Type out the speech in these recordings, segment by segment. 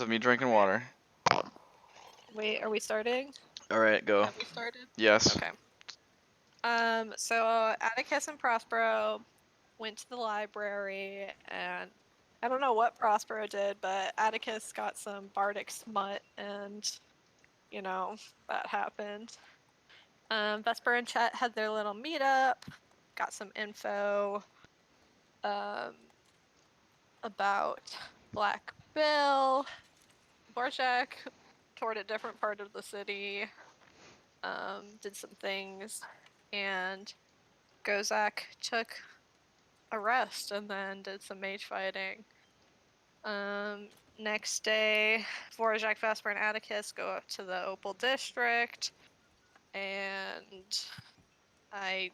of me drinking water. Wait, are we starting? All right, go. Have we started? Yes. Okay. So Atticus and Prospero went to the library, and I don't know what Prospero did, but Atticus got some bardic smut, and you know that happened. Vesper and Chet had their little meetup, got some info um, about Black Bill. Borjak toured a different part of the city, did some things, and Gozak took a rest and then did some mage fighting. Next day, Vorajak, Vesper, and Atticus go up to the Opal District, and I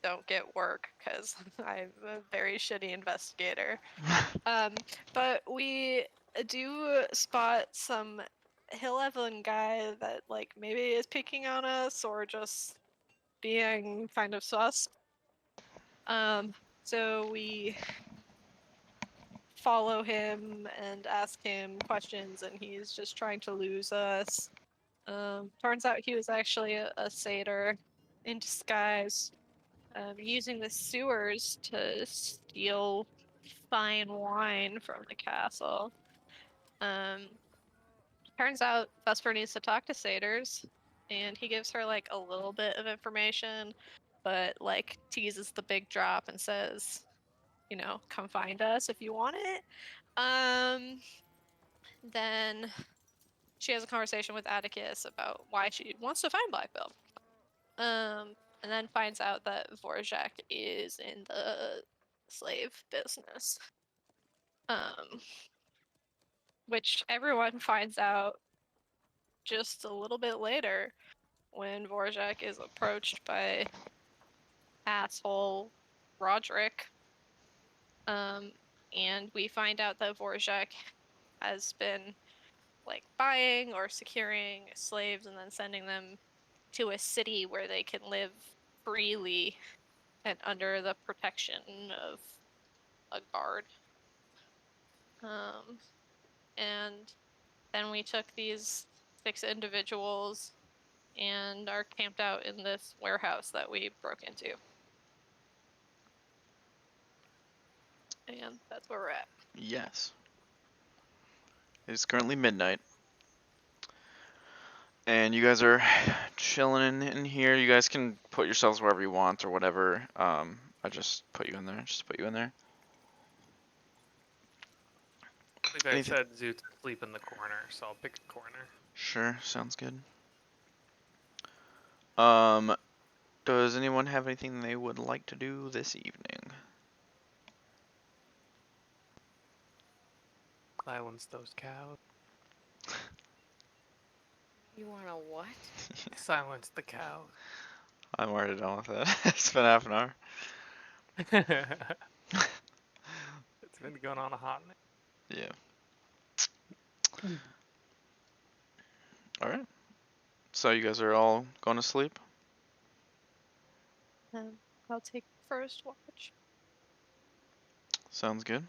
don't get work because I'm a very shitty investigator. But we do spot some hill leveling guy that like maybe is picking on us or just being kind of sus. So we follow him and ask him questions, and he's just trying to lose us. Turns out he was actually a satyr in disguise, using the sewers to steal fine wine from the castle. Um, Turns out Vesper needs to talk to satyrs, and he gives her like a little bit of information, but like teases the big drop and says, come find us if you want it. Then she has a conversation with Atticus about why she wants to find Black Bill. And then finds out that Vorjak is in the slave business. Which everyone finds out just a little bit later when Vorjak is approached by asshole Roderick. And we find out that Vorjak has been like buying or securing slaves and then sending them to a city where they can live freely and under the protection of a guard. And then we took these 6 individuals and are camped out in this warehouse that we broke into. And that's where we're at. Yes. It is currently midnight. And you guys are chilling in here. You guys can put yourselves wherever you want or whatever. I just put you in there. Just put you in there. I think I Anything? said Zoo to sleep in the corner, so I'll pick a corner. Sure, sounds good. Does anyone have anything they would like to do this evening? Silence those cows. You want a what? Silence the cows. I'm already done with it. It's been half an hour. It's been going on a hot minute. Yeah. Alright. So you guys are all going to sleep? I'll take first watch. Sounds good.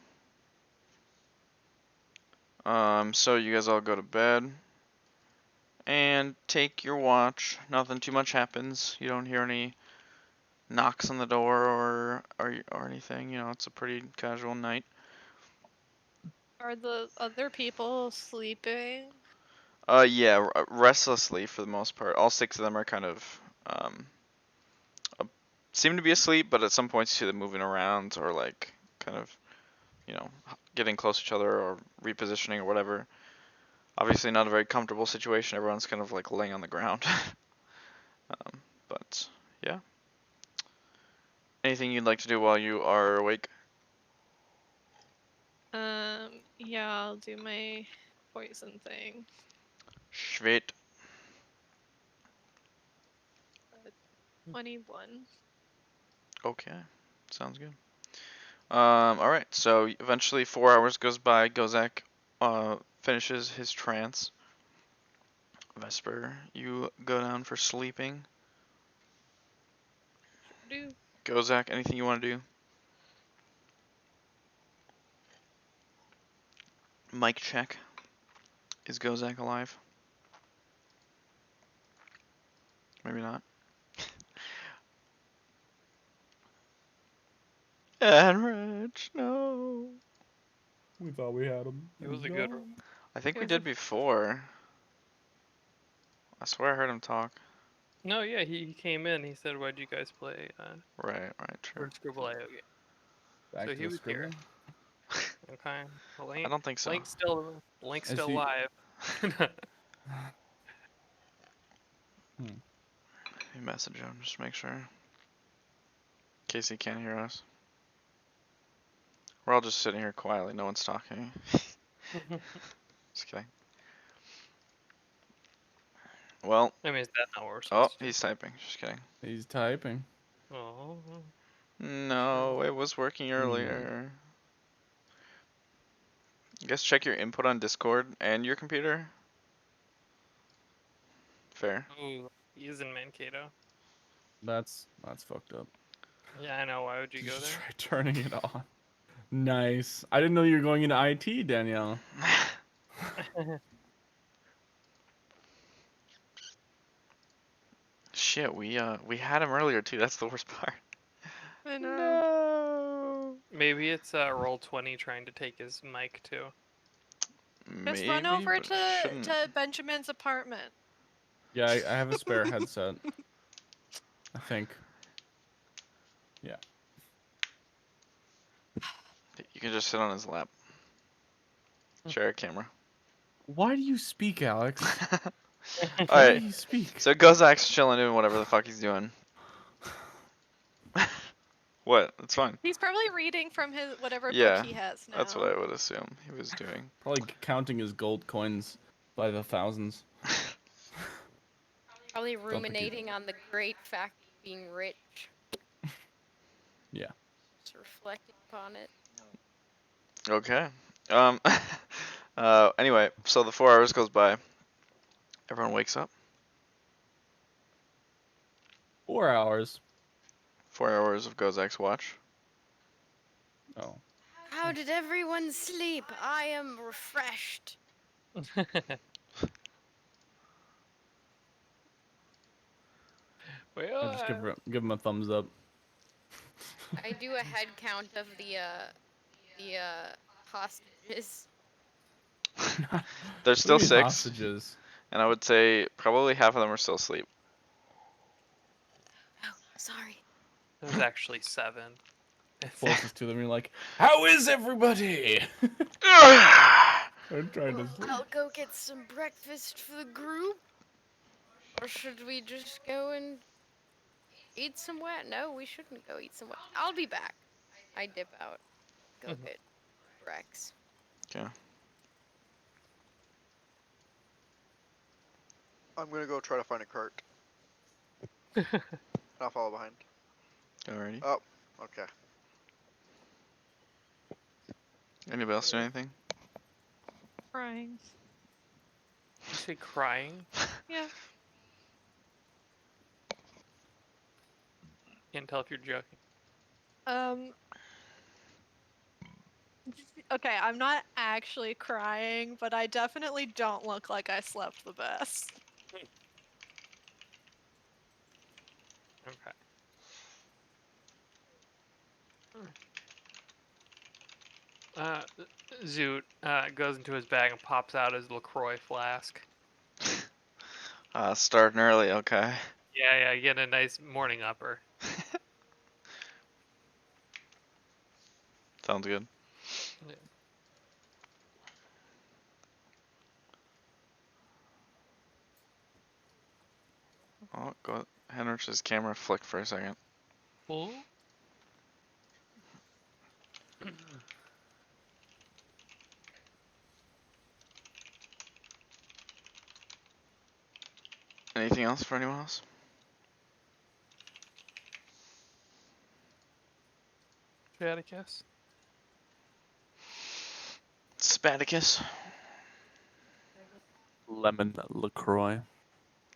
So you guys all go to bed and take your watch. Nothing too much happens. You don't hear any knocks on the door or anything. You know, it's a pretty casual night. Are the other people sleeping? Yeah, restlessly for the most part. All 6 of them are kind of seem to be asleep, but at some points you see them moving around or like kind of, getting close to each other or repositioning or whatever. Obviously not a very comfortable situation. Everyone's kind of like laying on the ground. But yeah. Anything you'd like to do while you are awake? Yeah, I'll do my poison thing. Sweet. 21. Okay. Sounds good. Alright, so eventually 4 hours goes by, Gozak finishes his trance. Vesper, you go down for sleeping. Do. Gozak, anything you want to do? Mic check. Is Gozak alive? Maybe not. Enrich, no. We thought we had him. It was a good one. I think we Here's did before. I swear I heard him talk. No, yeah, he came in. He said, "Why'd you guys play Right, true. Word Scribble IO game?" Back So to he the was here. scribbling. Okay. I don't think so. Link's Is still he- live. You message him, just to make sure. In case he can't hear us. We're all just sitting here quietly, no one's talking. Just kidding. Well, I mean, is that not what we're oh, supposed to do? he's typing, just kidding. He's typing. Oh. No, it was working earlier. I guess check your input on Discord and your computer. Fair. Ooh, he is in Mankato. That's fucked up. Yeah, I know. Why would you Did go you there? try turning it on? Nice. I didn't know you were going into IT, Danielle. Shit, we had him earlier too. That's the worst part. I know. No. Maybe it's Roll20 trying to take his mic too. Just Maybe, run over but it shouldn't. to Benjamin's apartment. Yeah, I have a spare headset. I think. Yeah. You can just sit on his lap. Share a camera. Why do you speak, Alex? Why do Alright, you speak? so Gozak's chilling doing whatever the fuck he's doing. What? It's fine. He's probably reading from his whatever Yeah, book he has now. that's what I would assume he was doing. Probably counting his gold coins by the thousands. Probably think he- ruminating on the great fact of being rich. Yeah. Just reflecting upon it. Okay. Anyway, so the 4 hours goes by. Everyone wakes up. 4 hours. 4 hours of Gozak's watch. Oh. How did everyone sleep? I am refreshed. Well, I just give him a thumbs up. I do a head count of the hostages. There's still What do you 6, mean hostages. and I would say probably half of them are still asleep. Oh, sorry. there's actually 7. Closest to them, you're like, how is everybody? I'm trying to sleep. I'll go get some breakfast for the group. Or should we just go and eat somewhere? No, we shouldn't go eat somewhere. I'll be back. I dip out. Go Mhm. get Rex. Okay. I'm gonna go try to find a cart. I'll follow behind. Alrighty. Oh, okay. Anybody else do anything? Crying. You say crying? Yeah. Can't tell if you're joking. Okay, I'm not actually crying, but I definitely don't look like I slept the best. Okay. Zoot goes into his bag and pops out his LaCroix flask. Starting early, okay. Yeah, get a nice morning upper. Sounds good. Yeah. Oh, go. Henrich's camera flicked for a second. Oh. Anything else for anyone else? Atticus? Spadicus. Lemon LaCroix.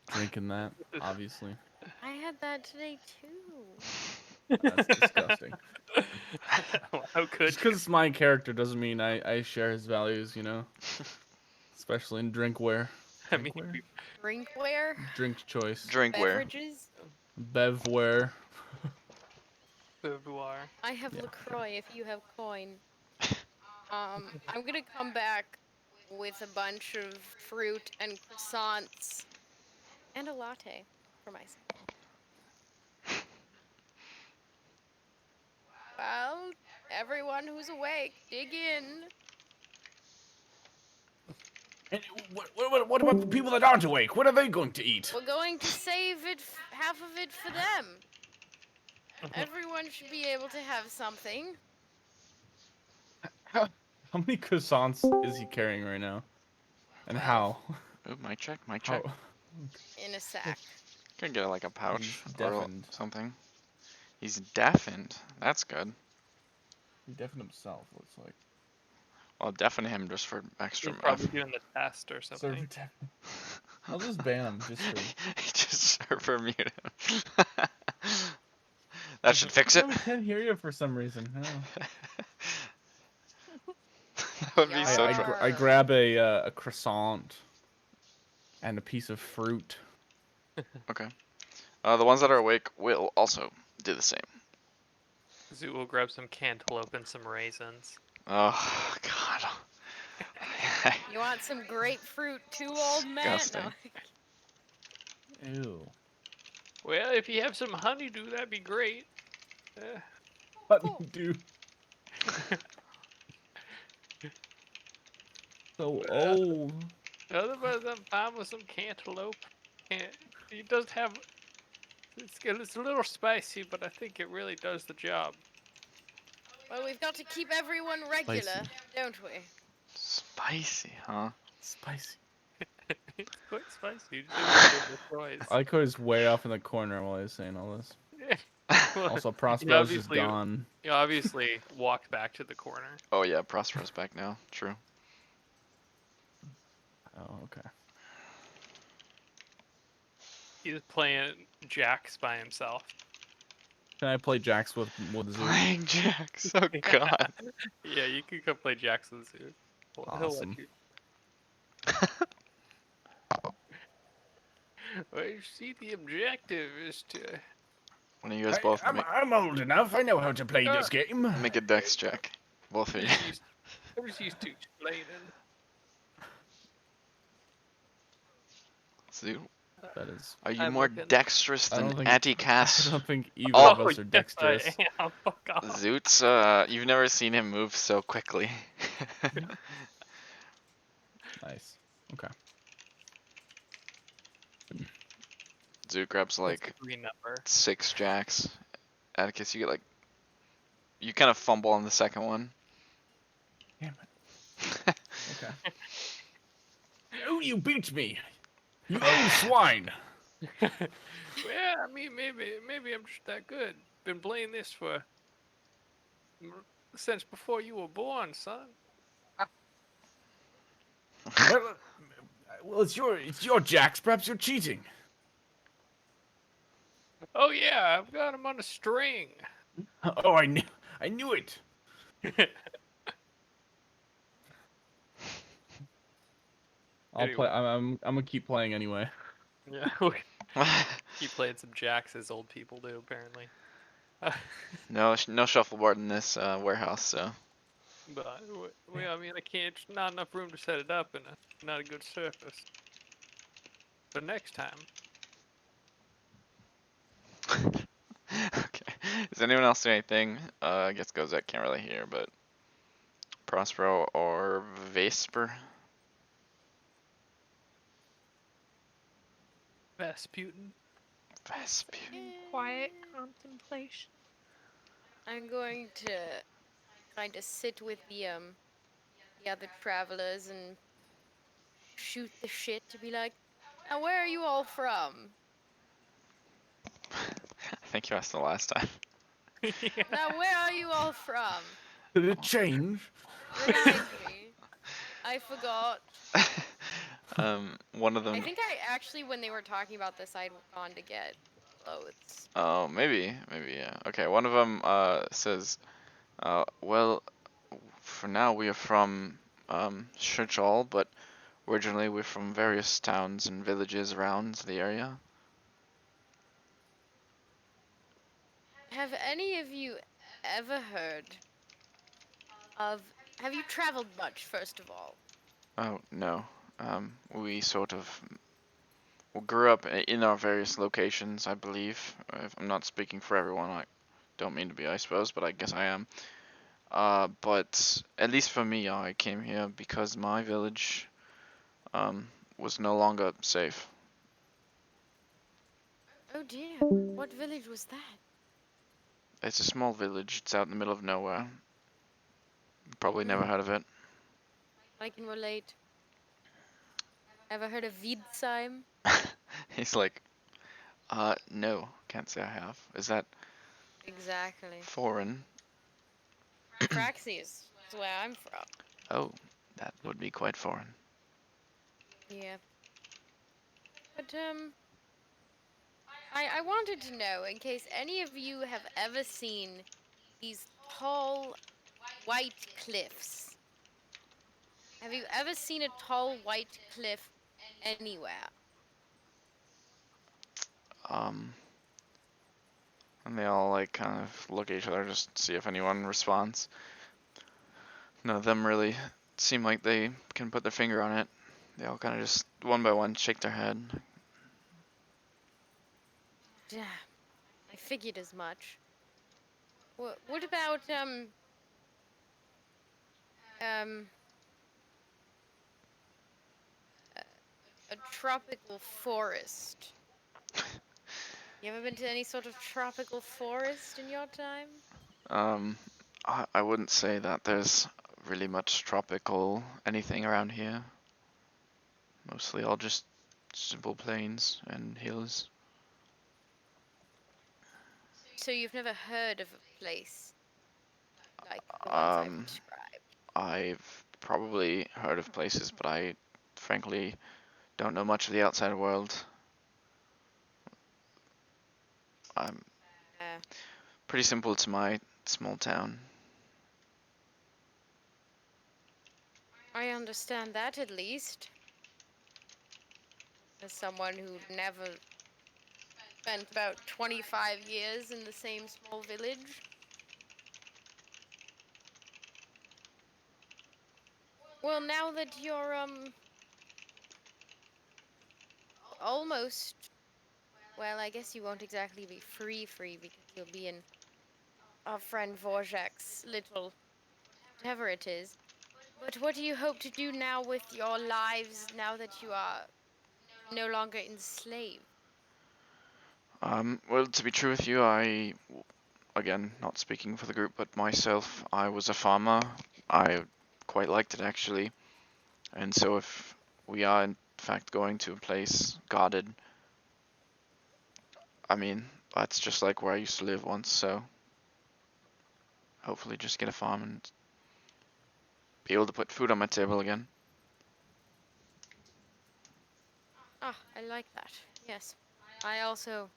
Drinking that, obviously. I had that today too. That's disgusting. How could Just because it's my character doesn't mean I share his values, you know? Especially in drinkware. I mean, Drinkware? Drinkware? Drink choice. Drinkware. Beverages? Bevware. boudoir. I have Yeah. LaCroix if you have coin. I'm gonna come back with a bunch of fruit and croissants and a latte for myself. Well, everyone who's awake, dig in. And what about the people that aren't awake? What are they going to eat? We're going to save it, half of it for them. Everyone should be able to have something. How many croissants is he carrying right now? And how? Ooh, mic check, mic check. How? In a sack. Could get like a pouch He's or deafened. something. He's deafened. That's good. He deafened himself, looks like. I'll deafen him just for extra He's probably math. doing the test or something. Server deafened. I'll just ban him, just for... Just server mute him. That should fix it. No, we can't hear you for some reason. No. That would be so Yeah. trouble. I grab a croissant and a piece of fruit. Okay. The ones that are awake will also do the same. Zoo will grab some cantaloupe and some raisins. Oh God. You want some grapefruit too, old man? Disgusting. No. Ew. Well, if you have some honeydew, that'd be great. Dude. So old. Otherwise, I'm fine with some cantaloupe. It does have. It's a little spicy, but I think it really does the job. Well, we've got to keep everyone regular, Spicy. don't we? Spicy, huh? Spicy. It's quite spicy. Just I like how he's way off in the corner while he's saying all this. Well, Also, Prospero's just obviously- gone. you obviously walked back to the corner. Oh yeah, Prospero's back now. True. Oh, okay. He's playing Jax by himself. Can I play Jax with Zoo? Playing Jax. Oh God. Yeah, you can come play Jax with Zoo. He'll let Awesome. you. Well, you see, the objective is to. When you guys both I'm old enough. I know how to play this game. make a dex check. Both of you. I'm just used to explaining. Zoo, That is. are you I'm more looking. dexterous I than don't think- Auntie I Cass? don't think either Oh, of us are dexterous. Yes, I am. Fuck off. Zoots, you've never seen him move so quickly. Nice. Okay. Zoot grabs That's a like green number. 6 jacks. Atticus, you get like, you kind of fumble on the second one. Damn it. Okay. Oh, you beat me. You old swine. Well, I mean, maybe I'm just that good. Been playing this for since before you were born, son. Well, it's your Jax. Perhaps you're cheating. Oh yeah, I've got him on a string. Oh, I knew it. I'll Anyway. play. I'm gonna keep playing anyway. Yeah, we keep playing some Jacks as old people do, apparently. No shuffleboard in this warehouse, so. But I mean, I can't. There's not enough room to set it up, and not a good surface. But next time. Okay. Does anyone else do anything? I guess Gozek can't really hear, but Prospero or Vesper? Vesputin. Vesper. Quiet contemplation. I'm going to kind of sit with the other travelers and shoot the shit to be like, now where are you all from? I think you asked the last time. Now where are you all from? Did it change? Remind me. I forgot. One of them. I think I actually, when they were talking about this, I'd gone to get clothes. Oh, maybe, yeah. Okay, one of them says, well, for now we are from Shurchal, but Originally, we're from various towns and villages around the area. Have any of you ever heard of? Have you traveled much, first of all? Oh, no. We sort of grew up in our various locations, I believe. If I'm not speaking for everyone, I don't mean to be, I suppose, but I guess I am. But at least for me, I came here because my village was no longer safe. Oh dear. What village was that? It's a small village. It's out in the middle of nowhere. Probably never heard of it. I can relate. Ever heard of Wiedsheim? He's like, no, can't say I have. Is that Exactly. foreign? Praxius is where I'm from. Oh, that would be quite foreign. Yeah. But, I wanted to know, in case any of you have ever seen these tall, white cliffs. Have you ever seen a tall, white cliff anywhere? Um, and they all like kind of look at each other just to see if anyone responds. None of them really seem like they can put their finger on it. They all kind of just one by one shake their head. Damn. I figured as much. What about, a tropical forest? You ever been to any sort of tropical forest in your time? I wouldn't say that there's really much tropical anything around here. Mostly all just simple plains and hills. So you've never heard of a place like the ones I've Um, described? I've probably heard of places, but I frankly don't know much of the outside world. I'm Uh, pretty simple to my small town. I understand that at least. As someone who never spent about 25 years in the same small village. Well, now that you're, almost, well, I guess you won't exactly be free because you'll be in our friend Vorjak's little, whatever it is. But what do you hope to do now with your lives now that you are no longer enslaved? Well, to be true with you, again, not speaking for the group, but myself, I was a farmer. I quite liked it actually. And so if we are in fact going to a place guarded, I mean, that's just like where I used to live once, so hopefully just get a farm and be able to put food on my table again. Ah, I like that. Yes. I also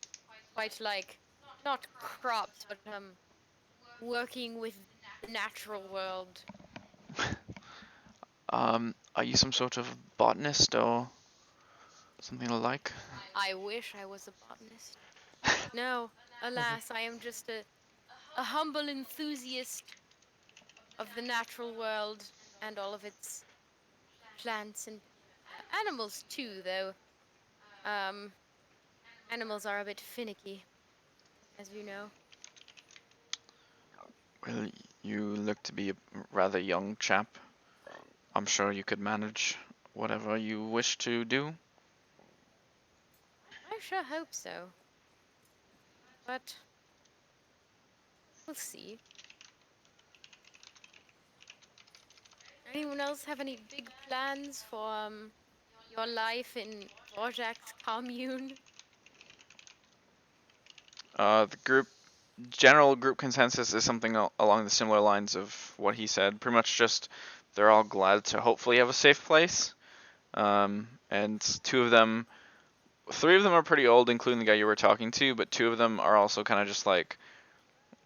quite like, not crops, but, working with the natural world. Are you some sort of botanist or something alike? I wish I was a botanist. No, alas, I am just a humble enthusiast of the natural world and all of its plants and animals too, though. Um, animals are a bit finicky, as you know. Well, you look to be a rather young chap. I'm sure you could manage whatever you wish to do. I sure hope so. But we'll see. Anyone else have any big plans for your life in Vorjak's commune? The general group consensus is something along the similar lines of what he said. Pretty much just they're all glad to hopefully have a safe place. And three of them are pretty old, including the guy you were talking to, but two of them are also kind of just like,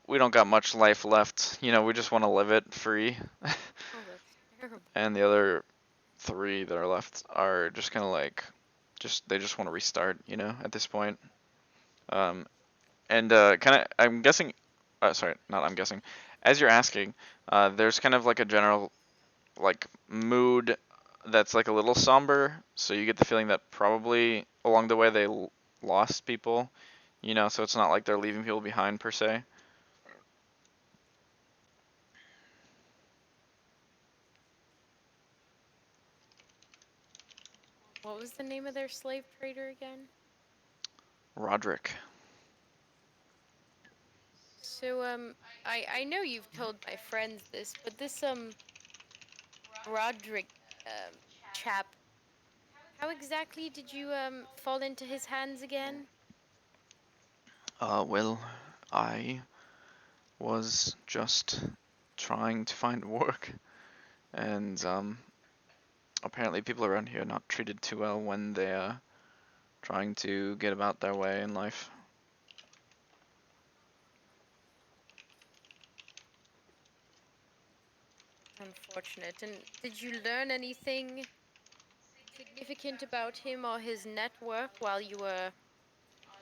we don't got much life left. We just want to live it free. Oh, that's terrible. And the other three that are left are just kind of like, they just want to restart, you know, at this point. And kind of, I'm guessing, sorry, not I'm guessing, as you're asking, there's kind of like a general like mood that's like a little somber, so you get the feeling that probably along the way they lost people, you know, so it's not like they're leaving people behind per se. What was the name of their slave trader again? Roderick. So, I know you've told my friends this, but this, Roderick, chap, how exactly did you, fall into his hands again? Well, I was just trying to find work, and apparently people around here are not treated too well when they're trying to get about their way in life. Unfortunate. And did you learn anything significant about him or his network while you were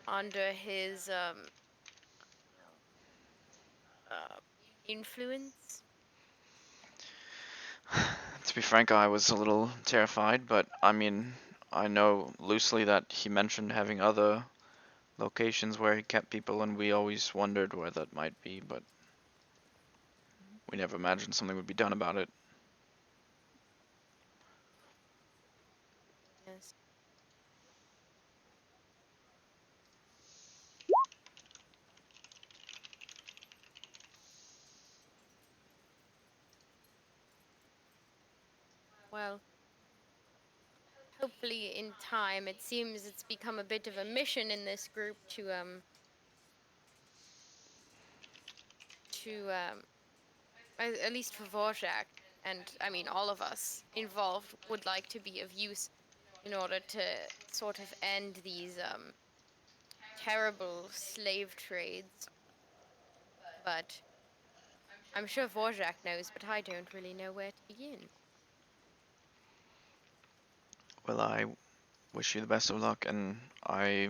under his, uh, influence? To be frank, I was a little terrified, but I mean, I know loosely that he mentioned having other locations where he kept people, and we always wondered where that might be, but we never imagined something would be done about it. Yes. Well, hopefully in time, it seems it's become a bit of a mission in this group to at least for Vorjak, and I mean all of us involved would like to be of use in order to sort of end these terrible slave trades. But I'm sure Vorjak knows, but I don't really know where to begin. Well, I wish you the best of luck, and I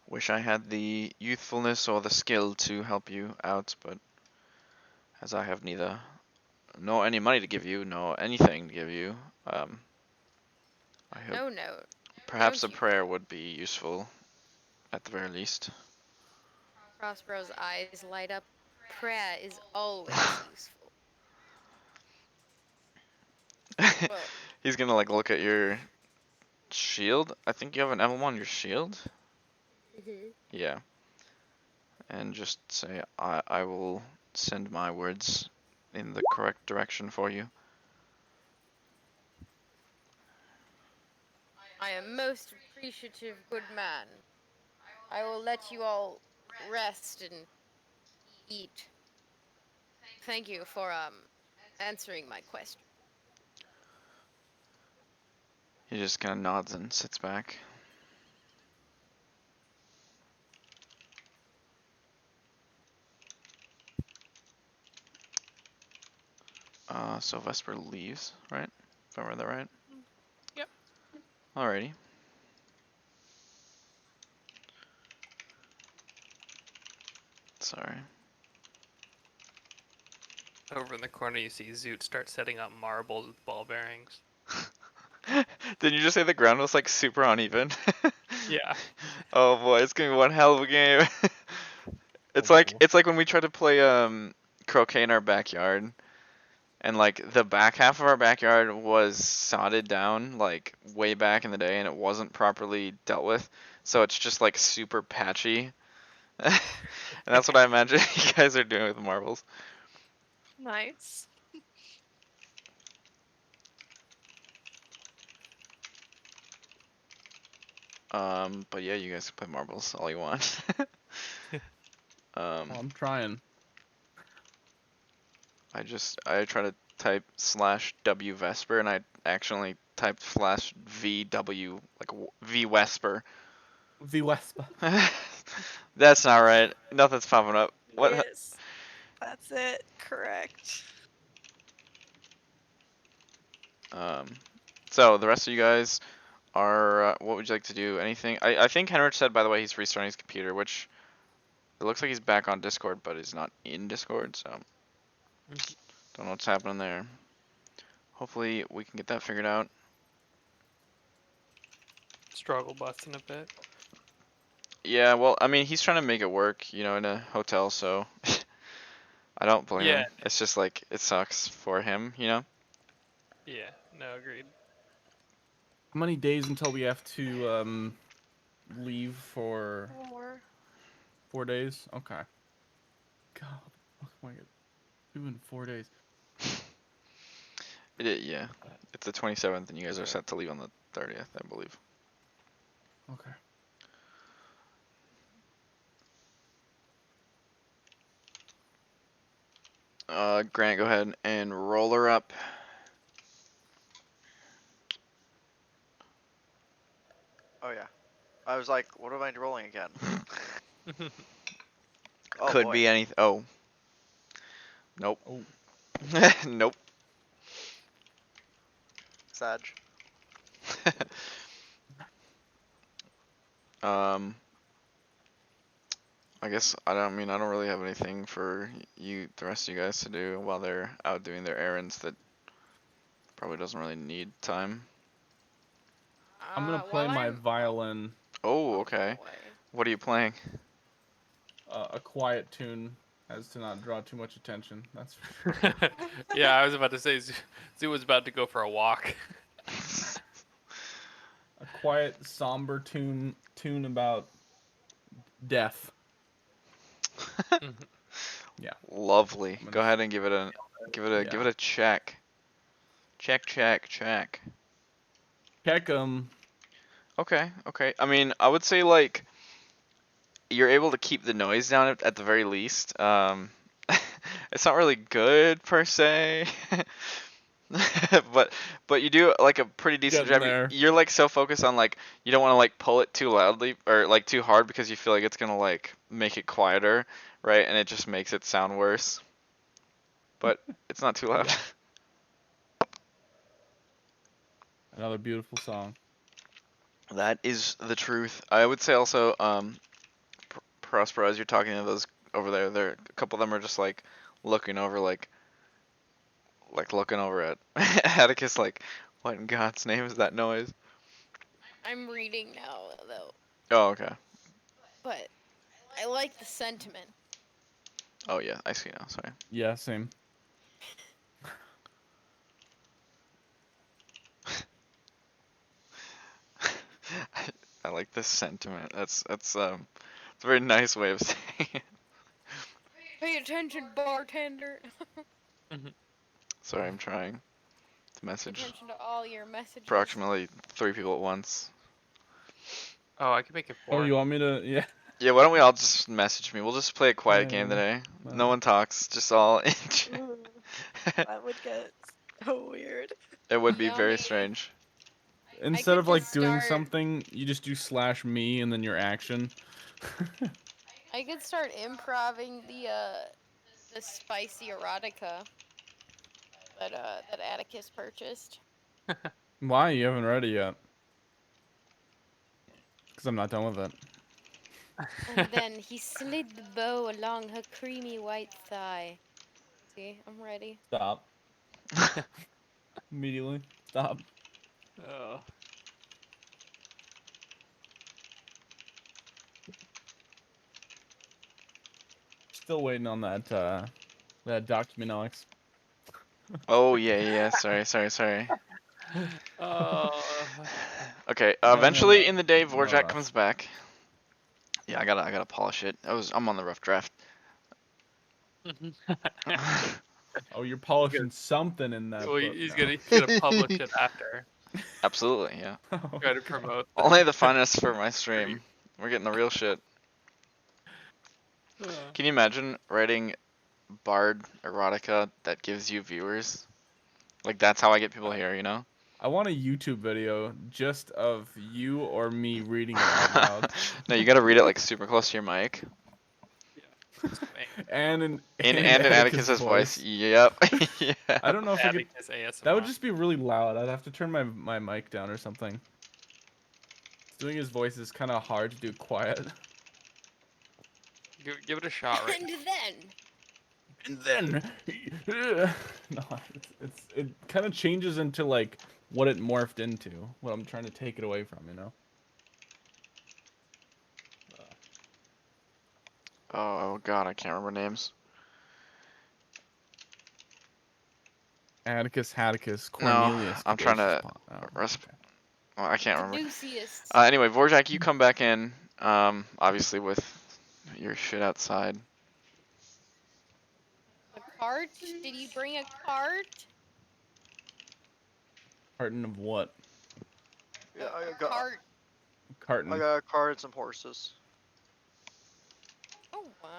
wish I had the youthfulness or the skill to help you out, but as I have neither nor any money to give you, nor anything to give you, I hope No, perhaps don't a you? prayer would be useful at the very least. Prospero's eyes light up. Prayer is always useful. Well, He's gonna like look at your shield. I think you have an emblem on your shield. Yeah, and just say, I will send my words in the correct direction for you. I am most appreciative, good man. I will let you all rest and eat. Thank you for answering my question. He just kind of nods and sits back. So Vesper leaves, right? If I read that right. Yep. Alrighty. Sorry. Over in the corner, you see Zoot start setting up marbles with ball bearings. Didn't you just say the ground was like super uneven? Yeah. Oh boy, it's gonna be one hell of a game. It's Oh, like boy. it's like when we tried to play croquet in our backyard, and like the back half of our backyard was sodded down like way back in the day, and it wasn't properly dealt with, so it's just like super patchy. And that's what I imagine you guys are doing with marbles. Nice. But yeah, you guys can play marbles all you want. Oh, I'm trying. I try to type /W Vesper, and I accidentally typed /VW like V Vesper. V Wesper. That's not right. Nothing's popping up. What? Yes. That's it. Correct. Um, So the rest of you guys are. What would you like to do? Anything? I think Henrich said, by the way, he's restarting his computer, which it looks like he's back on Discord, but he's not in Discord, so don't know what's happening there. Hopefully we can get that figured out. Struggle busting a bit. Yeah, well, I mean, he's trying to make it work, you know, in a hotel, so I don't blame him. It's just like it sucks for him, you know. Yeah. No, agreed. How many days until we have to leave for 4 days? Okay. God, what am I gonna do in 4 days? Yeah, it's the 27th, and you guys are set to leave on the 30th, I believe. Okay. Grant, go ahead and roll her up. Oh yeah. I was like, what am I rolling again? Oh Could boy. be anything. Oh. Nope. Oh. Nope. Sag. I guess I don't really have anything for the rest of you guys to do while they're out doing their errands that probably doesn't really need time. I'm gonna play my violin, Oh, okay. What are you playing? a quiet tune, as to not draw too much attention. That's for sure. Yeah, I was about to say Zoo was about to go for a walk. A quiet, somber tune about death. Yeah. Lovely. I'm Go gonna- ahead and give it a give it a check. Check. Check 'em. Okay. I mean, I would say like you're able to keep the noise down at the very least. It's not really good per se. but you do like a pretty decent Getting job. there. You're like so focused on like you don't want to like pull it too loudly or like too hard because you feel like it's gonna like make it quieter, right? And it just makes it sound worse. But it's not too loud. Yeah. Another beautiful song. That is the truth. I would say also, Prospero, as you're talking to those over there, a couple of them are just like looking over, like looking over at Atticus, like, what in God's name is that noise? I'm reading now, though, Oh, okay. but I like the sentiment. Oh yeah, I see now. Sorry. Yeah, same. I like this sentiment. It's a very nice way of saying it. Pay attention, bartender. Sorry, I'm trying to Pay message attention to all your messages. approximately 3 people at once. Oh, I can make it 4. Oh, you want me to? Yeah. Yeah, why don't we all just message me? We'll just play a quiet game Yeah. today. No one talks, just all in That would get so weird. It would be very Yummy. strange. Instead could of like just doing start- something, you just do /me and then your action. I could start improving the spicy erotica that Atticus purchased. Why? You haven't read it yet. Because I'm not done with it. And then he slid the bow along her creamy white thigh. See, I'm ready. Stop. Immediately. Stop. Oh. Still waiting on that document, Alex. Oh yeah. Sorry. Oh. Okay. No, Eventually no. in the day, No Vorjak rush. comes back. Yeah, I gotta polish it. I'm on the rough draft. Oh, you're polishing something in that Well, book he's now. gonna publish it after. Absolutely, yeah. Try to promote. Only the finest for my stream. We're getting the real shit. Can you imagine writing bard erotica that gives you viewers? Like that's how I get people here, you know? I want a YouTube video just of you or me reading it out loud. No, you gotta read it like super close to your mic. Swank. and In an and in Atticus's Atticus's voice. Yep. Yeah. I don't know if I could. Atticus ASMR. That would just be really loud. I'd have to turn my mic down or something. Doing his voice is kind of hard to do quiet. Give it a shot right And now. then, And then, no, it kind of changes into like what it morphed into. What I'm trying to take it away from, you know. Oh god, I can't remember names. Atticus, Hatticus, No, Cornelius. I'm trying Caduceus, to. Oh, Resp- okay. well, I can't remember. Caduceus. Anyway, Vorjak, you come back in. Obviously with your shit outside. A cart? Did you bring a cart? Carton of what? Yeah, A I got Carton. a car and some horses. Oh, wow.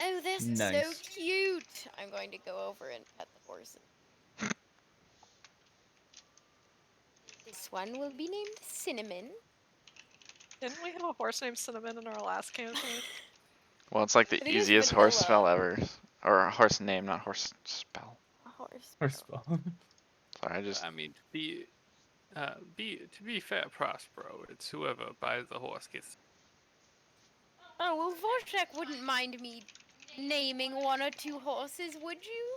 Oh, that's so Nice. cute. I'm going to go over and pet the horses. This one will be named Cinnamon. Didn't we have a horse named Cinnamon in our last campaign? Well, it's like I the think it's easiest horse vanilla. spell ever. Or a horse name, not horse spell. A horse. Or spell. Sorry, I just. I mean, to be fair, Prospero, it's whoever buys the horse gets. Oh, well, Vorchak wouldn't mind me naming one or two horses, would you?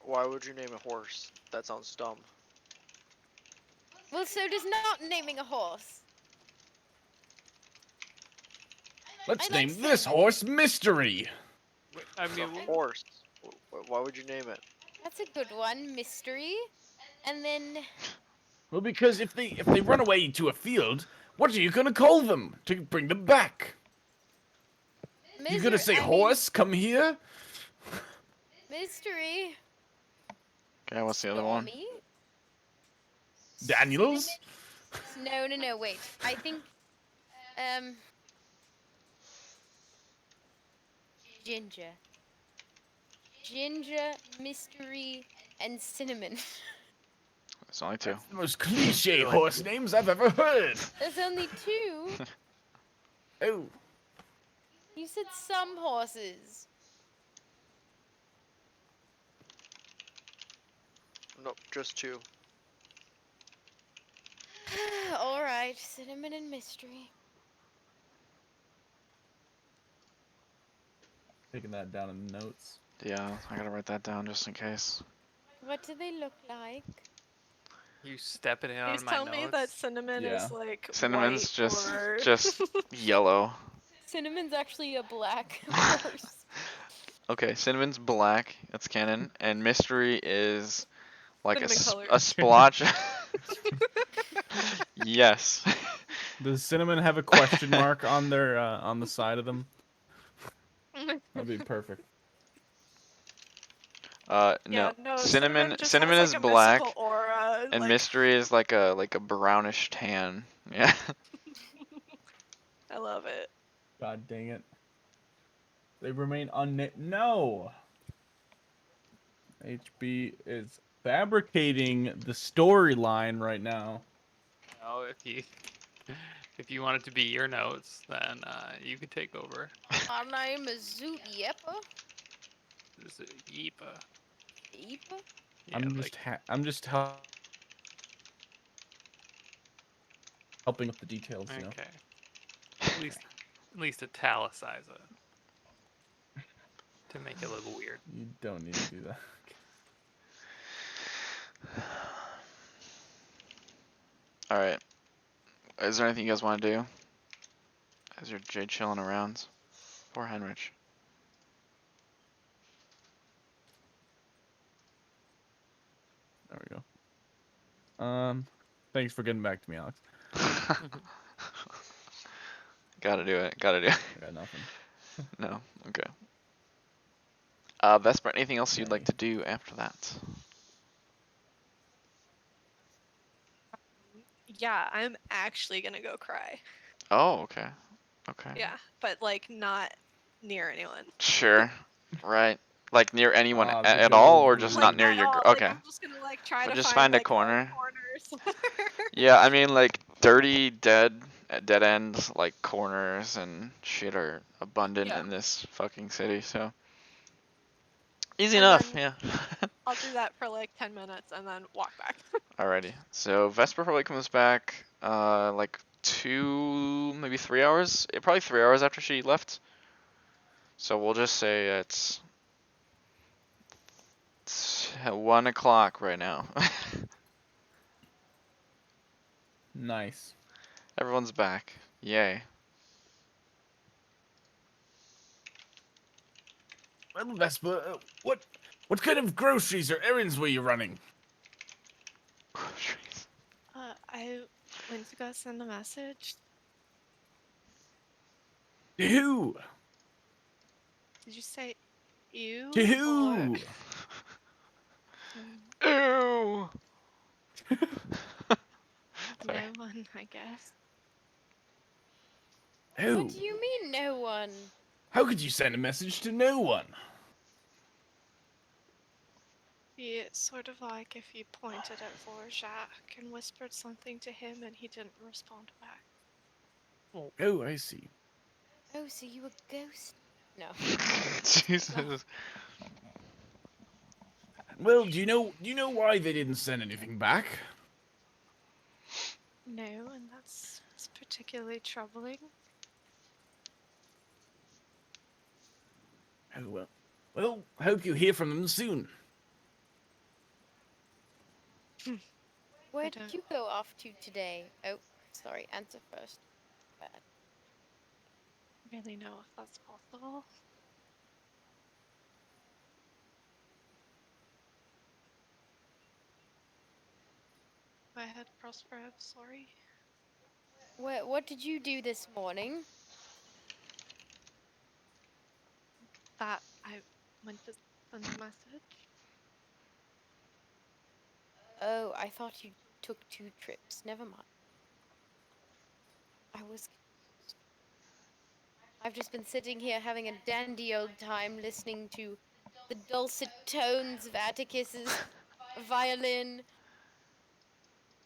Why would you name a horse? That sounds dumb. Well, so does not naming a horse. Let's I like name this cinnamon. horse Mystery. I It's mean, a horse. Why would you name it? That's a good one, Mystery. And then, Well, because if they run away to a field, what are you gonna call them to bring them back? You gonna say horse? Come here. Mystery. Okay, what's the other one? Stormy. Daniels. No, wait. I think, Ginger. Ginger, Mystery, and Cinnamon. It's only two. The most cliche horse names I've ever heard. There's only two. Oh, You said some horses. Nope, just two. Alright, Cinnamon and Mystery. taking that down in the notes. Yeah, I gotta write that down just in case. What do they look like? you stepping in Please on my tell notes. me that Cinnamon Yeah. is like Cinnamon's white or... just yellow. Cinnamon's actually a black horse. Okay, Cinnamon's black. That's canon, and Mystery is like a, Cinnamon a splotch. Yes. Does Cinnamon have a question mark on their on the side of them? That'd be perfect. No. Yeah, no, Cinnamon. just Cinnamon has, is like, a black, mystical aura, and like, Mystery is like a brownish tan. Yeah. I love it. God dang it. They remain unnamed. No! HB is fabricating the storyline right now. No, if you want it to be your notes, then you can take over. My name is Zoot Yeppa. This is Yeepa. Yeppa? Yeah, I'm just helping with the details, you know. okay. At least italicize it to make it a little weird. You don't need to do that. All right. Is there anything you guys want to do? As you're Jay chilling around, poor Heinrich. There we go. Thanks for getting back to me, Alex. Gotta do it. Gotta do it. I got nothing. No. Okay. Vesper, anything else you'd like to do after that? Yeah, I'm actually gonna go cry. Oh, okay. Okay. Yeah, but like not near anyone. Sure. Right. Like near anyone Ah, at because all, or of just the- not Like near at your. all, Okay. Like, I'm just gonna like try But to just find find a like, corner. corner somewhere. Yeah, I mean like dirty, dead dead end like corners and shit are abundant Yeah. in this fucking city. So easy And enough. then Yeah. I'll do that for like 10 minutes and then walk back. Alrighty. So Vesper probably comes back like 2, maybe 3 hours. Probably 3 hours after she left. So we'll just say it's 1 o'clock right now. Nice. Everyone's back. Yay. Well, Vesper, what kind of groceries or errands were you running? Groceries. I went to go send a message. To who? Did you say you? To Or who? Ew. Sorry. no one, I guess. Who? What do you mean, no one? How could you send a message to no one? It's sort of like if you pointed at Vorjak and whispered something to him and he didn't respond back. Oh, I see. Oh, so you a ghost? No. Jesus. Well, do you know why they didn't send anything back? No, and that's particularly troubling. Oh well. Well, hope you hear from them soon. Where don't- did you go off to today? Oh, sorry, answer first. Bad. Really know if that's possible. Go ahead, Prosper, I'm sorry. What did you do this morning? That I went to send a message. Oh, I thought you took 2 trips. Never mind. I was confused. I've just been sitting here having a dandy old time listening to the dulcet tones of Atticus's violin.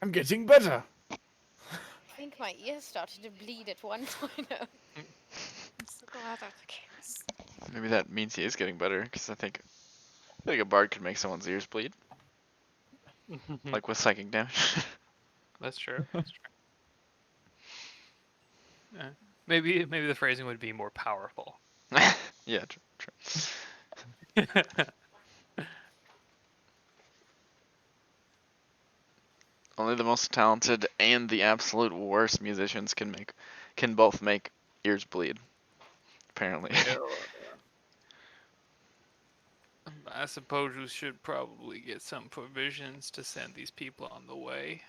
I'm getting better. I think my ear started to bleed at one point. I'm so glad that's the case. Maybe that means he is getting better, because I feel like a bard could make someone's ears bleed, like with psychic damage. That's true. That's true. Maybe the phrasing would be more powerful. Yeah, true. Only the most talented and the absolute worst musicians can both make ears bleed. Apparently. I suppose we should probably get some provisions to send these people on the way.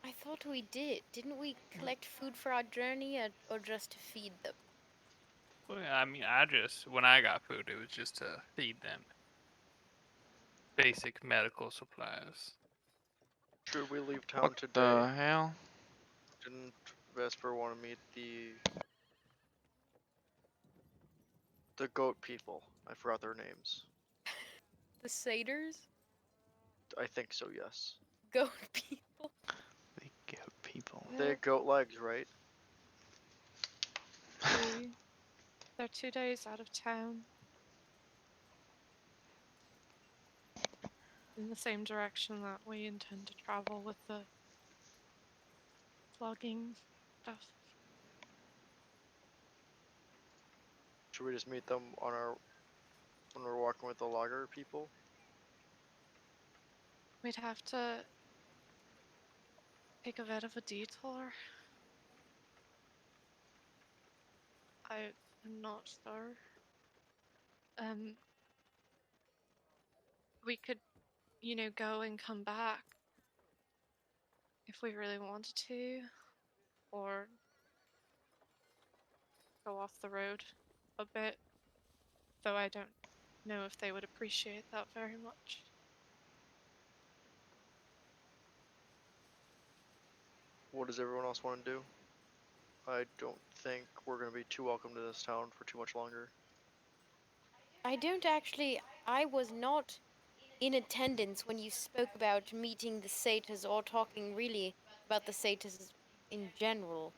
I thought we did. Didn't we collect food for our journey or just to feed them? Well, I mean, when I got food, it was just to feed them. Basic medical supplies. Should we leave town What today? the hell? Didn't Vesper want to meet the goat people? I forgot their names. The satyrs? I think so, yes. Goat people? The goat people. They have goat legs, right? They're 2 days out of town. In the same direction that we intend to travel with the flogging stuff. Should we just meet them on when we're walking with the logger people? We'd have to take a bit of a detour. I'm not sure. We could, go and come back if we really wanted to, or go off the road a bit, though I don't know if they would appreciate that very much. What does everyone else want to do? I don't think we're going to be too welcome to this town for too much longer. I don't actually. I was not in attendance when you spoke about meeting the satyrs or talking really about the satyrs in general.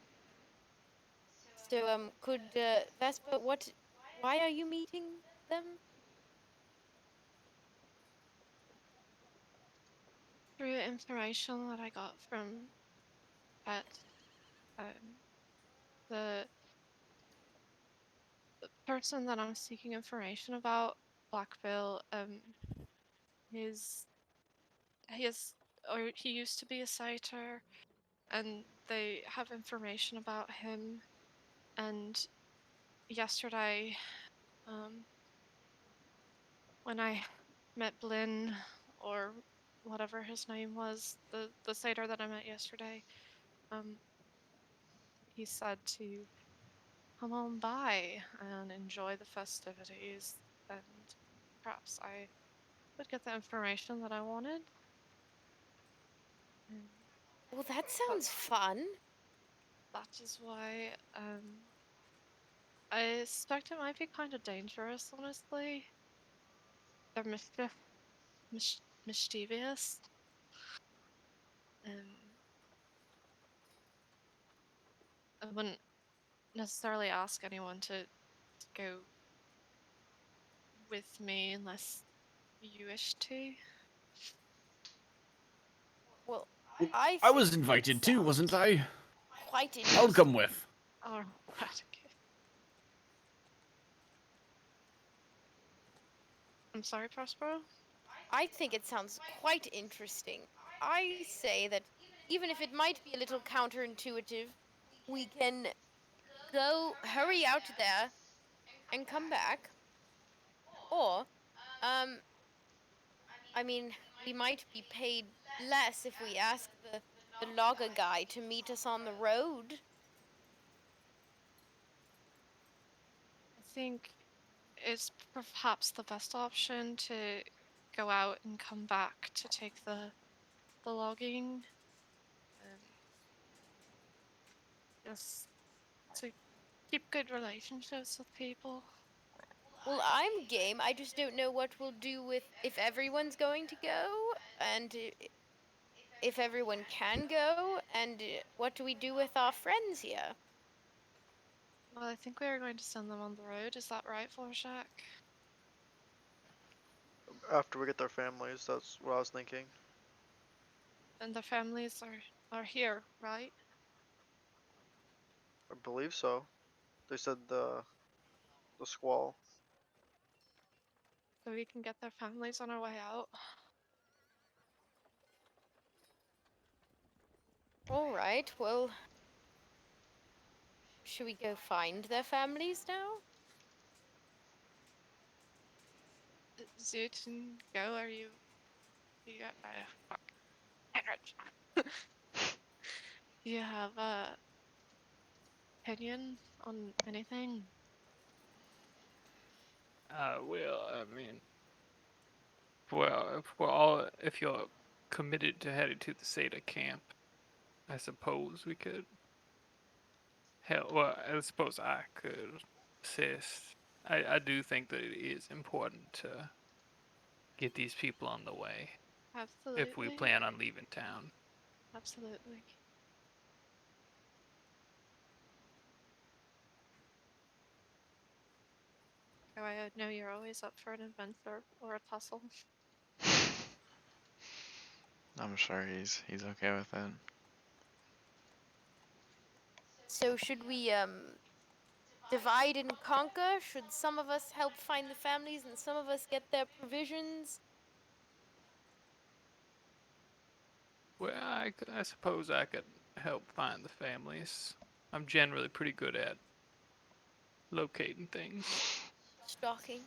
So, could Vespa, why are you meeting them? Through information that I got from Pet, um, the person that I'm seeking information about, Blackbill, his he is or he used to be a satyr, and they have information about him. And yesterday, um, when I met Blyn, or whatever his name was, the satyr that I met yesterday, um, he said to come on by and enjoy the festivities, and perhaps I would get the information that I wanted. And Well, that that, sounds fun. that is why I suspect it might be kind of dangerous, honestly. They're mischievous. I wouldn't necessarily ask anyone to go with me unless you wish to. Well, Well, I I think was it invited too, sounds wasn't I? quite I'll come interesting. with. Oh, right, okay. I'm sorry, Prospero? I think it sounds quite interesting. I say that even if it might be a little counterintuitive, we can go hurry out there and come back. Or, um, I mean, we might be paid less if we ask the logger guy to meet us on the road. I think it's perhaps the best option to go out and come back to take the logging. Um, just to keep good relationships with people. Well, I'm game. I just don't know what we'll do with if everyone's going to go and if everyone can go and what do we do with our friends here? Well, I think we are going to send them on the road. Is that right, Vorshak? After we get their families, that's what I was thinking. And their families are here, right? I believe so. They said the squall. So we can get their families on our way out. All right. Well, should we go find their families now? Zoot and go. Are you? You got? Fuck. Henrich. Do you have a opinion on anything? Well, I mean, well, if you're committed to heading to the Sata camp, I suppose we could help. Well, I suppose I could assist. I do think that it is important to get these people on the way if we Absolutely. plan on leaving town. Absolutely. Oh, I know you're always up for an adventure or a tussle. I'm sure he's okay with it. So should we divide and conquer? Should some of us help find the families and some of us get their provisions? Well, I suppose I could help find the families. I'm generally pretty good at locating things. Stalking.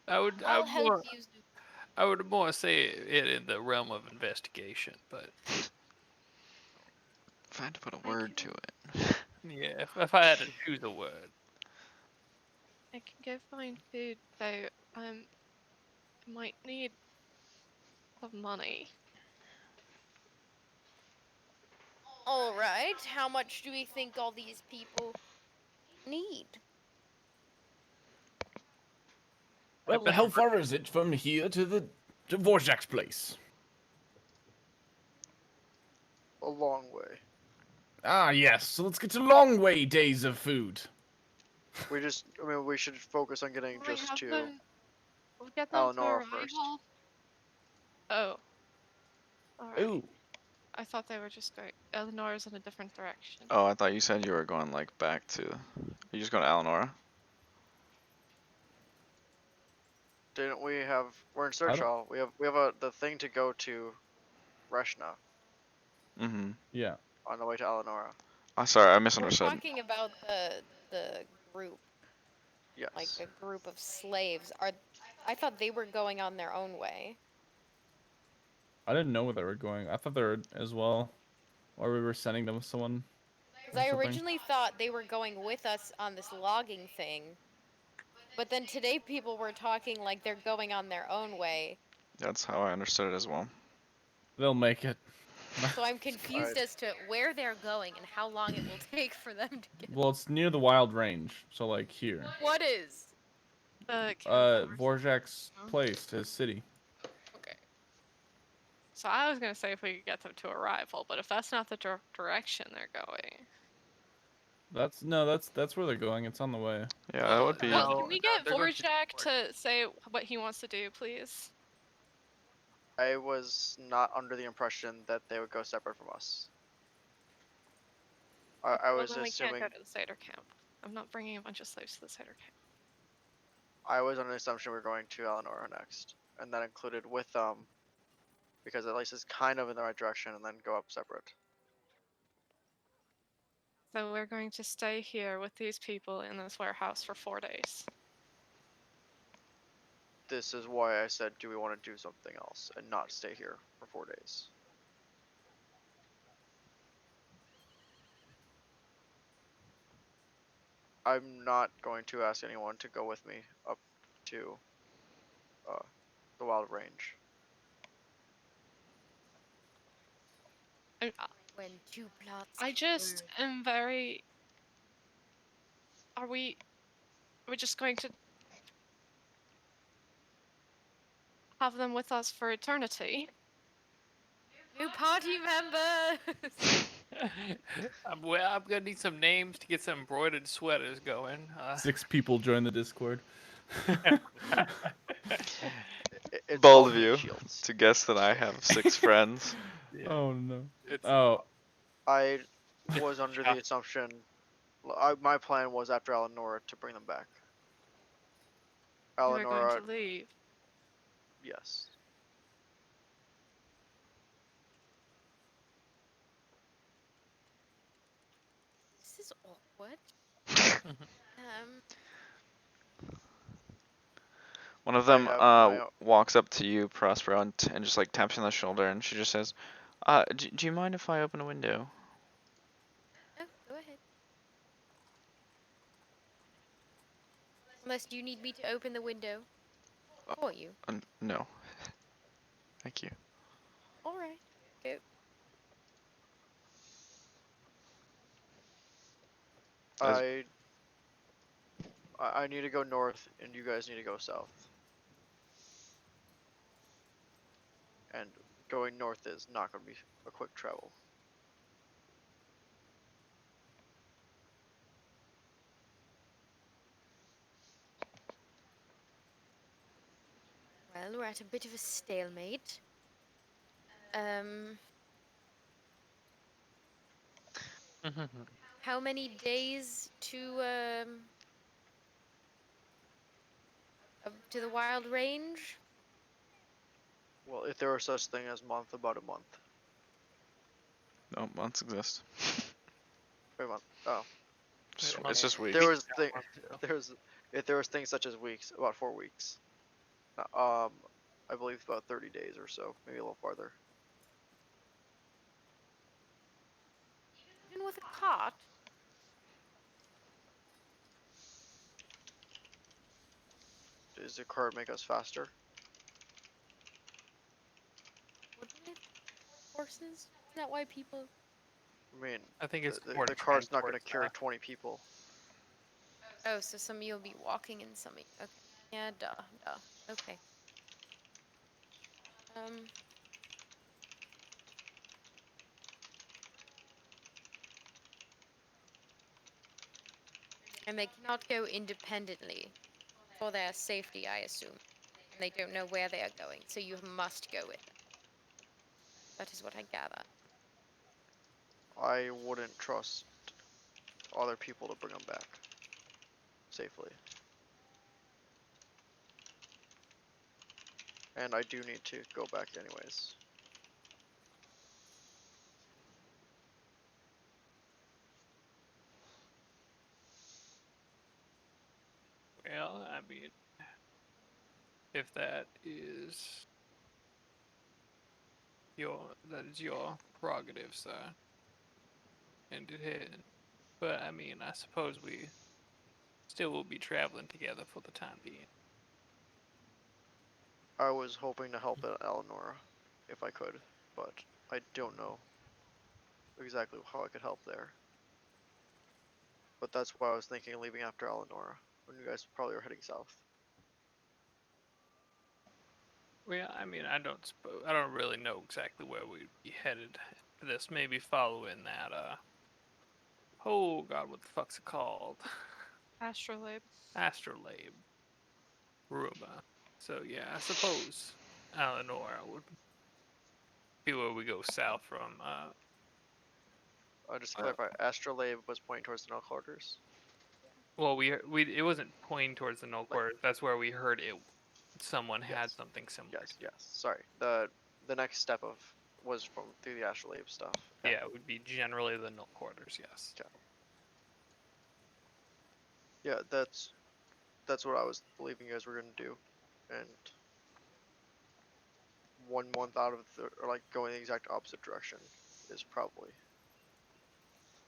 I would I I'll would help more you. Zoot. I would more say it in the realm of investigation, but If I had to put a I word to can it. yeah, if I had to choose a word, I can go find food, though I might need some money. All right. How much do we think all these people need? Well, bet how the far is it from here to Vorjak's place? A long way. Ah, yes. So let's get a long way days of food. I mean, we should focus on getting We just have to them. We'll get them to Eleonora first. arrival. Oh, alright. Ooh. I thought they were just going. Eleanor's in a different direction. Oh, I thought you said you were going like back to. You just going to Eleonora? Didn't we have? We're in I don't- Shurchal. We have the thing to go to Reshna Mm-hmm. Yeah. on the way to Eleonora. Sorry, I We're misunderstood. talking about the group, Yes. like a group of slaves. I thought they were going on their own way. I didn't know where they were going. I thought they were as well. Or we were sending them with someone. Because Or I something. originally thought they were going with us on this logging thing. But then today people were talking like they're going on their own way. That's how I understood it as well. They'll make it. So I'm confused Right. as to where they're going and how long it will take for them to get. Well, it's near the wild range. So, like, here. What is? Vorjak's place, his city. Okay. So I was gonna say if we could get them to arrival, but if that's not the direction they're going. That's where they're going. It's on the way. Yeah, that would be. No, Can we no, get they're going to Vorjak Discord. to say what he wants to do, please? I was not under the impression that they would go separate from us. I Well, was then we can't assuming. go to the Satyr camp. I'm not bringing a bunch of slaves to the Satyr camp. I was under the assumption we were going to Eleonora next, and that included with because at least it's kind of in the right direction, and then go up separate. So we're going to stay here with these people in this warehouse for 4 days. This is why I said, do we want to do something else and not stay here for 4 days? I'm not going to ask anyone to go with me up to the wild range. I, When two plots. I just am very. Are we just going to have them with us for eternity? New party members. I'm gonna need some names to get some embroidered sweaters going. 6 people join the Discord. It's Bold called of meat you shields. to guess that I have 6 friends. Yeah, Oh no. it's Oh, I was under the assumption. My plan was after Eleonora to bring them back. We were going Eleonora, to leave. yes. This is awkward. One of I them have my own. walks up to you, Prospero, and just like taps you on the shoulder, and she just says, do you mind if I open a window?" Oh, go ahead. Unless you need me to open the window for you. No. Thank you. All right. Go. As- I need to go north, and you guys need to go south. And going north is not going to be a quick travel. Well, we're at a bit of a stalemate. How many days to the wild range? Well, if there were such thing as month, about a month. No, months exist. Wait a month. Oh, It's just weeks. there was thing. If there was things such as weeks, about 4 weeks. I believe about 30 days or so, maybe a little farther. Even with a cart? Does the cart make us faster? Wouldn't it? Horses? Isn't that why people? I mean, I think it's the more cart's not going to transport carry 20 people. Oh, so some of you'll be walking and some. Okay. Yeah, duh. Okay. Um. And they cannot go independently for their safety, I assume. And they don't know where they are going, so you must go with them. That is what I gather. I wouldn't trust other people to bring them back safely. And I do need to go back anyways. Well, I mean, if that is your prerogative, sir. And it is. But I mean, I suppose we still will be traveling together for the time being. I was hoping to help Eleanor if I could, but I don't know exactly how I could help there. But that's why I was thinking of leaving after Eleanor, when you guys probably are heading south. Well, I mean, I don't really know exactly where we'd be headed for this. Maybe following that, oh god, what the fuck's it called? Astrolabe. Astrolabe rumor. So yeah, I suppose Eleanor would be where we go south from. Just to clarify, Astrolabe was pointing towards the Null Quarters. Well, it wasn't pointing towards the null Like- quarters. That's where we heard it. Someone had Yes. something similar. Yes. Sorry. The next step was from through the Astrolabe stuff. Yeah, it would be generally the null quarters. Yes. Yeah, that's what I was believing you guys were gonna do, and 1 month out of or like going the exact opposite direction is probably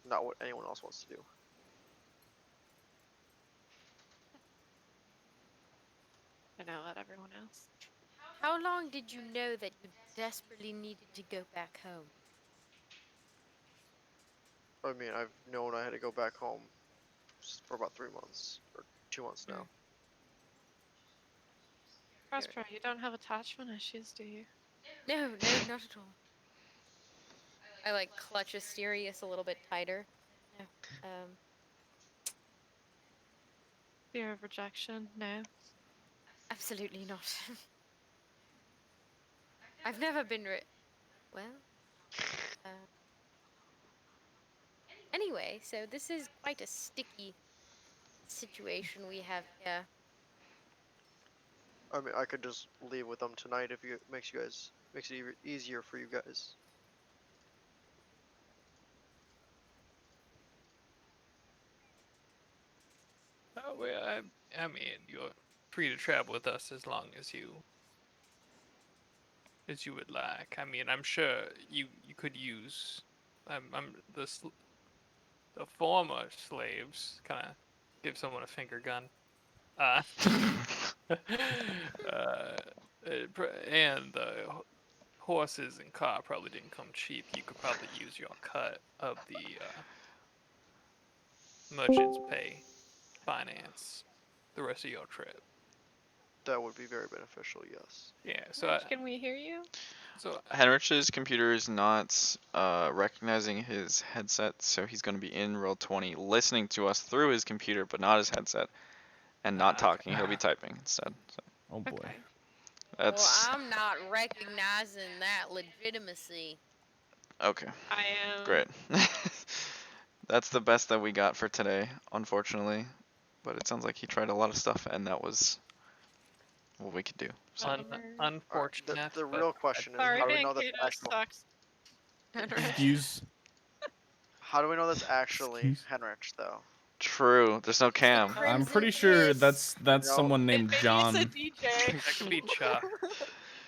not what anyone else wants to do. I know that everyone else. How long did you know that you desperately needed to go back home? I mean, I've known I had to go back home for about 3 months or 2 months now. Prospero, you don't have attachment issues, do you? No, not at all. I like clutch Asterius a little bit tighter. No. Fear of rejection? No. Absolutely not. I've never been well. Anyway, so this is quite a sticky situation we have here. I mean, I could just leave with them tonight if it makes it easier for you guys. Oh, well, I mean, you're free to travel with us as long as you would like. I mean, I'm sure you could use. I'm the former slaves kind of give someone a finger gun. Uh, and the horses and car probably didn't come cheap. You could probably use your cut of the merchant's pay, finance, the rest of your trip. That would be very beneficial, yes. Yeah. So Can we hear you? Henrich's computer is not recognizing his headset, so he's going to be in Roll20 listening to us through his computer, but not his headset, and not okay. talking. He'll be typing instead. So Oh boy. Okay. that's Well, I'm not recognizing that legitimacy. okay. I am. Great. That's the best that we got for today, unfortunately. But it sounds like he tried a lot of stuff, and that was what we could do. So. Unfortunate. The but real question is, Sorry, how do we know that's Mankato actual? sucks. Excuse. How do we know that's actually Excuse? Henrich, though? True. There's no cam. I'm pretty Crimson sure Kiss. that's No. someone Maybe named it's a John. DJ. That could be Chuck.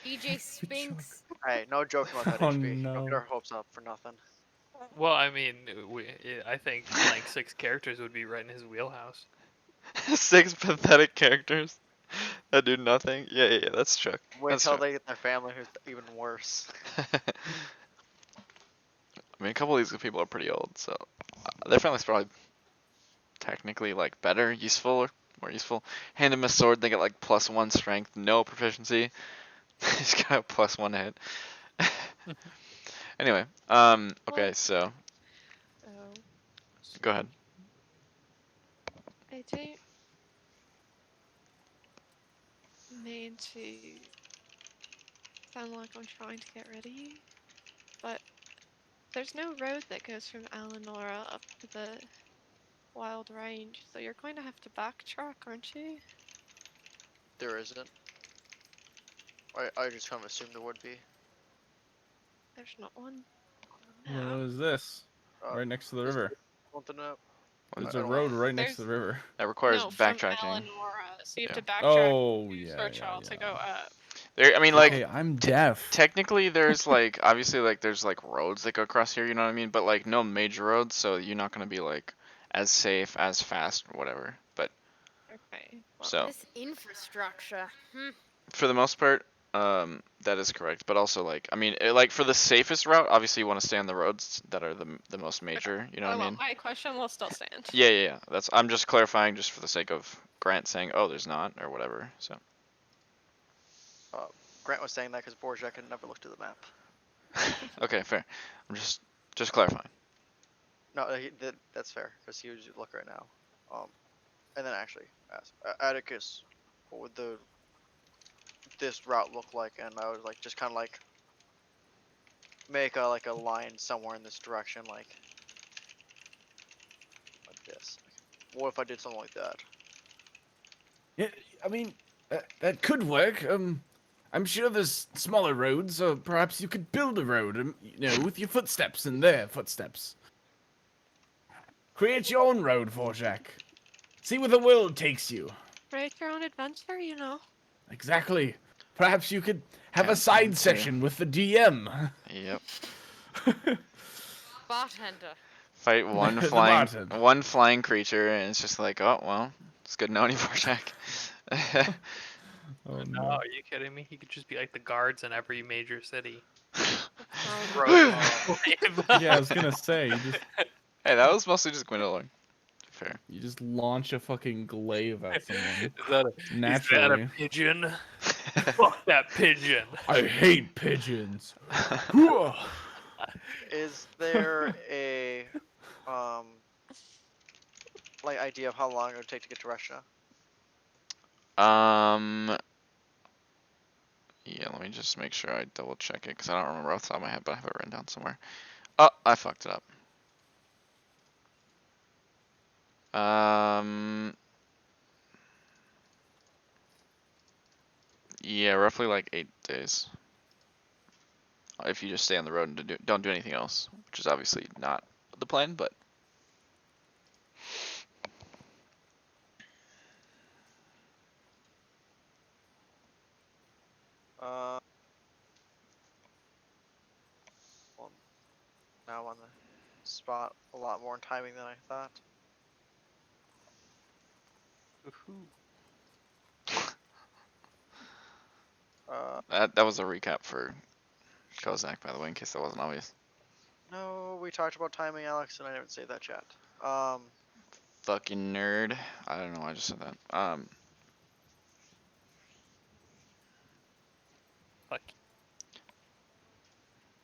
DJ Spinks. Hey, no joking about that, Oh, HB. Don't no. get our hopes up for nothing. Well, I mean, I think playing 6 characters would be right in his wheelhouse. 6 pathetic characters that do nothing. Yeah, that's Chuck. Wait That's till Chuck. they get their family, who's even worse. I mean, a couple of these people are pretty old, so their family's probably technically like better, useful, more useful. Hand him a sword, they get like +1 strength, no proficiency. He's got a +1 hit. Anyway, okay, Well- so Oh, go ahead. I don't mean to sound like I'm trying to get rid of you, but there's no road that goes from Eleonora up to the Wild Range, so you're going to have to backtrack, aren't you? There isn't. I just kind of assumed there would be. There's not one. What is this? Uh, Right next to the this- river. Want to know? There's I a don't road right next to There's- the river. That requires No, from backtracking. Eleonora, so you have Yeah. to backtrack Oh, to yeah, Shurchal to yeah. go up. There, I mean, It's like okay, I'm deaf. technically, there's like obviously like there's like roads that go across here. You know what I mean? But like no major roads, so you're not gonna be like as safe, as fast, or whatever. But Okay. Well, so This infrastructure. for the most part, that is correct. But also like I mean, like for the safest route, obviously you want to stay on the roads that are the most major. You know what I mean? My question will still stand. Yeah, yeah, yeah. That's I'm just clarifying just for the sake of Grant saying, oh, there's not or whatever. So Grant was saying that because Borjak had never looked at the map. okay, fair. I'm just clarifying. No, that's fair because he would look right now. And then actually ask Atticus, what would this route look like? And I was like, just kind of like make a line somewhere in this direction, like this. What if I did something like that? Yeah, I mean, that could work. I'm sure there's smaller roads, or perhaps you could build a road, with your footsteps and their footsteps. Create your own road, Vorjak. See where the world takes you. Create your own adventure, you know. Exactly. Perhaps you could have a Campaign side 2. session with the DM. Yep. Bartender. Fight one The flying button. creature, and it's just like, oh well, it's good knowing you, Vorjak. Oh, No, are you kidding me? He could just be like the guards in every major city. Yeah, I was gonna say, Hey, that was mostly just Gwendolyn. Fair. you just launch a fucking glaive at someone. Is that a Naturally. pigeon? Fuck that pigeon. I hate pigeons. Is there a like idea of how long it would take to get to Russia? Yeah, let me just make sure I double check it because I don't remember off the top of my head, but I have it written down somewhere. Oh, I fucked it up. Yeah, roughly like 8 days. If you just stay on the road and don't do anything else, which is obviously not the plan, but Well, now on the spot, a lot more timing than I thought. that was a recap for Kozak, by the way, in case that wasn't obvious. No, we talked about timing, Alex, and I didn't say that chat. Fucking nerd. I don't know why I just said that. Fuck.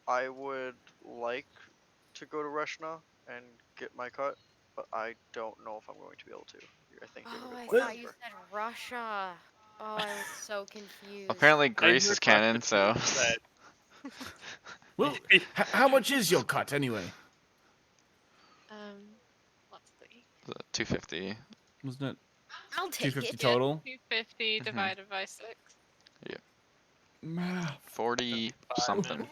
I would like to go to Reshna and get my cut, but I don't know if I'm going to be able to. I think you have a Oh, good I point. thought you Jasper. said Russia. Oh, I was so confused. Apparently Greece is canon, so Well, how much is your cut anyway? Let's see. 250. Wasn't it I'll take 250 it. total? 250 divided by 6. 40 something.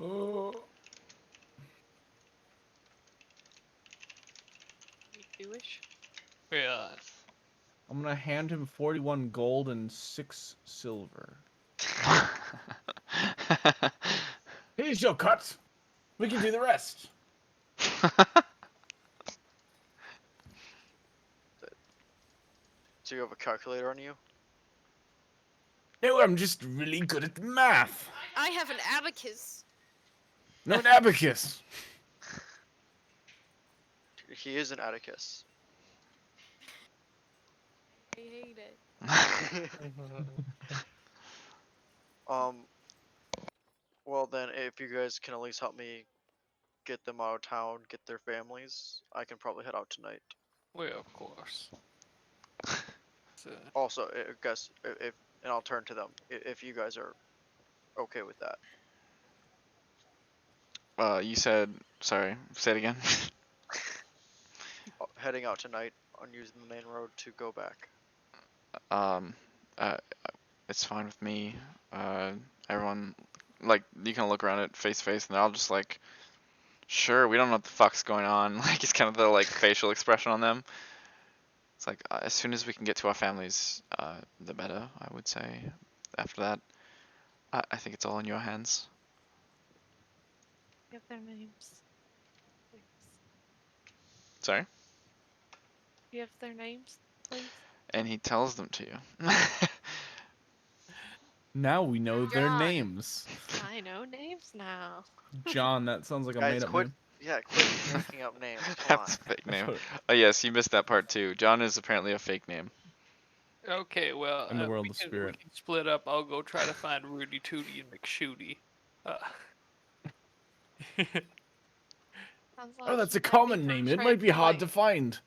Oh. You Jewish? Yeah. I'm gonna hand him 41 gold and 6 silver. Here's your cut. We can do the rest. So you have a calculator on you? No, I'm just really good at math. I have an abacus. No, an abacus. He is an Atticus. hate it. Well then, if you guys can at least help me get them out of town, get their families, I can probably head out tonight. Well, of course. So, Also, I guess if and I'll turn to them if you guys are okay with that. You said, sorry, say it again. Heading out tonight on using the main road to go back. um, uh, it's fine with me. Everyone, like, you can look around it face to face, and they're all just like, sure, we don't know what the fuck's going on. Like, it's kind of the, like, facial expression on them. It's like, as soon as we can get to our families, the better, I would say. After that, I think it's all in your hands. Give their names, please. Sorry? Give their names, please. And he tells them to you. Now we know their John. names. I know names now. John, that sounds like a Guys, made-up quit. name. Yeah, quit making up names. Come on. That's a fake That's name. what- Oh, yes, you missed that part too. John is apparently a fake name. okay, well, In the world we of can, spirit. we can split up. I'll go try to find Rudy Tooty and McShooty. Sounds Oh, like that's you a might be common from name. It might be hard to find.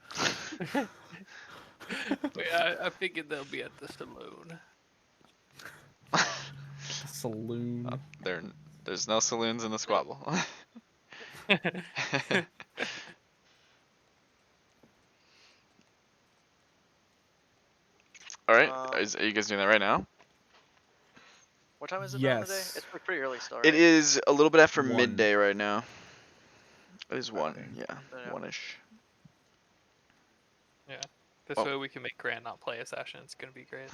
I figured they'll be at the saloon. Saloon. There's no saloons in the squabble. All right, are you guys doing that right now? What time is it during the day? Yes. It's pretty early still, right? It is a little bit after 1. midday right now. It is 1, Okay. yeah, Yeah. 1-ish. Yeah. This Well- way we can make Grant not play a session. It's gonna be great.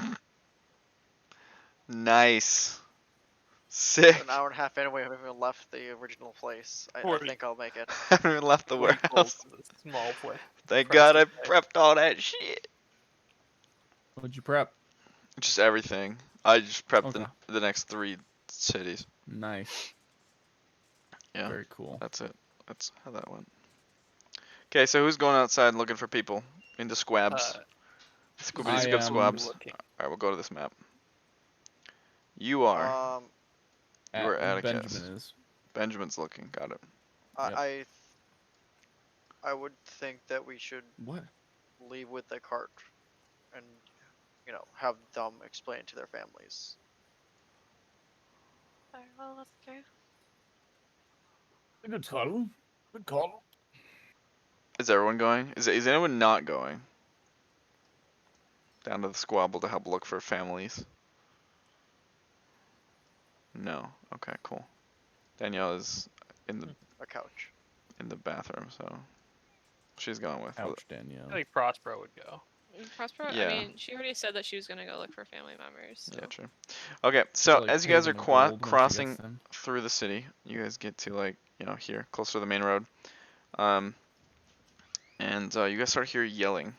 Nice. Sick. An hour and a half anyway. I haven't even left the original place. I Forty. think I'll make it. I haven't even left the Way warehouse. close to the small play. Thank Press God I the play. prepped all that shit. What'd you prep? Just everything. I just prepped Okay. the next 3 cities. Nice. Yeah, Very cool. that's it. That's how that went. Okay, so who's going outside looking for people? Into squabs. Squibbity I squib am squabs. looking. Alright, we'll go to this map. You are. You are Atticus. Benjamin is. Benjamin's looking. Got it. Yep. I would think that we should What? leave with the cart, and have them explain it to their families. Alright, well, let's go. Good call. Good call. Is everyone going? Is anyone not going? Down to the squabble to help look for families. No. Okay, cool. Danielle is in A couch. the bathroom, so she's going with. Ouch, Danielle. I think Prospero would go. Prospero, Yeah. I mean, she already said that she was gonna go look for family members. So. Yeah, true. Okay, so Like, as you pay guys are them in gold when she crossing gets them. through the city, you guys get to here, closer to the main road, and you guys start hear yelling,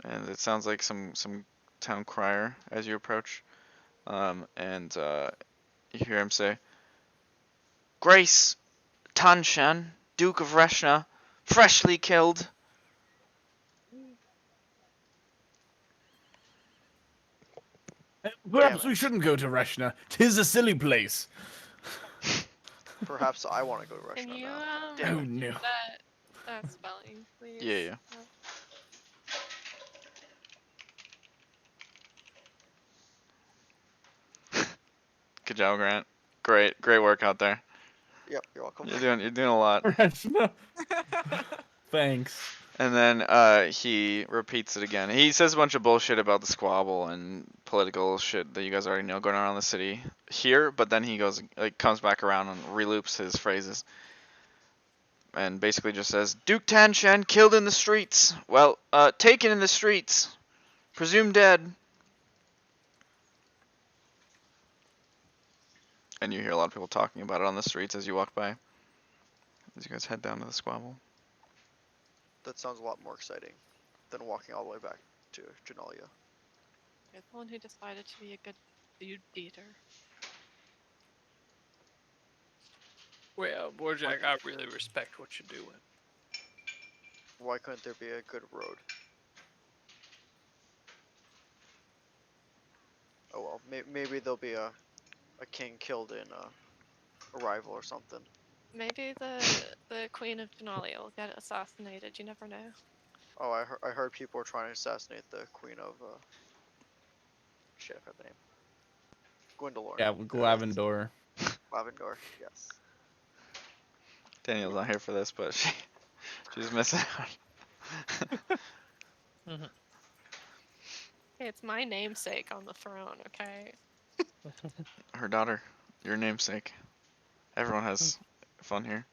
and it sounds like some town crier as you approach, and you hear him say, "Grace Tanshan, Duke of Reshna, freshly killed." Perhaps Damn we it. shouldn't go to Reshna. 'Tis a silly place. Perhaps I want to go to Can Russia you now. Damn Oh it. no. that spelling, please? Yeah. Good job, Grant. Great work out there. Yep, you're welcome. You're doing a lot. Reshna. Thanks. And then he repeats it again. He says a bunch of bullshit about the squabble and political shit that you guys already know going on in the city here, but then he comes back around and reloops his phrases. And basically just says, Duke Tanshan killed in the streets. Well, taken in the streets. Presumed dead. And you hear a lot of people talking about it on the streets as you walk by. As you guys head down to the squabble. That sounds a lot more exciting than walking all the way back to Genalia. You're the one who decided to be a good dude beater. Well, Borjak, I really respect what you're doing. Why couldn't there be a good road? Oh well, maybe there'll be a king killed in a rival or something. Maybe the Queen of Denali will get assassinated. You never know. Oh, I heard people were trying to assassinate the queen of shit, I forgot the name. Gwendolyn. Yeah, There it is. Glavendor. Lavendor. Yes. Daniel's not here for this, but she's missing out. Hey, it's my namesake on the throne, okay? Her daughter, your namesake. Everyone has fun here.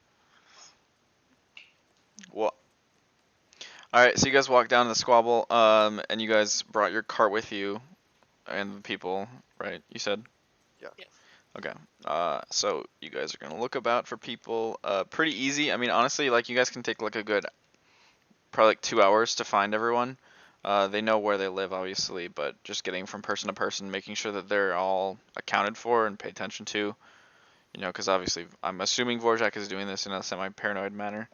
Well, all right. So you guys walked down to the squabble, and you guys brought your cart with you, and the people, right? You said. Yeah. Yes. Okay. So you guys are gonna look about for people. Pretty easy. I mean, honestly, like you guys can take like a good, probably like 2 hours to find everyone. They know where they live, obviously, but just getting from person to person, making sure that they're all accounted for and paid attention to. You know, because obviously, I'm assuming Vorjak is doing this in a semi-paranoid manner.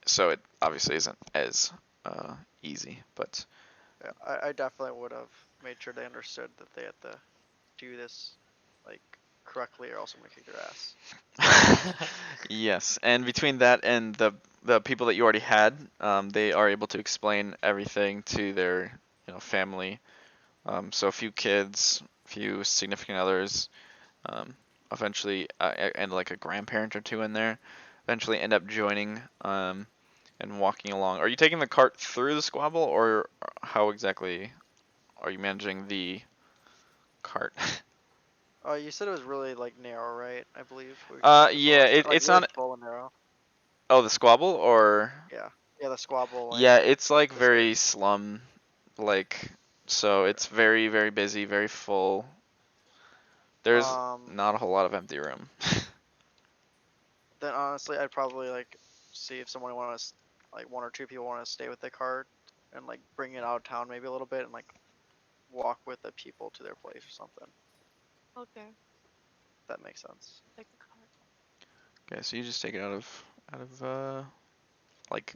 So it obviously isn't as easy, but Yeah, I definitely would have made sure they understood that they had to do this like correctly, or else I'm gonna kick their ass. yes. And between that and the people that you already had, they are able to explain everything to their family. So a few kids, a few significant others, eventually, and like a grandparent or two in there, eventually end up joining and walking along. Are you taking the cart through the squabble, or how exactly are you managing the cart? You said it was really like narrow, right? I believe. Yeah, Like it's really not. full and narrow. Oh, the squabble, or Yeah. Yeah, the squabble. Like yeah, it's like the state. very slum, like so it's very very busy, very full. There's Um. not a whole lot of empty room. Then honestly, I'd probably like see if someone wants, like one or two people want to stay with the cart and like bring it out of town maybe a little bit and like walk with the people to their place or something. Okay. If that makes sense. Take the card. Okay, so you just take it out of like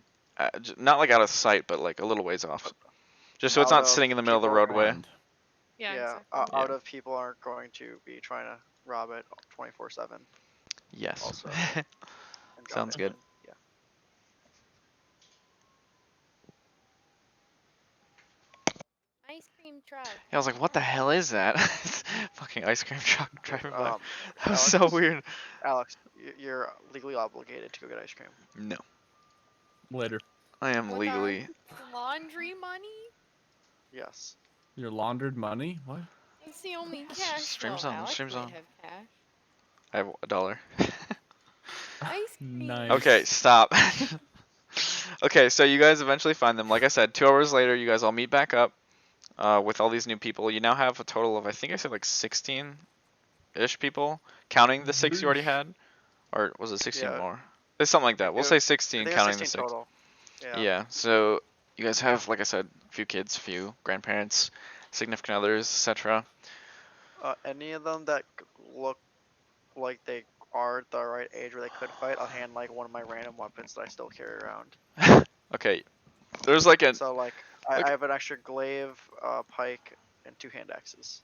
not like out of sight, but like a little ways off, just so it's Out not of sitting in the middle of the people roadway. Around. Yeah, Yeah, exactly. out of people aren't going to be trying to rob it 24/7. Yes. Also, and drown Sounds it good. in. Yeah. Ice cream truck. Yeah, I was like, what the hell is that? Fucking ice cream truck driving by. Um, That was Alex, so weird. Alex, you're legally obligated to go get ice cream. No, Later. I am With our legally. laundry money? Yes. Your laundered money? What? That's the only cash. Stream's Well, on. Alex Stream's might on. have cash. I have $1. Ice cream. Nice. Okay, stop. Okay, so you guys eventually find them. Like I said, 2 hours later, you guys all meet back up with all these new people. You now have a total of, I think I said like 16-ish people, counting the 6 you already Yeesh. had. Or was it 16 Yeah. more? It's something like that. We'll It- say I 16 think it's counting 16 the 6. total. Yeah. Yeah, so you guys have, like I said, a few kids, a few grandparents, significant others, etc. Any of them that look like they are the right age where they could fight, I'll hand like one of my random weapons that I still carry around. Okay, there's like a So like, Okay. I have an extra glaive, pike, and 2 hand axes.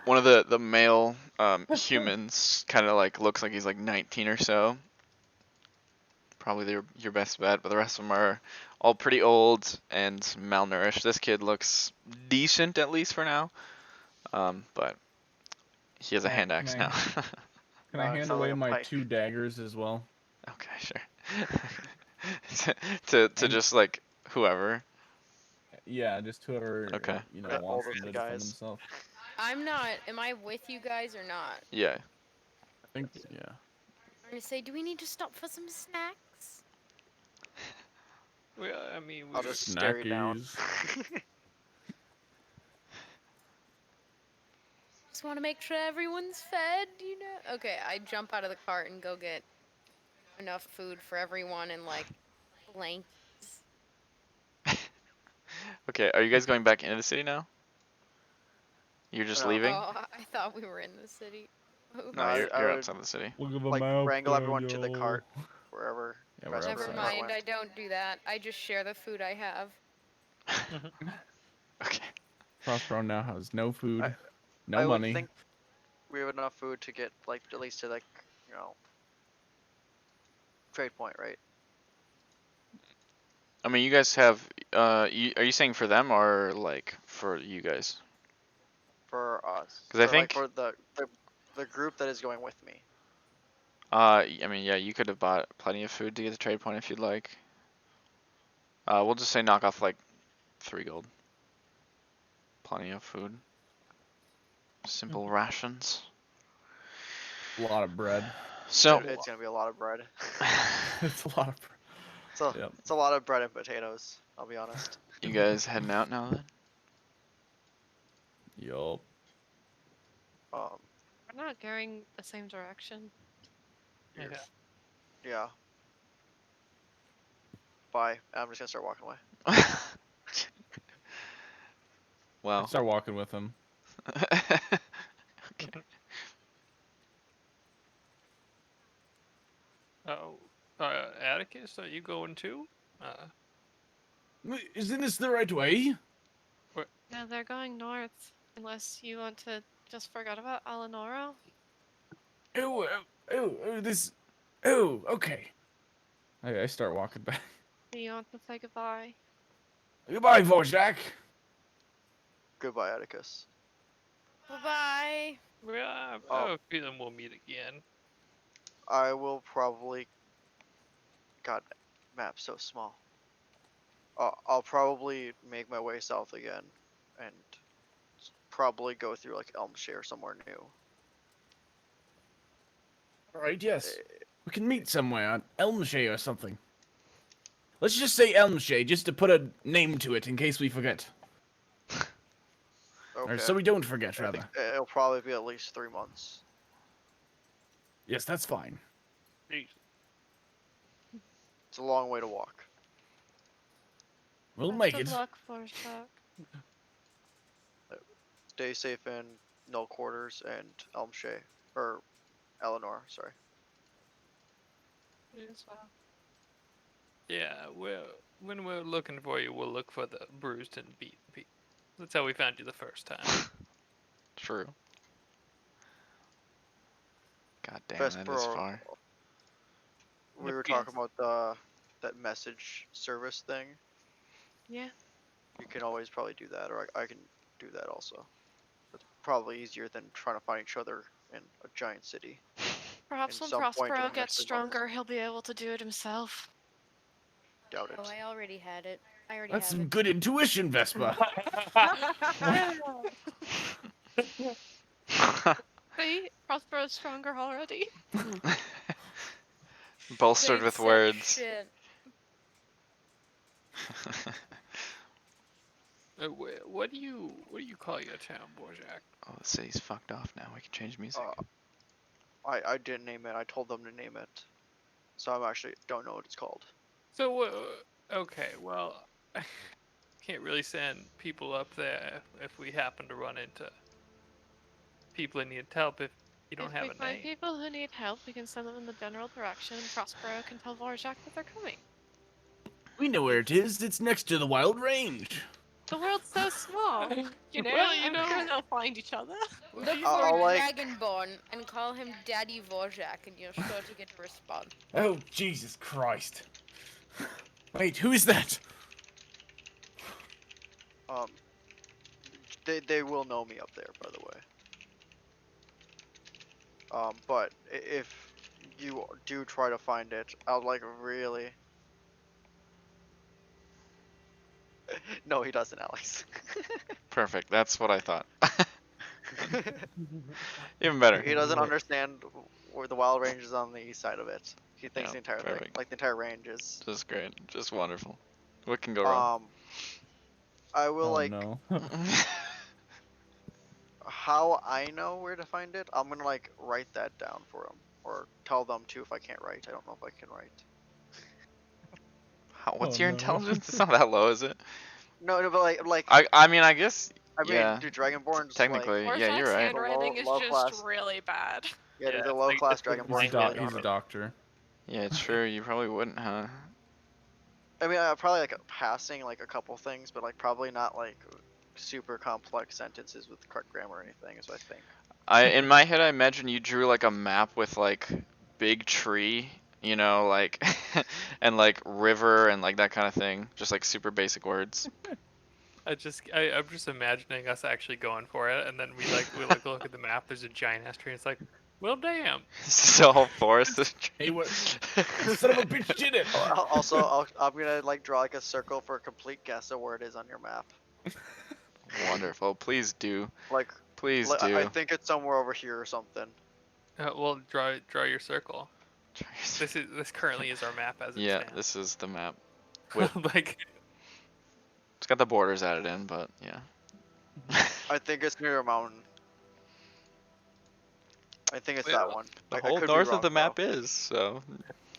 one of the male humans kind of like looks like he's like 19 or so. Probably your best bet, but the rest of them are all pretty old and malnourished. This kid looks decent at least for now, but he has a hand axe now. Can I It hand sounds away like a my pike. 2 daggers as well? Okay, sure. to And- just like whoever. Yeah, just whoever Okay. Yeah, all wants those them to guys. defend themselves. I'm not. Am I with you guys or not? Yeah. I think yeah. I'm gonna say, do we need to stop for some snacks? Well, I mean, I'll just stare you down. Snackies. Just want to make sure everyone's fed, you know? Okay, I jump out of the cart and go get enough food for everyone and like blankets. Okay, are you guys going back into the city now? You're just No. leaving? Oh, I thought we were in the city. Oops. No, I- you're I would- outside the city. Look at the Like map, wrangle everyone to the Daniel. cart, wherever. Yeah, rest we're of the Never outside. cart mind, went. I don't do that. I just share the food I have. Okay. Prospero now has no food, I- no I money. would think we have enough food to get like at least to like trade point, right? I mean, you guys have. Are you saying for them or like for you guys? For us, 'Cause I or like think- for the group that is going with me. I mean, yeah, you could have bought plenty of food to get the trade point if you'd like. We'll just say knock off like 3 gold. Plenty of food. Simple rations. A lot of bread. So, It's gonna be a lot of bread. It's a lot of bread. Yep. It's a lot of bread and potatoes. I'll be honest. you guys heading out now then? Yup. We're not going the same direction. Yeah. Yeah. Bye. I'm just gonna start walking away. I Wow. start walking with him. Okay. Oh, Atticus, are you going too? Isn't this the right way? No, they're going north. Unless you want to just forget about Eleonora. This. Okay. I start walking back. Do you want to say goodbye? Goodbye, Wojak. Goodbye, Atticus. Bye-bye. Yeah, I Oh. have a feeling we'll meet again. I will probably. God, map's so small. I'll probably make my way south again, and probably go through like Elmshire or somewhere new. Alright, yes. We can meet somewhere on Elmshire or something. Let's just say Elmshire, just to put a name to it in case we forget. Okay. Or so we don't forget, I think rather. it'll probably be at least 3 months. Yes, that's fine. Jeez. It's a long way to walk. We'll Best make of it. luck, Vorshak. Stay safe in Null Quarters and Elmshire. Or Eleanor, sorry. You as well. Yeah, when we're looking for you, we'll look for the bruised and beaten people. That's how we found you the first time. True. God damn, that is Vesper, far. we were talking about that message service thing. Yeah. You can always probably do that, or I can do that also. It's probably easier than trying to find each other in a giant city. Perhaps In when some point in Prospero the gets next 3 months. stronger, he'll be able to do it himself. Doubt it. Oh, I already had it. I already That's have some it. good intuition, Vespa. See? Prospero's stronger already. Bolstered Big with sick words. shit. What do you call your town, Borjak? Oh, the city's fucked off now. We can change music. I didn't name it. I told them to name it. So I actually don't know what it's called. So, okay, well, can't really send people up there if we happen to run into people who need help if you don't If have we a find name. people who need help, we can send them in the general direction, and Prospero can tell Vorjak that they're coming. We know where it is. It's next to the Wild Range. The world's so small. You know, Well, you I'm know- sure they'll find each other. What Look do you- for I'll, like- Dragonborn and call him Daddy Vorjak, and you're sure to get a response. Oh, Jesus Christ. Wait, who is that? They will know me up there, by the way. But if you do try to find it, I'll like really. No, he doesn't, Alex. Perfect. That's what I thought. Even better. He doesn't understand where the Wild Range is on the east side of it. He thinks Yeah, the entire thing, perfect. like the entire range is. Just great. Just wonderful. What can go wrong? I will Oh, like no. how I know where to find it. I'm gonna like write that down for him, or tell them to if I can't write. I don't know if I can write. What's Oh, your no. intelligence? It's not that low, is it? No, but like I mean, I guess. I mean, yeah. do Dragonborns Technically, like, yeah, you're Vorjak's right. handwriting is Low just class. really bad. Yeah, Yeah, the it's low like- class it's like Dragonborn. He's, blind he's a doctor. Yeah, it's true. You probably wouldn't, huh? I mean, probably like passing like a couple things, but like probably not like super complex sentences with the correct grammar or anything, is what I think. In my head, I imagine you drew like a map with like big tree, you know, like and like river and like that kind of thing. Just like super basic words. I'm just imagining us actually going for it, and then we look at the map. There's a giant ass tree. And it's like, well, damn. It's a whole forest of Hey, trees. what? Son of a bitch did it! Also, I'm gonna like draw like a circle for a complete guess of where it is on your map. Wonderful. Please do. Like, Please I do. think it's somewhere over here or something. Well, draw your circle. This currently is our map as it Yeah, stands. this is the map. With, Like, it's got the borders added in, but yeah. I think it's near a mountain. I think it's that Well, one. The I whole could be north of wrong, the though. map is, so.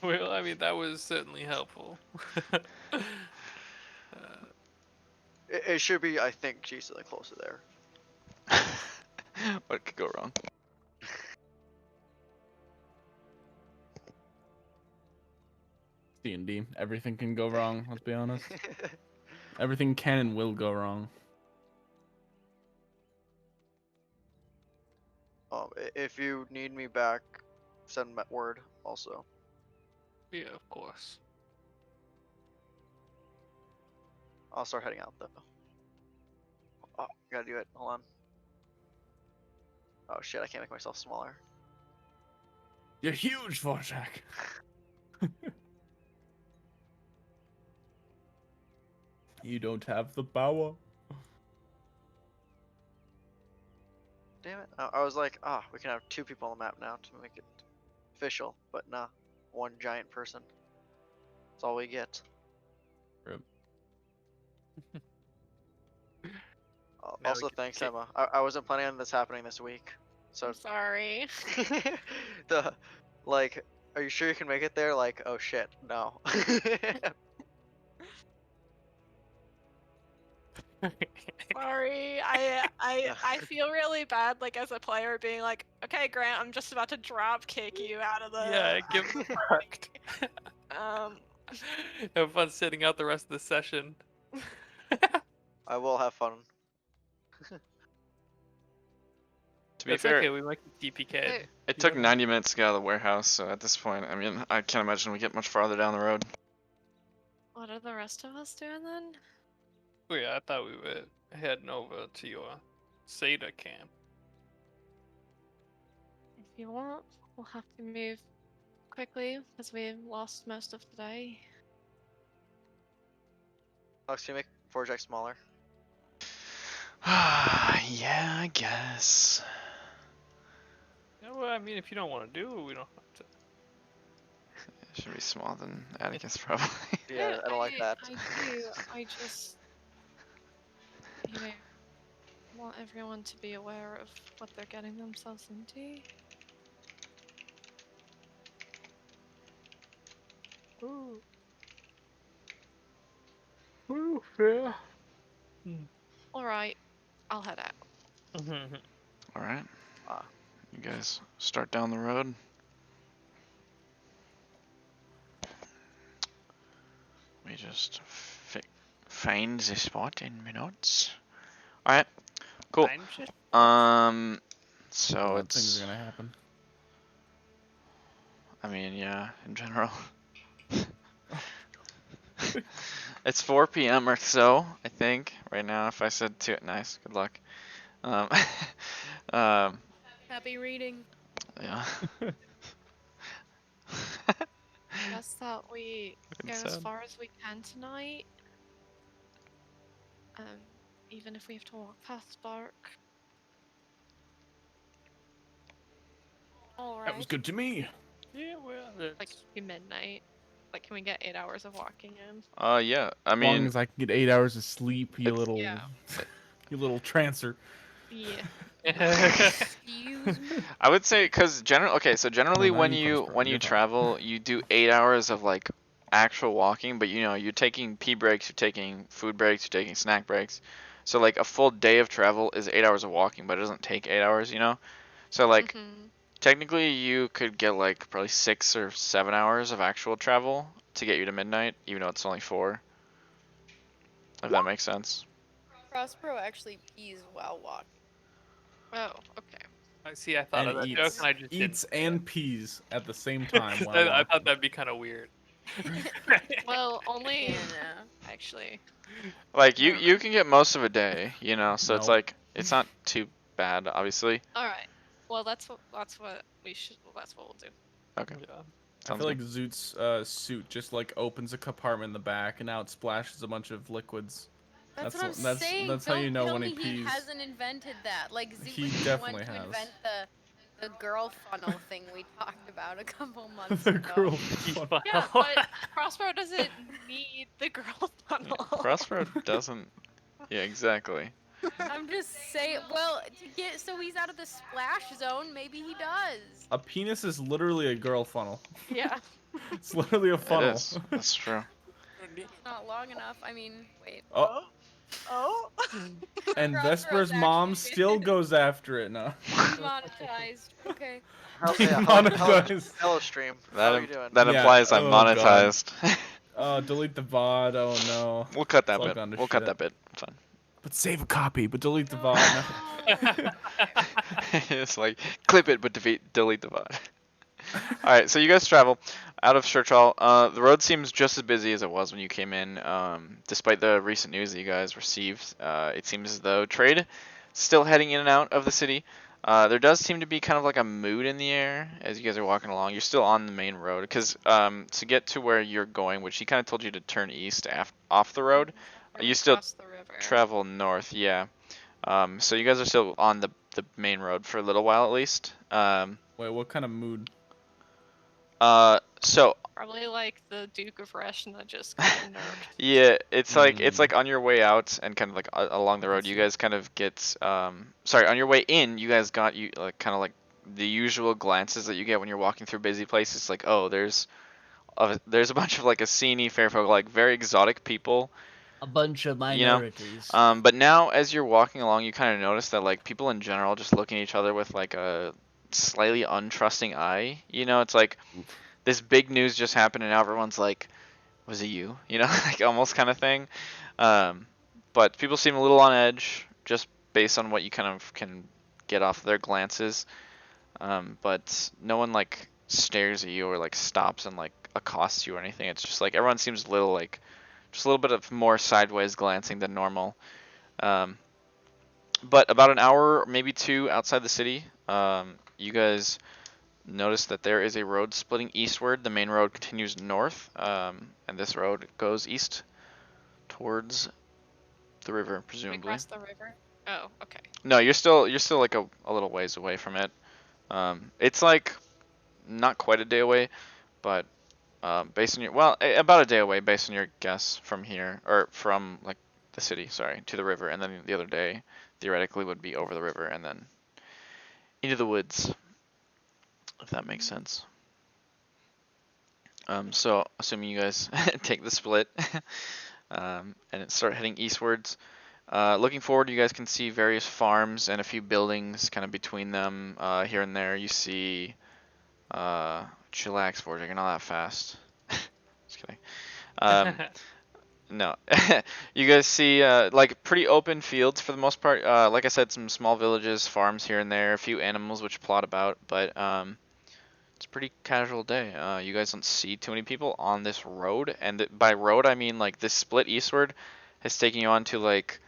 well, I mean that was certainly helpful. It should be, I think, decently close to there. What could go wrong? D&D. Everything can go wrong. Let's be honest. Everything can and will go wrong. If you need me back, send word also. Yeah, of course. I'll start heading out though. Oh, gotta do it. Hold on. Oh shit, I can't make myself smaller. You're huge, Vorjak. You don't have the power. Damn it. I was like, we can have 2 people on the map now to make it official, but nah. One giant person. That's all we get. Rip. Now Also, we can thanks, kick- Emma. I wasn't planning on this happening this week. So, I'm sorry. like, are you sure you can make it there? Like, oh shit, no. Sorry. I feel really bad, like, as a player being like, okay, Grant, I'm just about to drop kick you out of the. Yeah, give him the park. Um. Have fun sitting out the rest of the session. I will have fun. To be That's fair, okay. We might get DPK. Hey. it took 90 minutes to get out of the warehouse, so at this point, I mean, I can't imagine we get much farther down the road. What are the rest of us doing then? Oh yeah, I thought we were heading over to your Satyr camp. If you want, we'll have to move quickly because we've lost most of the day. Alex, can you make Vorjak smaller? Yeah, I guess. Yeah, well, I mean, if you don't want to do it, we don't have to. It should be smaller than Atticus, probably. Yeah, I don't like that. I do. I just, you know, want everyone to be aware of what they're getting themselves into. Ooh. Ooh, yeah. Alright, I'll head out. Alright. Ah. You guys start down the road. We just find the spot in minutes. Alright, cool. Fine shit. So Bad it's, things are gonna happen. I mean, yeah, in general. It's 4 p.m. or so, I think, right now. If I said 2, nice, good luck. Um, Happy reading. yeah. Guess that we go as far as we can tonight. Even if we have to walk past dark. Alright. That was good to me. Yeah, well, Like, that's... be midnight. Like, can we get 8 hours of walking in? Yeah, I As long mean, as I can get 8 hours of sleep, you it's- little, Yeah. you little trancer. Yeah. Excuse me. I would say, cause generally now when you you first, bro. when You're you fine. travel, you do 8 hours of like actual walking, but you know, you're taking pee breaks, you're taking food breaks, you're taking snack breaks. So like a full day of travel is 8 hours of walking, but it doesn't take 8 hours, you know? So like Mhm. technically you could get like probably 6 or 7 hours of actual travel to get you to midnight, even though it's only 4. If that makes sense. Prospero actually pees while walking. Oh, okay. I see. I thought And of that joke, eats. and I just didn't Eats say and pees at the same time 'Cause while I walking. thought that'd be kind of weird. Well, only You know. actually. Like Never you mind. can get most of a day, you know, so it's Nope. like it's not too bad, obviously. All right. Well, that's what we should. Well, that's what we'll do. Okay, Yeah. I sounds feel good. like Zoot's suit just like opens a compartment in the back and now it splashes a bunch of liquids. That's what I'm That's saying. how you Don't know tell when he me he pees. hasn't invented that. Like Zoot He was the one definitely to has. invent the girl funnel thing we talked about a couple months The ago. girl Pee funnel. Yeah, funnel. but Prospero doesn't need the girl funnel. Prospero doesn't. Yeah, exactly. I'm just saying. Well, to get so he's out of the splash zone, maybe he does. A penis is literally a girl funnel. Yeah. It's literally a It funnel. is. That's true. Not long enough. I mean, wait. Oh, Oh. and Prospero's Vesper's mom actually still goes after it now. demonetized. Okay. Demonetized. Hello, stream. That How are you doing? that Yeah, implies I'm oh, God. monetized. Delete the VOD. Oh no. We'll cut It's that all bit. gone to We'll cut shit. that bit. It's fine. But save a copy. But delete the VOD. No. It's like clip it, but delete the VOD. All right, so you guys travel out of Shurchal. The road seems just as busy as it was when you came in. Despite the recent news that you guys received, it seems as though trade still heading in and out of the city. There does seem to be kind of like a mood in the air as you guys are walking along. You're still on the main road because to get to where you're going, which he kind of told you to turn east off the road, you still Across the river. travel north. Yeah. So you guys are still on the main road for a little while at least. Wait, what kind of mood? So Probably like the Duke of Reshna just got nerfed. yeah, it's like on your way out and kind of like along the road, you guys kind of get sorry, on your way in, you guys got you like kind of like the usual glances that you get when you're walking through busy places. Like, oh, there's a bunch of like Assini fair folk, like very exotic people. A bunch of You know, minorities. but now as you're walking along, you kind of notice that like people in general just looking at each other with like a slightly untrusting eye. You know, it's like this big news just happened and now everyone's like, was it you? You know, like almost kind of thing. But people seem a little on edge just based on what you kind of can get off their glances. But no one like stares at you or like stops and like accosts you or anything. It's just like everyone seems a little like just a little bit of more sideways glancing than normal. But about an hour, maybe two outside the city, you guys notice that there is a road splitting eastward. The main road continues north, and this road goes east towards the river, We presumably. crossed the river. Oh, okay. No, you're still like a little ways away from it. It's like not quite a day away, but based on your about a day away based on your guess from here or from like the city, sorry, to the river, and then the other day theoretically would be over the river and then into the woods, if that makes sense. So assuming you guys take the split and start heading eastwards, looking forward, you guys can see various farms and a few buildings kind of between them. Here and there, you see. Chillax, Forge. You're not that fast. Just kidding. No. You guys see like pretty open fields for the most part. Like I said, some small villages, farms here and there, a few animals which plot about, but it's a pretty casual day. You guys don't see too many people on this road, and by road I mean like this split eastward has taken you on to like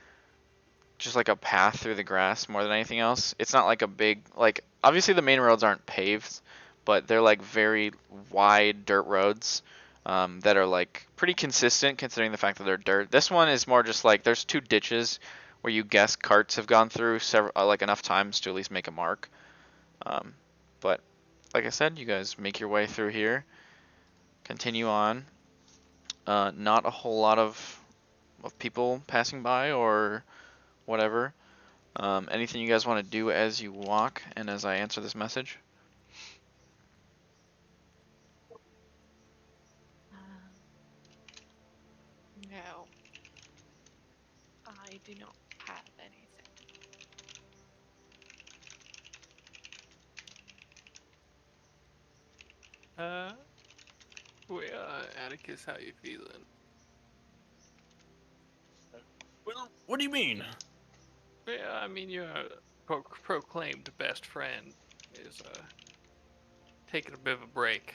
just like a path through the grass more than anything else. It's not like a big like obviously the main roads aren't paved, but they're like very wide dirt roads that are like pretty consistent considering the fact that they're dirt. This one is more just like there's two ditches where you guess carts have gone through several like enough times to at least make a mark. But like I said, you guys make your way through here, continue on. Not a whole lot of people passing by or whatever. Anything you guys want to do as you walk and as I answer this message? No. I do not have anything. Atticus, how you feeling? Well, What do you mean? Yeah, I mean, your proclaimed best friend is taking a bit of a break.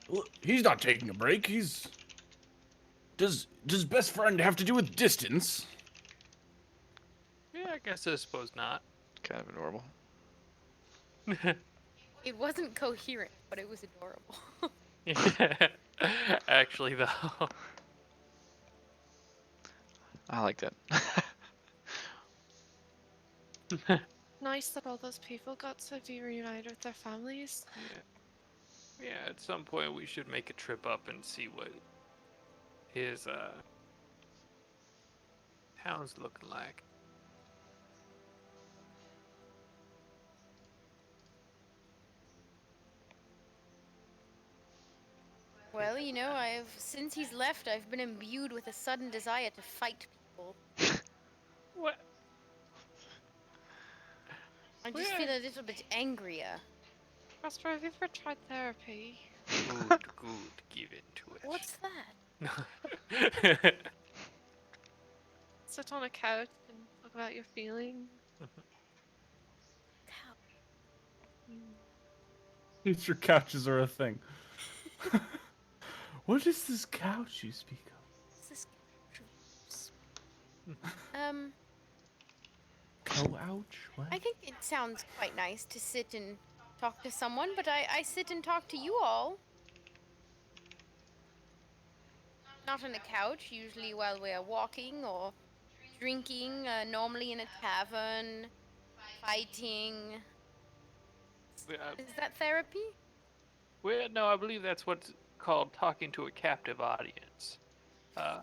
Well, he's not taking a break. Does best friend have to do with distance? Yeah, I guess I suppose not. Kind of adorable. It wasn't coherent, but it was adorable. Yeah. Actually, though. I like that. Nice that all those people got to be reunited with their families. Yeah, at some point we should make a trip up and see what his town's looking like. Well, you know, since he's left, I've been imbued with a sudden desire to fight people. What? I just feel a little bit angrier. Pastor, have you ever tried therapy? Good, give into it. What's that? Sit on a couch and talk about your feelings. Cow. Future couches are a thing. What is this couch you speak of? Is this Couch? What? I think it sounds quite nice to sit and talk to someone, but I sit and talk to you all. Not on a couch, usually while we're walking or drinking, normally in a tavern, fighting. Is that therapy? Well, no, I believe that's what's called talking to a captive audience. Oh,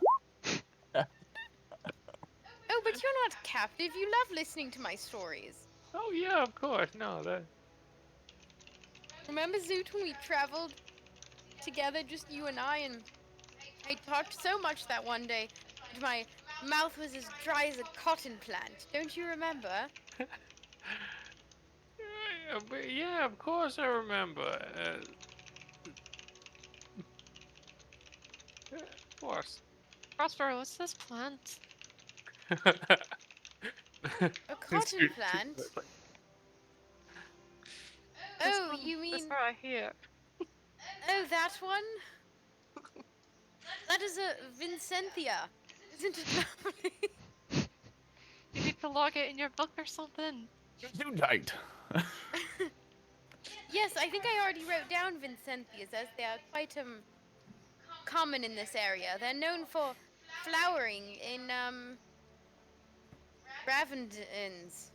but you're not captive. You love listening to my stories. Oh yeah, of course. No, that. Remember, Zoot, when we traveled together, just you and I talked so much that one day that my mouth was as dry as a cotton plant. Don't you remember? Yeah, of course I remember. Of course. Pastor, what's this plant? A cotton plant? Oh, you mean... This right here. Oh, that one? That is a Vincentia. Isn't it lovely? You need to log it in your book or something. Gesundheit. Yes, I think I already wrote down Vincentias, as they are quite common in this area. They're known for flowering in Ravendins.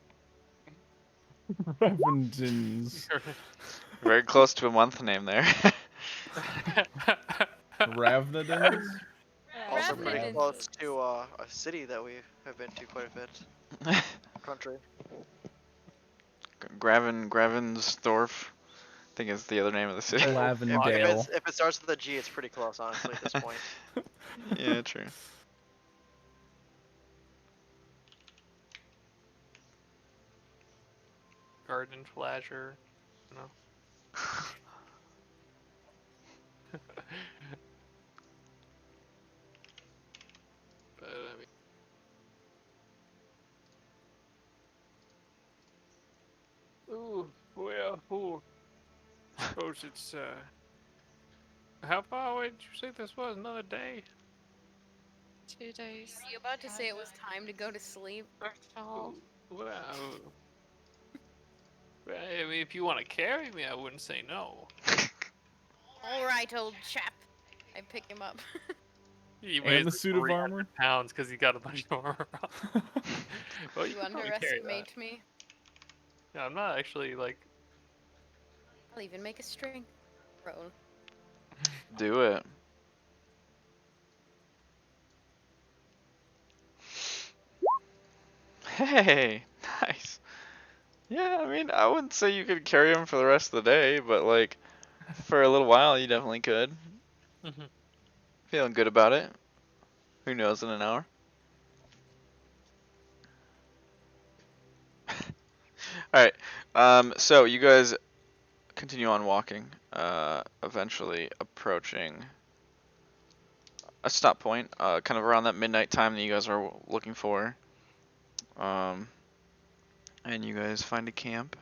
Ravendins. Very close to a month name there. Ravnadins? Also pretty Ravnadins. close to a city that we have been to quite a bit. Country. Gravensthorpe, I think is the other name of the city. Lavendale. If it starts with a G, it's pretty close, honestly, at this point. Yeah, true. Garden flasher. No. But I mean, ooh. Suppose it's How far away did you say this was? Another day? 2 days. Were you about to say it was time to go to sleep? Shurchal. Well, I mean, if you want to carry me, I wouldn't say no. All right, old chap. I pick him up. He And weighs the like suit of 300 armor? pounds because he got a bunch of armor on. Well, You can probably carry that. underestimate me. Yeah, I'm not actually like. I'll even make a string roll. Do it. Hey, nice. Yeah, I mean, I wouldn't say you could carry him for the rest of the day, but like, for a little while, you definitely could. Feeling good about it. Who knows in an hour? Alright, so you guys continue on walking, eventually approaching a stop point, kind of around that midnight time that you guys are looking for. And you guys find a camp,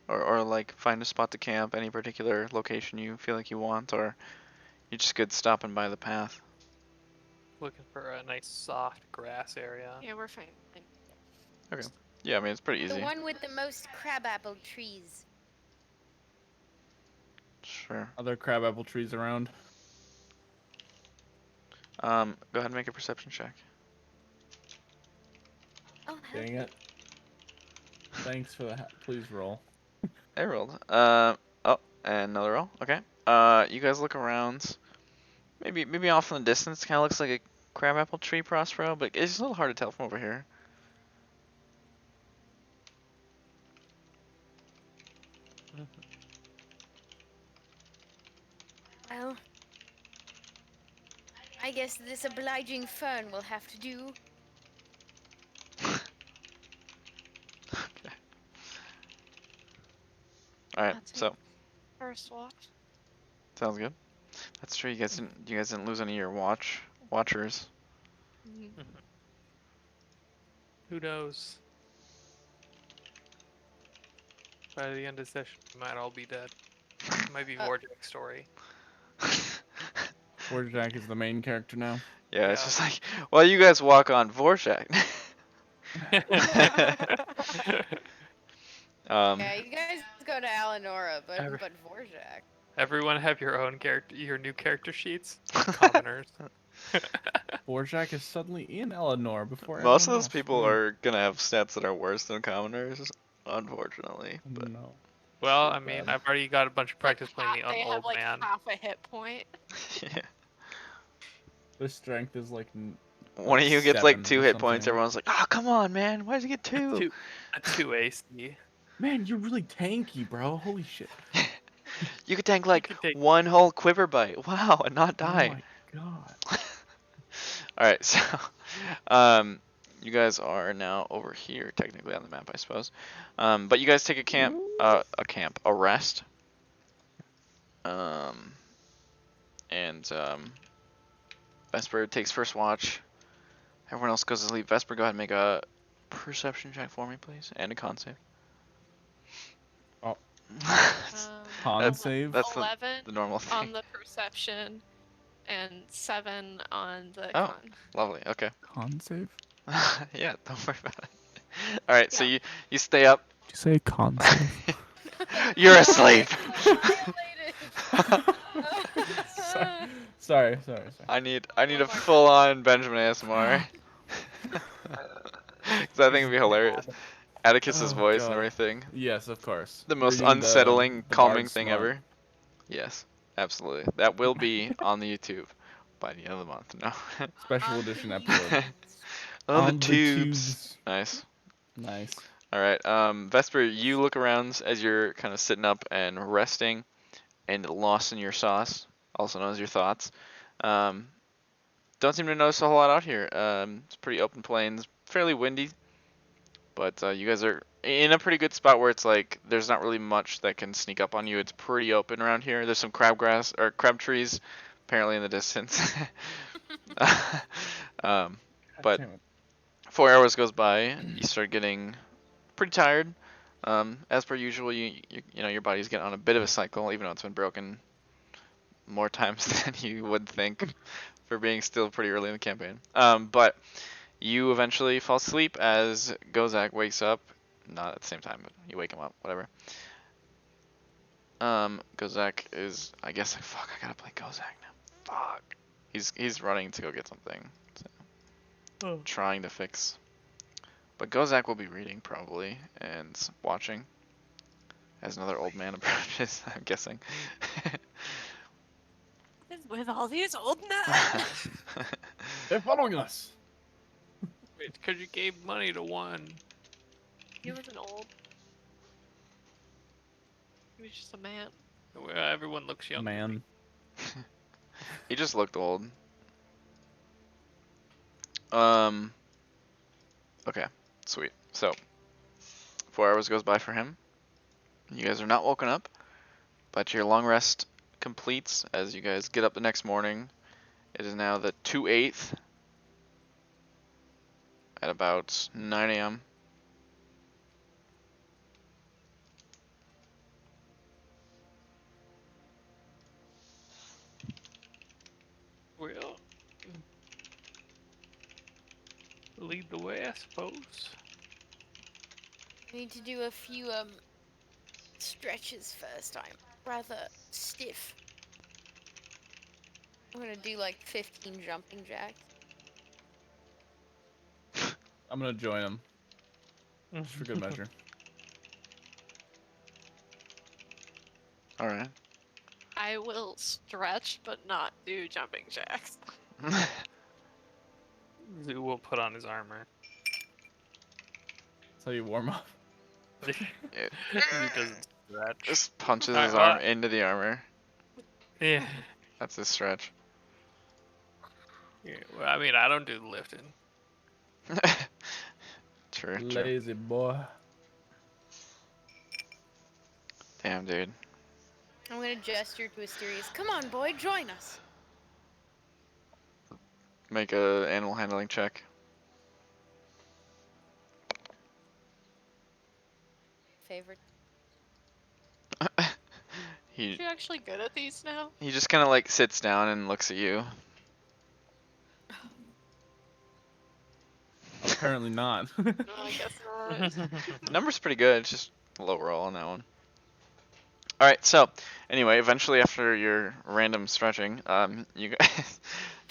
or like find a spot to camp, any particular location you feel like you want, or you're just good stopping by the path. Looking for a nice soft grass area. Yeah, we're fine. Okay. Yeah, I mean it's pretty The easy. one with the most crabapple trees. Sure. Other crabapple trees around. Go ahead and make a perception check. Oh, hell Dang it. Thanks for the please roll. I rolled. Oh, and another roll. Okay. You guys look around. Maybe off in the distance, kind of looks like a crabapple tree, Prospero, but it's a little hard to tell from over here. Well, I guess this obliging fern will have to do. Okay. All right. That's it. So First watch. sounds good. That's true. You guys didn't lose any of your watchers. Who knows? By the end of the session, we might all be dead. It might be Vorjak's story. Jack is the main character now. Yeah, it's Yeah. just like, well, you guys walk on Vorshak. Yeah, you guys go to Alanora, but Every- Vorjak. Everyone have your own character, your new character sheets. Commoners. Jack is suddenly in Eleanor before Most of everyone those else. people are gonna have stats that are worse than commoners, unfortunately. But No. Well, So I mean, bad. I've already got a bunch of practice playing the They have old like man. half a hit point. yeah. The strength is like One of you gets like 7 2 or hit points, something. everyone's like, oh, come on, man. Why did you get 2? A 2 AC. Man, you're really tanky, bro. Holy shit. You could tank like could take- one whole quiver bite. Wow, and not Oh die. my god. Alright, so you guys are now over here, technically on the map, I suppose. But you guys take a rest. And Vesper takes first watch. Everyone else goes to sleep. Vesper, go ahead and make a perception check for me, please, and a con save. Oh. Um, Con save? That's the 11 normal thing. on the perception and 7 on the Oh. con. Lovely. Okay. Con save? Yeah, don't worry about it. All right, so Yeah. you stay up. Did you say con save? You're asleep. Sorry. I need Oh a my full on Benjamin ASMR. Because I think it'd be hilarious. Atticus's Oh, voice and God. everything. Yes, of course. The most Reading unsettling, the calming Bard's thing Smut. ever. Yes, absolutely. That will be on the YouTube by the end of the month. No. Special edition episode. on the On the tubes. tubes. Nice. Nice. All right. Vesper, you look around as you're kind of sitting up and resting, and lost in your sauce, also known as your thoughts. Don't seem to notice a whole lot out here. It's pretty open plains, fairly windy, but you guys are in a pretty good spot where it's like there's not really much that can sneak up on you. It's pretty open around here. There's some crab trees, apparently in the distance. But Damn it. 4 hours goes by, you start getting pretty tired. As per usual, you know your body's getting on a bit of a cycle, even though it's been broken more times than you would think for being still pretty early in the campaign. But you eventually fall asleep as Gozak wakes up. Not at the same time, but you wake him up, whatever. Gozak is, I guess, fuck, I gotta play Gozak now. Fuck. He's running to go get something. So, trying to fix. But Gozak will be reading, probably, and watching as another old man approaches, I'm guessing. What is with all these old men? They're following us. It's because you gave money to one. He wasn't old. He was just a man. Well, everyone looks young. Man. He just looked old. Okay, sweet. So, 4 hours goes by for him. You guys are not woken up, but your long rest completes as you guys get up the next morning It is now the 2/8 at about 9 a.m. Well, lead the way, I suppose. We need to do a few stretches first. I'm rather stiff. I'm gonna do like 15 jumping jacks. I'm gonna join him. Just for good measure. All right. I will stretch, but not do jumping jacks. Zoo will put on his armor. That's how you warm up. Zoo doesn't stretch. Just punches Alright, his well, arm into the armor. Yeah. That's his stretch. Yeah. Well, I mean, I don't do the lifting. True. Lazy boy. Damn, dude. I'm gonna gesture to Asterius. Come on, boy, join us. Make a animal handling check. Favorite. he Is you actually good at these now? he just kind of like sits down and looks at you. Apparently not. No, I guess not. Number's pretty good. It's just a low roll on that one. All right. So anyway, eventually after your random stretching, you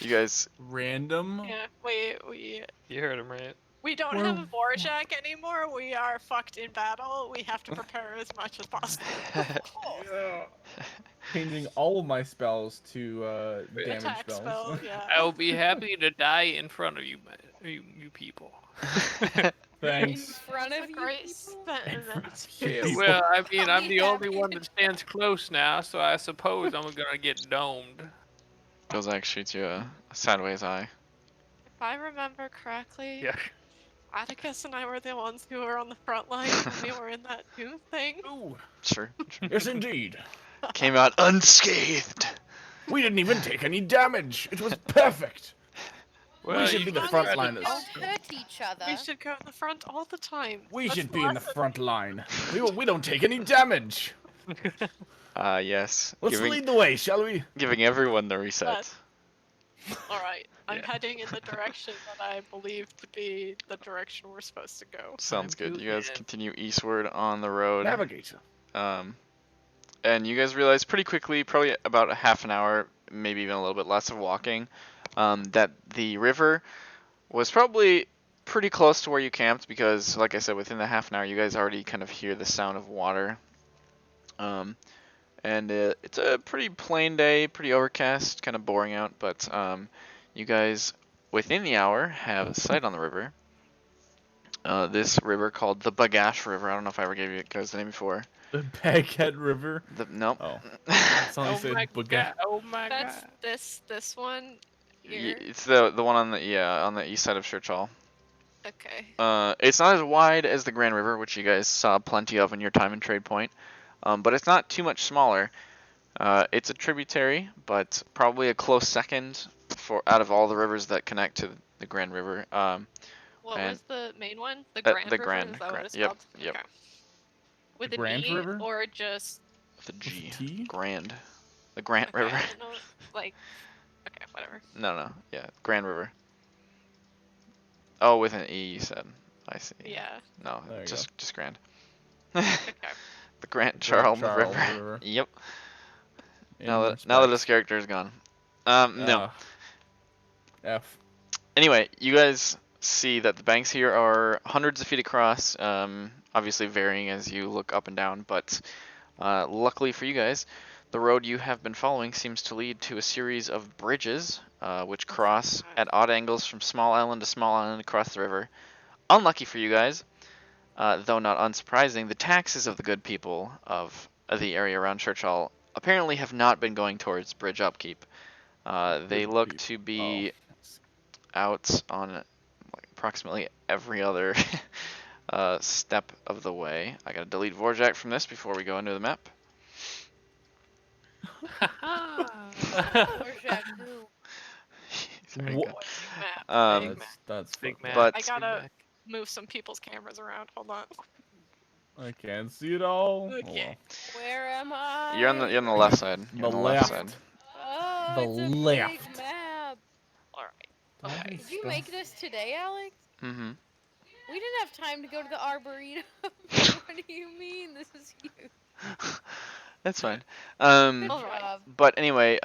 guys. Random. Yeah, we You heard him right. don't have a Vorjak anymore. We are fucked in battle. We have to prepare as much as possible. Yeah. Changing all of my spells to damage Attack spells. spell, yeah. I will be happy to die in front of you, you people. In Thanks. front That's of a you great people? sentence. Yeah, People. well, I mean, I'll I'm be the only happy one to- that stands close now, so I suppose I'm gonna get domed. Gozak shoots you a sideways eye. If I remember correctly, Yeah. Atticus and I were the ones who were on the front line when we were in that tomb thing. Ooh. Sure. Yes, indeed. Came out unscathed. We didn't even take any damage. It was perfect. Well, should you be the can front try to- liners. Don't hurt each other. We should go in the front all the time. We That's should be in the lesson. front line. We don't take any damage. Yes. Let's lead the way, shall we? Giving everyone the reset. But- Alright, I'm Yeah. heading in the direction that I believe to be the direction we're supposed to go. Sounds Time good. to You guys end. continue eastward on the road. Navigator. And you guys realize pretty quickly, probably about a half an hour, maybe even a little bit less of walking, that the river was probably pretty close to where you camped because, like I said, within the half an hour, you guys already kind of hear the sound of water. And it's a pretty plain day, pretty overcast, kind of boring out, but you guys, within the hour, have sight on the river. This river called the Bagash River. I don't know if I ever gave you guys the name before. The Baghead River. Nope. Oh. That's all I Oh said. my Baguette. god! Oh my That's god! this one here. It's the one on the east side of Shurchal. Okay. It's not as wide as the Grand River, which you guys saw plenty of in your time in Trade Point, but it's not too much smaller. It's a tributary, but probably a close second out of all the rivers that connect to the Grand River. What and- was the main one? The the Grand River? Grand- Is that what it's yep, called? yep. Okay. With The an Grand E River? or just The G. T? Grand. The Grant okay, River. I didn't know, like okay, whatever. No. Yeah, Grand River. Oh, with an E, you said. I see. Yeah. No, There you just Grand. Okay. The Grant Charles Charles River. River. Yep. In Now that respect. this character is gone. No. F. Anyway, you guys see that the banks here are hundreds of feet across, obviously varying as you look up and down, but luckily for you guys, the road you have been following seems to lead to a series of bridges, which cross at odd angles from small island to small island across the river. Unlucky for you guys, though not unsurprising, the taxes of the good people of the area around Shurchal apparently have not been going towards bridge upkeep. They Good look people. to be out on like, approximately every other step of the way. I gotta delete Vorjak from this before we go into the map. Vorjak, who? There you Wha- go. Map. Um, That's Big fucked map. up. but I big gotta map. move some people's cameras around. Hold on. I can't see it all. Oh, Okay. well. Where am I? you're on the left side. You're The on the left left. side. Oh, The it's a left. big map. All right. Do I have Okay. any Did you stuff? make this today, Alex? Mm-hmm. We didn't have time to go to the Arboretum. What do you mean? This is huge. That's fine. Good All right. job. But anyway,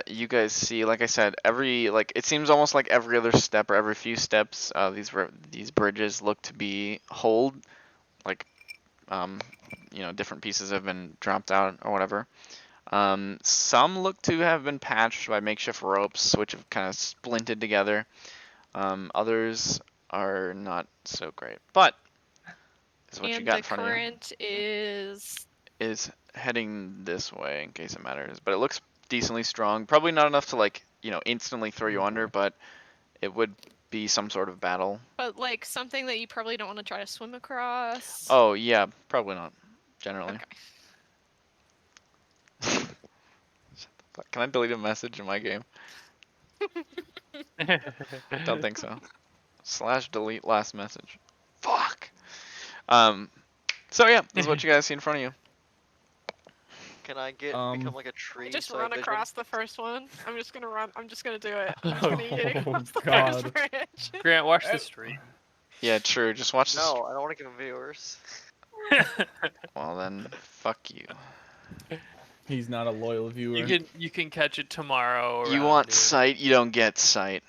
you guys see, like I said, it seems almost like every other step or every few steps, these bridges look to be hold, like, different pieces have been dropped out or whatever. Some look to have been patched by makeshift ropes, which have kind of splinted together. Others are not so great, but is what you And got the in front of you. current is Heading this way in case it matters, but it looks decently strong. Probably not enough to like, instantly throw you under, but it would be some sort of battle. but like something that you probably don't want to try to swim across. Oh yeah, probably not. Generally. Okay. Shut the fuck. Can I delete a message in my game? Don't think so. / delete last message. Fuck. So yeah, this is what you guys see in front of you. Can I become like a tree? Just so I run vision? across the first one. I'm just gonna run. I'm just gonna do it. Oh, I'm just gonna eat it across the God. first bridge. Grant, watch the stream. Yeah, true. Just watch this. No, I don't want to give him viewers. Well then, fuck you. He's not a loyal viewer. You can catch it tomorrow. You around want noon. sight, you don't get sight.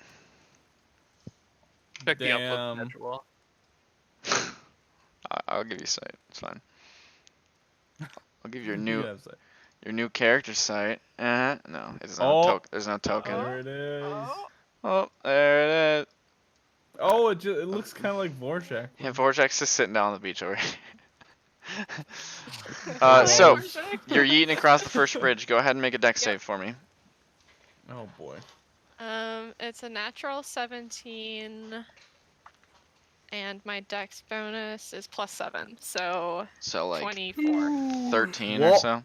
Check the upload Damn. schedule. I'll give you sight. It's fine. I'll give you You have sight. your new character sight. No, it's Oh. not. There's no token. There it is. Oh, Oh, there it is. Oh, it looks kind of like Vorshak. Yeah, Vorjak's just sitting down on the beach over here. Oh, So perfect. you're yeeting across the first bridge. Go ahead and make a dex save for me. Oh boy. It's a natural 17, and my dex bonus is +7, so So like 24. 13 or Whoa. so.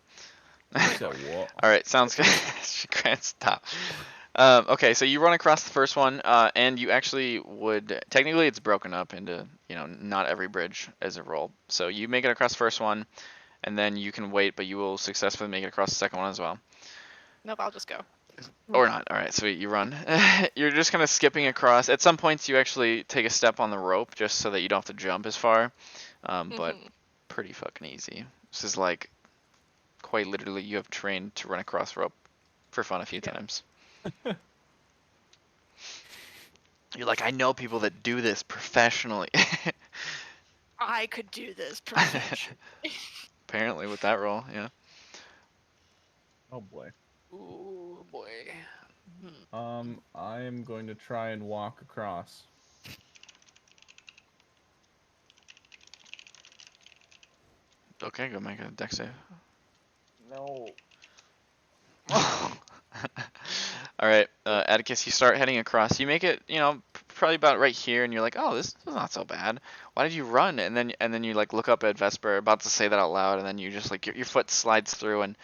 So what? All right, sounds good. Grant, stop. Okay, so you run across the first one, and you actually would technically it's broken up into not every bridge is a roll. So you make it across the first one, and then you can wait, but you will successfully make it across the second one as well, Nope, I'll just go. or not. All right, sweet, you run. You're just kind of skipping across. At some points, you actually take a step on the rope just so that you don't have to jump as far, but Mhm. pretty fucking easy. This is like quite literally you have trained to run across rope for fun a few times. You're like, I know people that do this professionally. I could do this professionally. Apparently, with that roll, yeah. Oh boy. Ooh boy. I am going to try and walk across. Okay, go make a dex save. No. All right, Atticus, you start heading across. You make it, probably about right here, and you're like, oh, this is not so bad. Why did you run? And then you like look up at Vesper, about to say that out loud, and then you just like your foot slides through and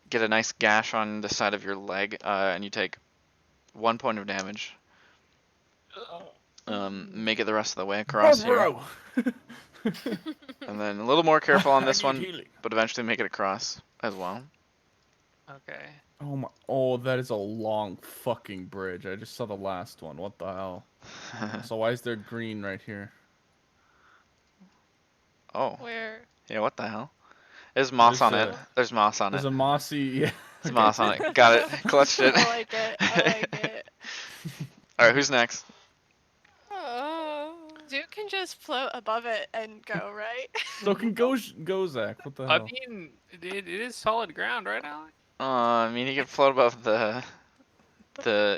get a nice gash on the side of your leg, and you take 1 point of damage. Make it the rest of the way across here, and then a little more careful on this one, but eventually make it across as well. Okay. Oh my! Oh, that is a long fucking bridge. I just saw the last one. What the hell? So why is there green right here? Oh, Where? yeah, what the hell? There's moss on it. There's moss on There's it. a mossy. Yeah. There's moss on it. Got it. Clutched it. I like it. I like it. All right, who's next? Oh. Duke can just float above it and go, right? So can go Zach. What the I hell? mean, it is solid ground, right, Alex? I mean, he can float above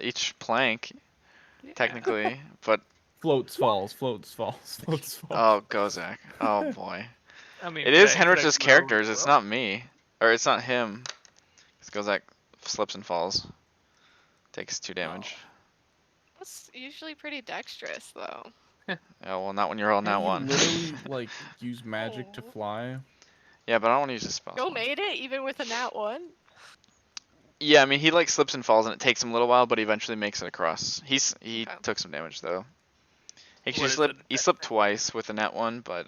each plank, Yeah. technically, but Floats falls. Floats falls. Floats falls. oh, go Zach. Oh boy. I mean, It is could I Henrich's grow characters. It's rope? not me, or it's not him. Because Gozak slips and falls. Takes 2 damage. That's usually pretty dexterous, though. Oh well, not when you're rolling that Can't you one. literally like use magic to Oh. fly? Yeah, but I don't want to use a spell. Go made it, even with a nat 1. Yeah, I mean he like slips and falls, and it takes him a little while, but he eventually makes it across. He Okay. took some damage though. He What is slipped. it? He slipped twice with the net one, but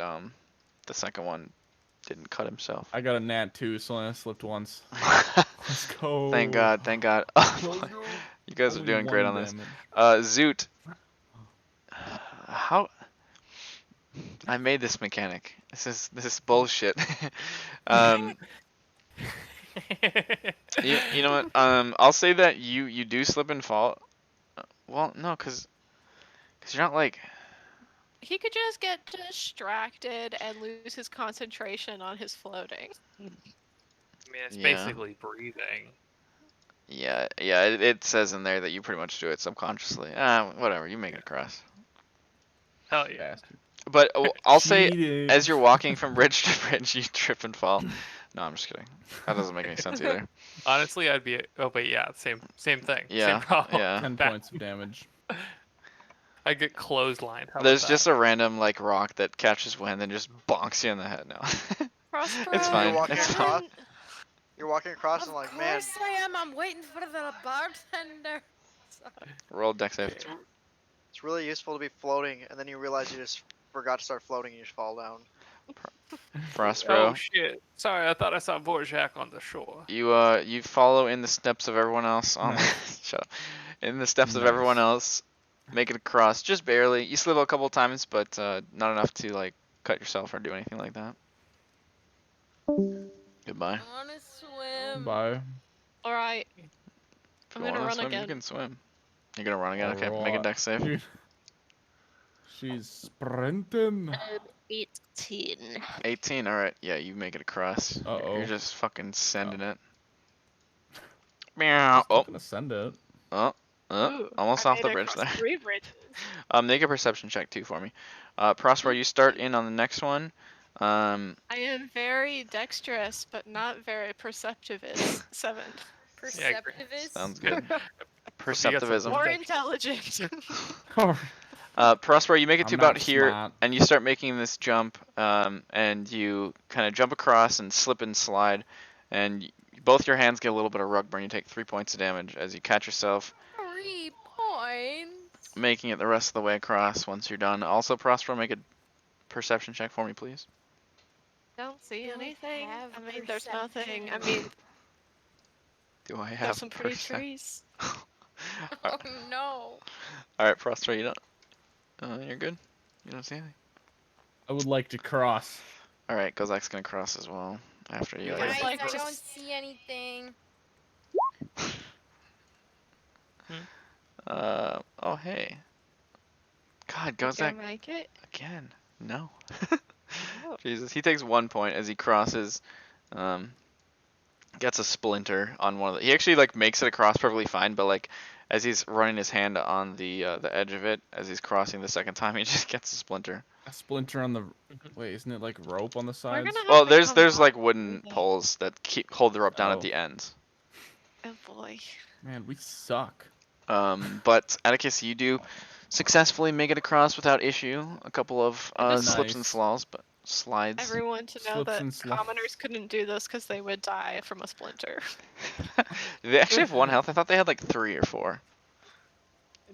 the second one didn't cut himself. I got a nat 2, so I slipped once. Let's go. Thank God, thank God. Oh, Let's boy. go. You guys are Only doing great on 1 this. damage. Zoot. How? I made this mechanic. This is bullshit. um, you know what? I'll say that you do slip and fall. Well, no, cause you're not like. He could just get distracted and lose his concentration on his floating. I mean, it's Yeah. basically breathing. Yeah. It says in there that you pretty much do it subconsciously. Whatever. You make it across. Hell yeah. Bastard. But I'll say, Cheating. as you're walking from bridge to bridge, you trip and fall. No, I'm just kidding. That doesn't make any sense either. Honestly, I'd be. Oh, but yeah, same thing. Yeah, Same problem. yeah. 10 points of damage. I get clotheslined. How There's about just a random like rock that catches wind and just bonks you in the head now. Prospero, It's fine. You're walking It's across. fine. You're walking across Of and like, man, course I am. I'm waiting for the bartender. Roll dex save. it's really useful to be floating, and then you realize you just forgot to start floating and you just fall down. Prospero. Oh shit! Sorry, I thought I saw Vorjak on the shore. You follow in the steps of everyone else on Nice. shut up. In the steps of everyone Nice. else. Make it across just barely. You slip a couple times, but not enough to like cut yourself or do anything like that. Goodbye. I wanna swim. Bye. All right. If I'm you gonna wanna run swim, again. you can swim. You're gonna run again? Okay, make a Alright. dex save. Dude. She's sprinting. 18. 18, alright. Yeah, you make it across. Uh-oh. You're just fucking sending it. Just Meow. not gonna send it. Ooh, Almost I off made the it bridge across there. 3 bridges. Make a perception check too for me. Prospero, you start in on the next one. I am very dexterous, but not very perceptive. Is 7. Perceptivist. Sounds good. some Perceptivism. Or intelligent. Prospero, you make it to I'm about not here, smart. and you start making this jump, and you kind of jump across and slip and slide, and both your hands get a little bit of rug burn. You take 3 points of damage as you catch yourself, 3 points. making it the rest of the way across once you're done. Also, Prospero, make a perception check for me, please. Don't see Don't anything. have I mean, there's nothing. I perception. mean, Do I there's have some pretty trees. Oh no. Alright, Prospero, you don't. You're good. You don't see anything. I would like to cross. Alright, Kozak's gonna cross as well after you. I Guys, guess. Guys, like I to don't s- see anything. Oh hey. God, Can Kozak I make it? again. No. Oh. Jesus, he takes 1 point as he crosses. Gets a splinter on one of the. He actually like makes it across perfectly fine, but like as he's running his hand on the edge of it, as he's crossing the second time, he just gets a splinter. A splinter on the. Wait, isn't it like rope on the We're sides? gonna have Well, to come there's up like wooden with it. poles that hold the rope down at Oh. the ends. Oh boy. Man, we suck. But Atticus, you do successfully make it across without issue. A couple of slips and Nice. slides, but slides. Everyone to know Slips that and slides. commoners couldn't do this because they would die from a splinter. They actually have 1 health. I thought they had like 3 or 4.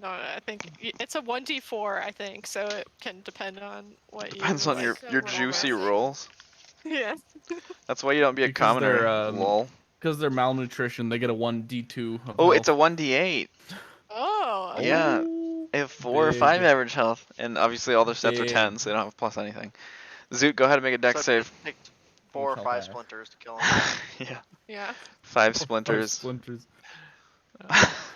No, I think it's a 1d4. I think so. It can depend on what Depends you on your like. So your roll juicy with it. rolls. Yeah. That's why you don't be a Because commoner. they're, Lol. Because they're malnutrition, they get a 1d2 of Oh, it's a health. 1d8. Oh. Yeah. Oh, They have 4 or 5 big. average health, and obviously all their stats are 10, Big. so they don't have plus anything. Zoot, go ahead and make a dex So save. it takes 4 or Huge 5 health ass. splinters to kill him. Yeah. Yeah. 5 Five splinters. splinters.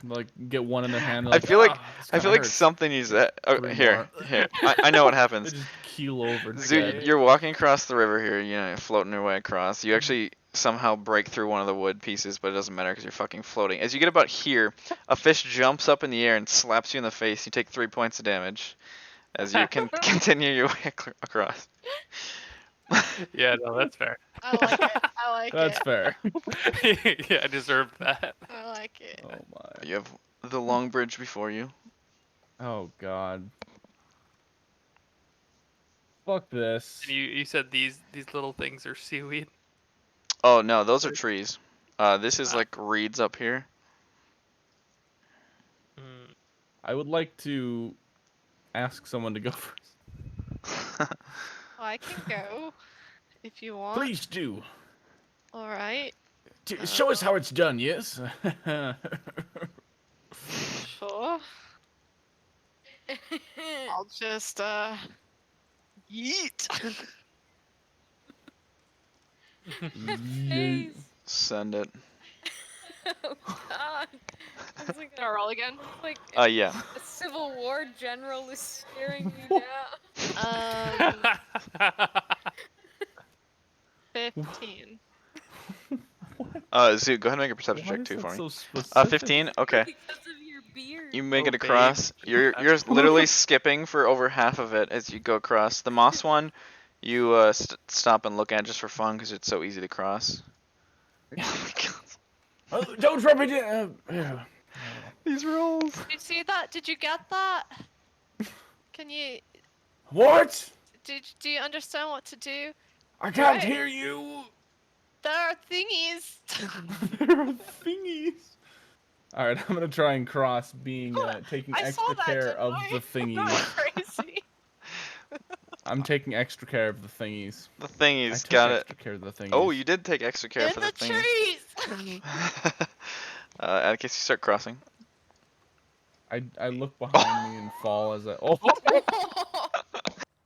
Like, get one in their hand. I Like, feel like "Ah, this I kinda feel like hurts." something you said. Oh, 3 here, more. here. I know what They happens. just keel over. Zoot, dead. you're walking across the river here. You know, you're floating your way across. You actually somehow break through one of the wood pieces, but it doesn't matter because you're fucking floating. As you get about here, a fish jumps up in the air and slaps you in the face. You take 3 points of damage as you can continue your way across. Yeah, no, that's fair. I like it. I like That's it. fair. Yeah, I deserved that. I like it. Oh my. You have the long bridge before you. Oh god. Fuck this. And you said these little things are seaweed. Oh no, those are trees. This is like reeds up here. Mm, I would like to ask someone to go first. I can go if you want. Please do. All right. Show us how it's done, yes? Sure. I'll just yeet. Yeet. Send it. Oh God. It's like Gonna roll again. it's like Yeah. a Civil War general is staring me down. 15. Zoot, go ahead and make a perception Why check is too that for me. so specific? 15. Okay. Because of your beard. You make Oh, it across. babe. You're literally skipping for over half of it as you go across. The moss one, you stop and look at just for fun because it's so easy to cross. Oh, don't rub it in. These rolls. Did you see that? Did you get that? Can you? What? Do you understand what to do? I can't Right. hear you. There are thingies. There are thingies. All right, I'm gonna try and cross, taking I saw extra that, care didn't of I? the I'm going thingies. crazy. I'm taking extra care of the thingies. The I thingies took got it. extra care of the thingies. Oh, you did take extra care In for the the thingies. trees. Atticus, you start crossing. I look behind me and fall as I. Oh.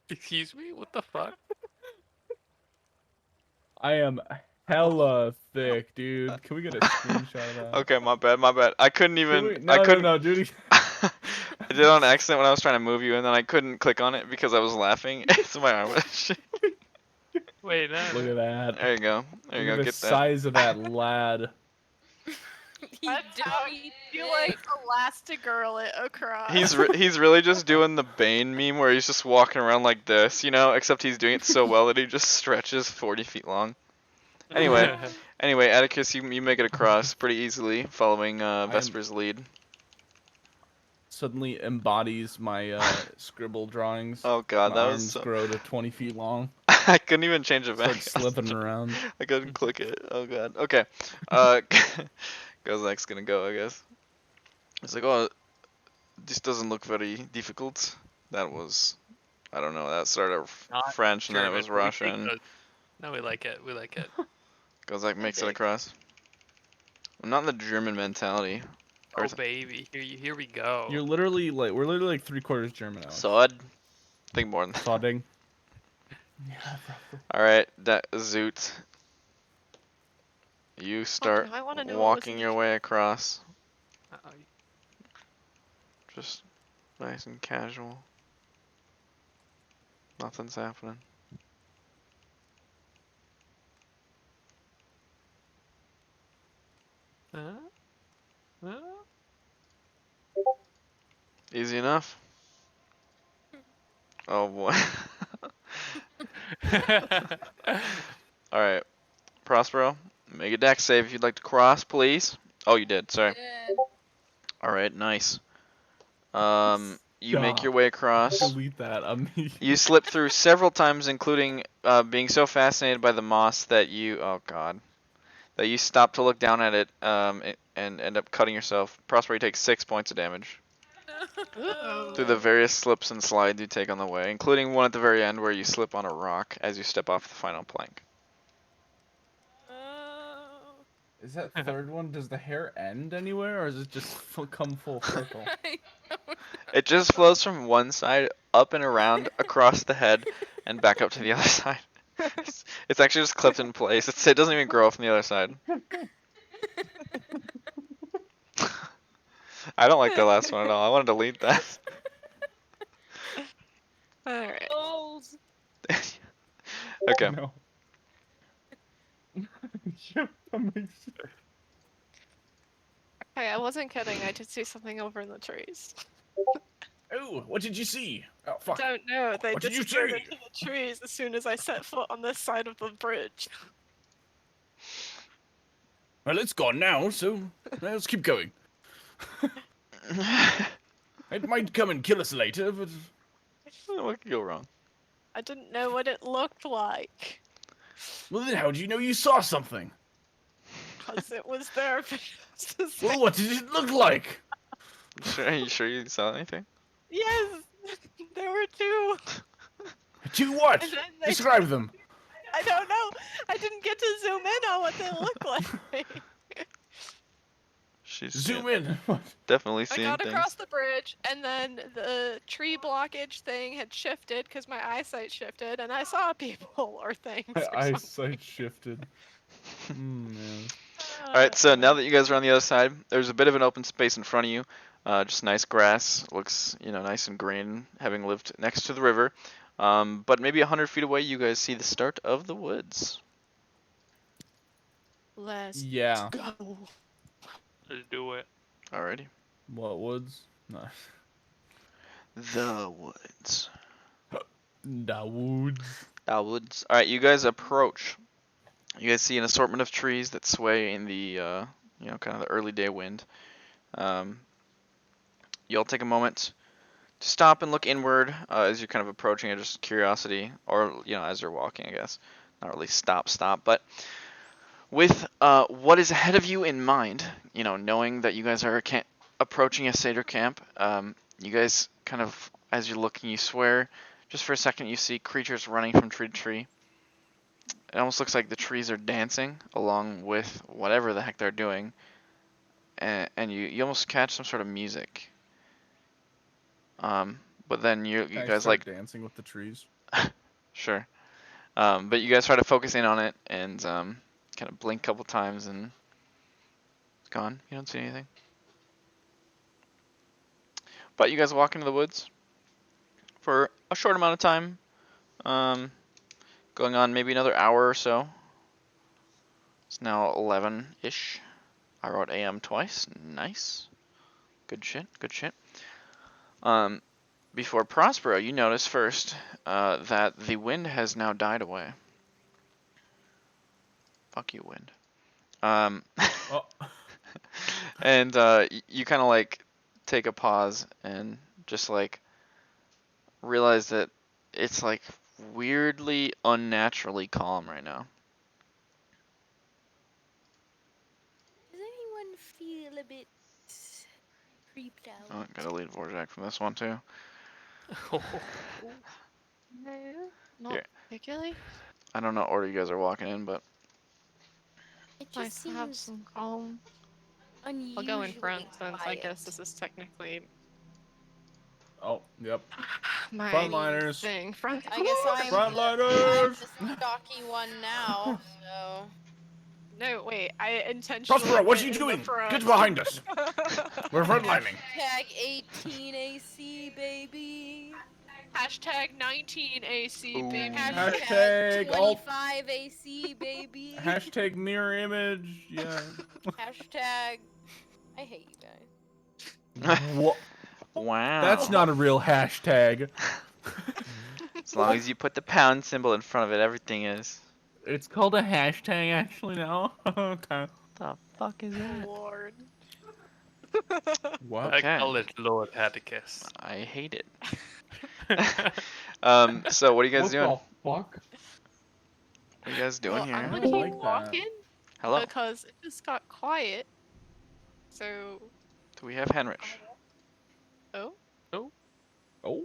Excuse me? What the fuck? I am hella thick, dude. Can we get a screenshot of that? Okay, my bad, my bad. I couldn't even. No, I couldn't. no, dude. I did it on accident when I was trying to move you, and then I couldn't click on it because I was laughing. So my arm was shaking. Wait, no. Look at that. There you go. There you Look go. at the Get that. size of that lad. That's how you like Elastigirl it across. He's really just doing the Bane meme where he's just walking around like this, you know, except he's doing it so well that he just stretches 40 feet long. Anyway, Atticus, you make it across pretty easily, following Vesper's lead. Suddenly embodies my scribble drawings. Oh god, My that was arms so... grow to 20 feet long. I couldn't even change it back. Start slipping around. I couldn't click it. Oh god. Okay. Gozak's gonna go, I guess. It's like, oh, this doesn't look very difficult. That was, I don't know, that started Not French and then it was German, but we take Russian. those- No, we like it. We like it. Gozak makes it dig. across. I'm not in the German mentality. Or Oh is it- baby, here we go. We're literally like 3/4 German now. So I think more than that. Sodding. Alright, that Zoot. You start I wanna know what was walking in your the- way across. Uh-oh. Just nice and casual. Nothing's happening. Huh? Easy enough. Oh boy. Alright. Prospero, make a dex save if you'd like to cross, please. Oh, you did, sorry. Alright, nice. You make your Stop. way across. Delete that immediately. You slip through several times, including being so fascinated by the moss that you, oh god, that you stop to look down at it and end up cutting yourself. Prospero, you take 6 points of damage through the various slips and slides you take on the way, including one at the very end where you slip on a rock as you step off the final plank. Is that third one? Does the hair end anywhere, or is it just come full circle? It just flows from one side up and around across the head and back up to the other side. It's actually just clipped in place. It doesn't even grow from the other side. I don't like the last one at all. I want to delete that. Alright. Okay. No. Yeah, that makes sense. Okay, I wasn't kidding. I did see something over in the trees. Oh, what did you see? Oh, fuck. Don't know. They What did you disappeared see? into the trees as soon as I set foot on this side of the bridge. Well, it's gone now, so let's keep going. It might come and kill us later, but... What could go wrong? I didn't know what it looked like. Well, then how do you know you saw something? Because it was there for us to say. Well, what did it look like? Are you sure you saw anything? Yes, there were two. To what? And then they Describe them. I don't know. I didn't get to zoom in on what they look like. She's Zoom in. definitely I seeing got things. across the bridge, and then the tree blockage thing had shifted because my eyesight shifted, and I saw people or things. My Or something. eyesight shifted. Man. Alright, so now that you guys are on the other side, there's a bit of an open space in front of you. Just nice grass. Looks, nice and green, having lived next to the river. But maybe 100 feet away, you guys see the start of the woods. Let's Yeah. go. Let's do it. Alrighty. What woods? No. The woods. The woods. The woods. Alright, you guys approach. You guys see an assortment of trees that sway in the, kind of the early day wind. You'll take a moment to stop and look inward as you're kind of approaching it, just curiosity, or, as you're walking, I guess. Not really stop, but with what is ahead of you in mind, knowing that you guys are approaching a satyr camp, you guys kind of, as you're looking, you swear, just for a second, you see creatures running from tree to tree. It almost looks like the trees are dancing along with whatever the heck they're doing, and you almost catch some sort of music. But then you Can I guys start dancing with the trees. sure. But you guys try to focus in on it and kind of blink a couple times and it's gone. You don't see anything. But you guys walk into the woods for a short amount of time, going on maybe another hour or so. It's now 11-ish. I wrote AM twice. Nice. Good shit. Before Prospero, you notice first that the wind has now died away. Fuck you, wind. Oh. And you kind of take a pause and just realize that it's weirdly unnaturally calm right now. Does anyone feel a bit creeped out? Oh, gotta lead Vorjak from this one too. No, not Here. particularly. I don't know what order you guys are walking in, but It just Nice to have seems some calm. unusually I'll go in front since I quiet. guess this is technically Oh, yep. my Frontliners. thing. Front. I guess I'm Frontliners. the stocky one now, so. No, wait. I intentionally Prospero, what are went you in the doing? front. Get behind us. We're frontlining. Tag 18 AC, baby. Hashtag 19 AC, Ooh. baby. Hashtag all- 25 AC, baby. Hashtag mirror image. Yeah. Hashtag I hate you guys. What? wow. That's not a real hashtag. As long as you put the pound symbol in front of it, everything is. It's called a hashtag actually now. Okay. The fuck is that? Lord. What? Okay. I call it Lord Atticus. I hate it. So what are you guys doing? What the fuck? What are you guys doing Well, here? I'm I gonna keep like that. walking Hello. because it just got quiet. So, Do we have Henrich? oh, Oh.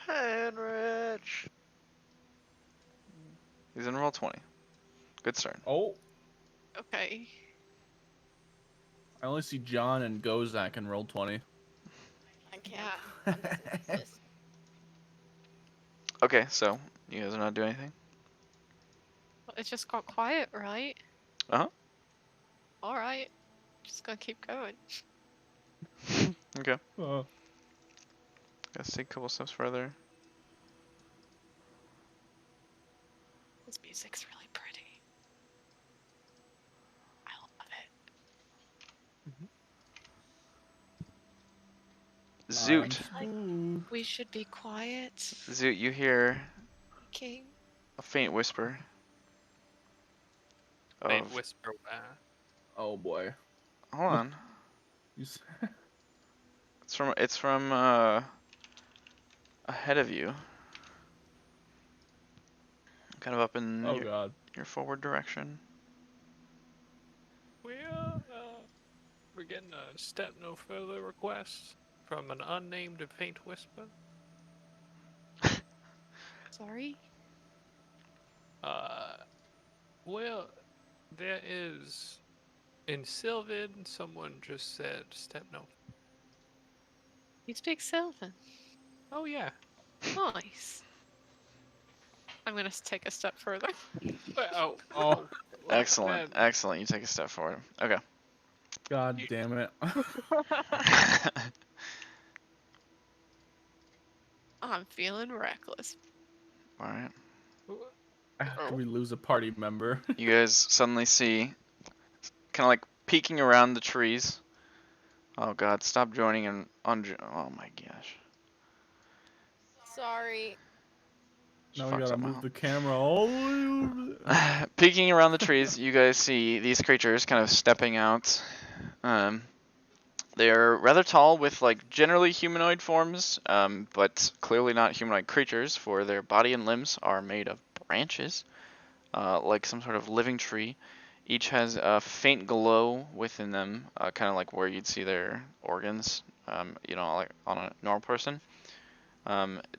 Henrich! He's in roll 20. Good start. Oh. okay. I only see John and Gozak in roll 20. I can't. Yeah. That doesn't exist. Okay, so you guys are not doing anything? Well, it just got quiet, right? Uh-huh. Alright. Just gonna keep going. Okay. Uh, Let's take a couple steps further. This music's really pretty. I love it. Zoot. We should be quiet. Zoot, you hear King. a faint whisper. Faint Of, whisper. oh boy. hold on. You s- It's from ahead of you. Kind of up in oh god. your forward direction. We're getting a step no further request from an unnamed faint whisper. Sorry? Well, there is in Sylvan. Someone just said step no. You speak Sylvan. Oh yeah. Nice. I'm gonna take a step further. Well, Oh, Excellent, man. excellent. You take a step forward. Okay. God damn it. I'm feeling reckless. All right. After we lose a party member. You guys suddenly see, kind of like peeking around the trees. Oh God! Stop joining and oh my gosh. Sorry. Now we Fucks gotta up my move home. the camera all the way over there. Peeking around the trees, you guys see these creatures kind of stepping out. They are rather tall with like generally humanoid forms, but clearly not humanoid creatures, for their body and limbs are made of branches, like some sort of living tree. Each has a faint glow within them, kind of like where you'd see their organs, like on a normal person.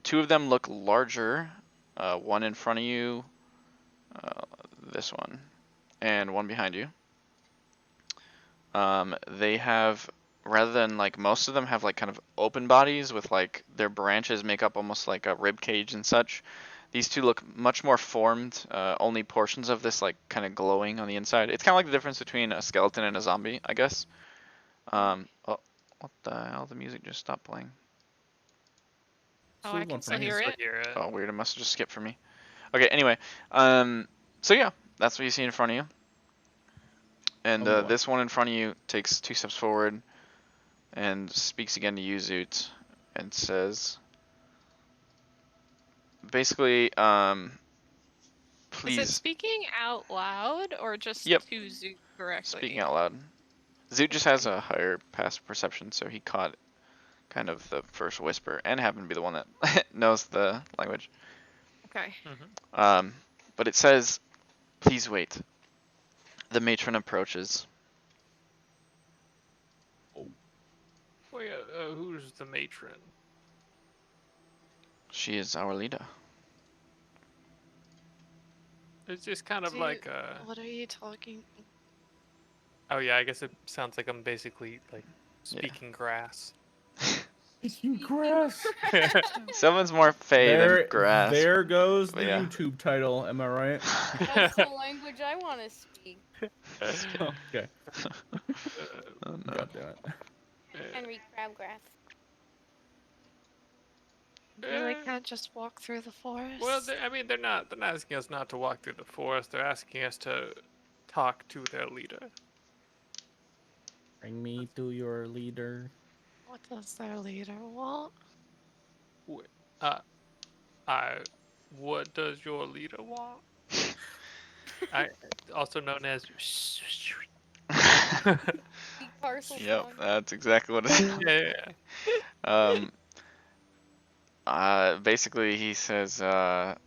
Two of them look larger, one in front of you, this one, and one behind you. They have, rather than like most of them have like kind of open bodies with like their branches make up almost like a rib cage and such. These two look much more formed, only portions of this like kind of glowing on the inside. It's kind of like the difference between a skeleton and a zombie, I guess. Oh, what the hell? The music just stopped playing. Oh, I can still hear it. Oh, weird. It must have just skipped for me. Okay, anyway. So yeah, that's what you see in front of you. And Oh, boy. this one in front of you takes 2 steps forward and speaks again to you, Zoot, and says, basically, Is it please, speaking out loud or just Yep. to Zoot directly? speaking out loud. Zoot just has a higher passive perception, so he caught kind of the first whisper and happened to be the one that knows the language. Okay. But it says, please wait. The matron approaches. Wait, who's the matron? She is our leader. It's just kind of Dude, like What are you talking? Oh yeah, I guess it sounds like I'm basically like Yeah. speaking grass. Eating grass. Someone's more fey than grass. There goes the But yeah. YouTube title. Am I right? That's the language I want to speak. Okay. Oh, no. God damn it. Henry Crabgrass. You really can't just walk through the forest. Well, they're not asking us not to walk through the forest. They're asking us to talk to their leader. Bring me to your leader. What does their leader want? What does your leader want? Also known as. Parcel Yep, song. that's exactly what it is. Basically he says, I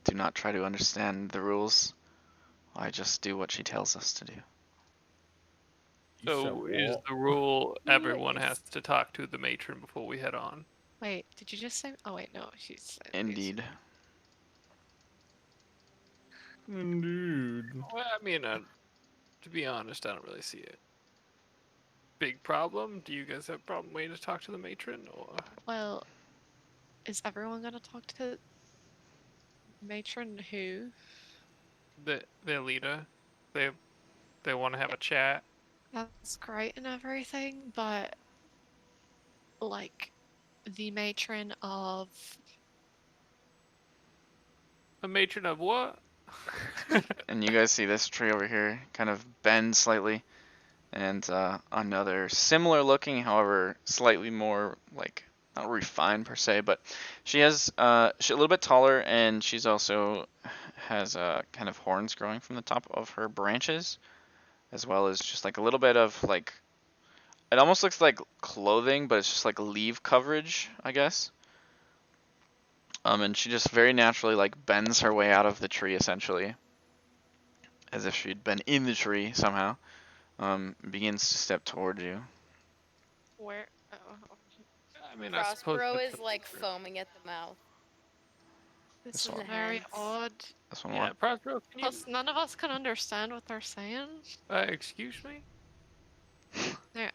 do not try to understand the rules. I just do what she tells us to do. So is the rule everyone has to talk to the matron before we head on? Wait, did you just say? Oh wait, no, she said. Indeed. Indeed. Well, I mean, to be honest, I don't really see it. Big problem? Do you guys have a problem waiting to talk to the matron, or? Well, is everyone gonna talk to matron who? Their leader. They want to have a chat. That's great and everything, but like the matron of A matron of what? And you guys see this tree over here kind of bend slightly, and another similar looking, however slightly more like not refined per se, but she's a little bit taller, and she's also has kind of horns growing from the top of her branches, as well as just like a little bit of like, it almost looks like clothing, but it's just like leaf coverage, I guess. And she just very naturally like bends her way out of the tree essentially, as if she'd been in the tree somehow. begins to step toward you. Where? Oh, I mean, I suppose. Prospero it's is a like secret. foaming at the mouth. this This is one. very Hands. odd. This one Yeah, what? Prospero, can you? Plus, none of us can understand what they're saying. Excuse me.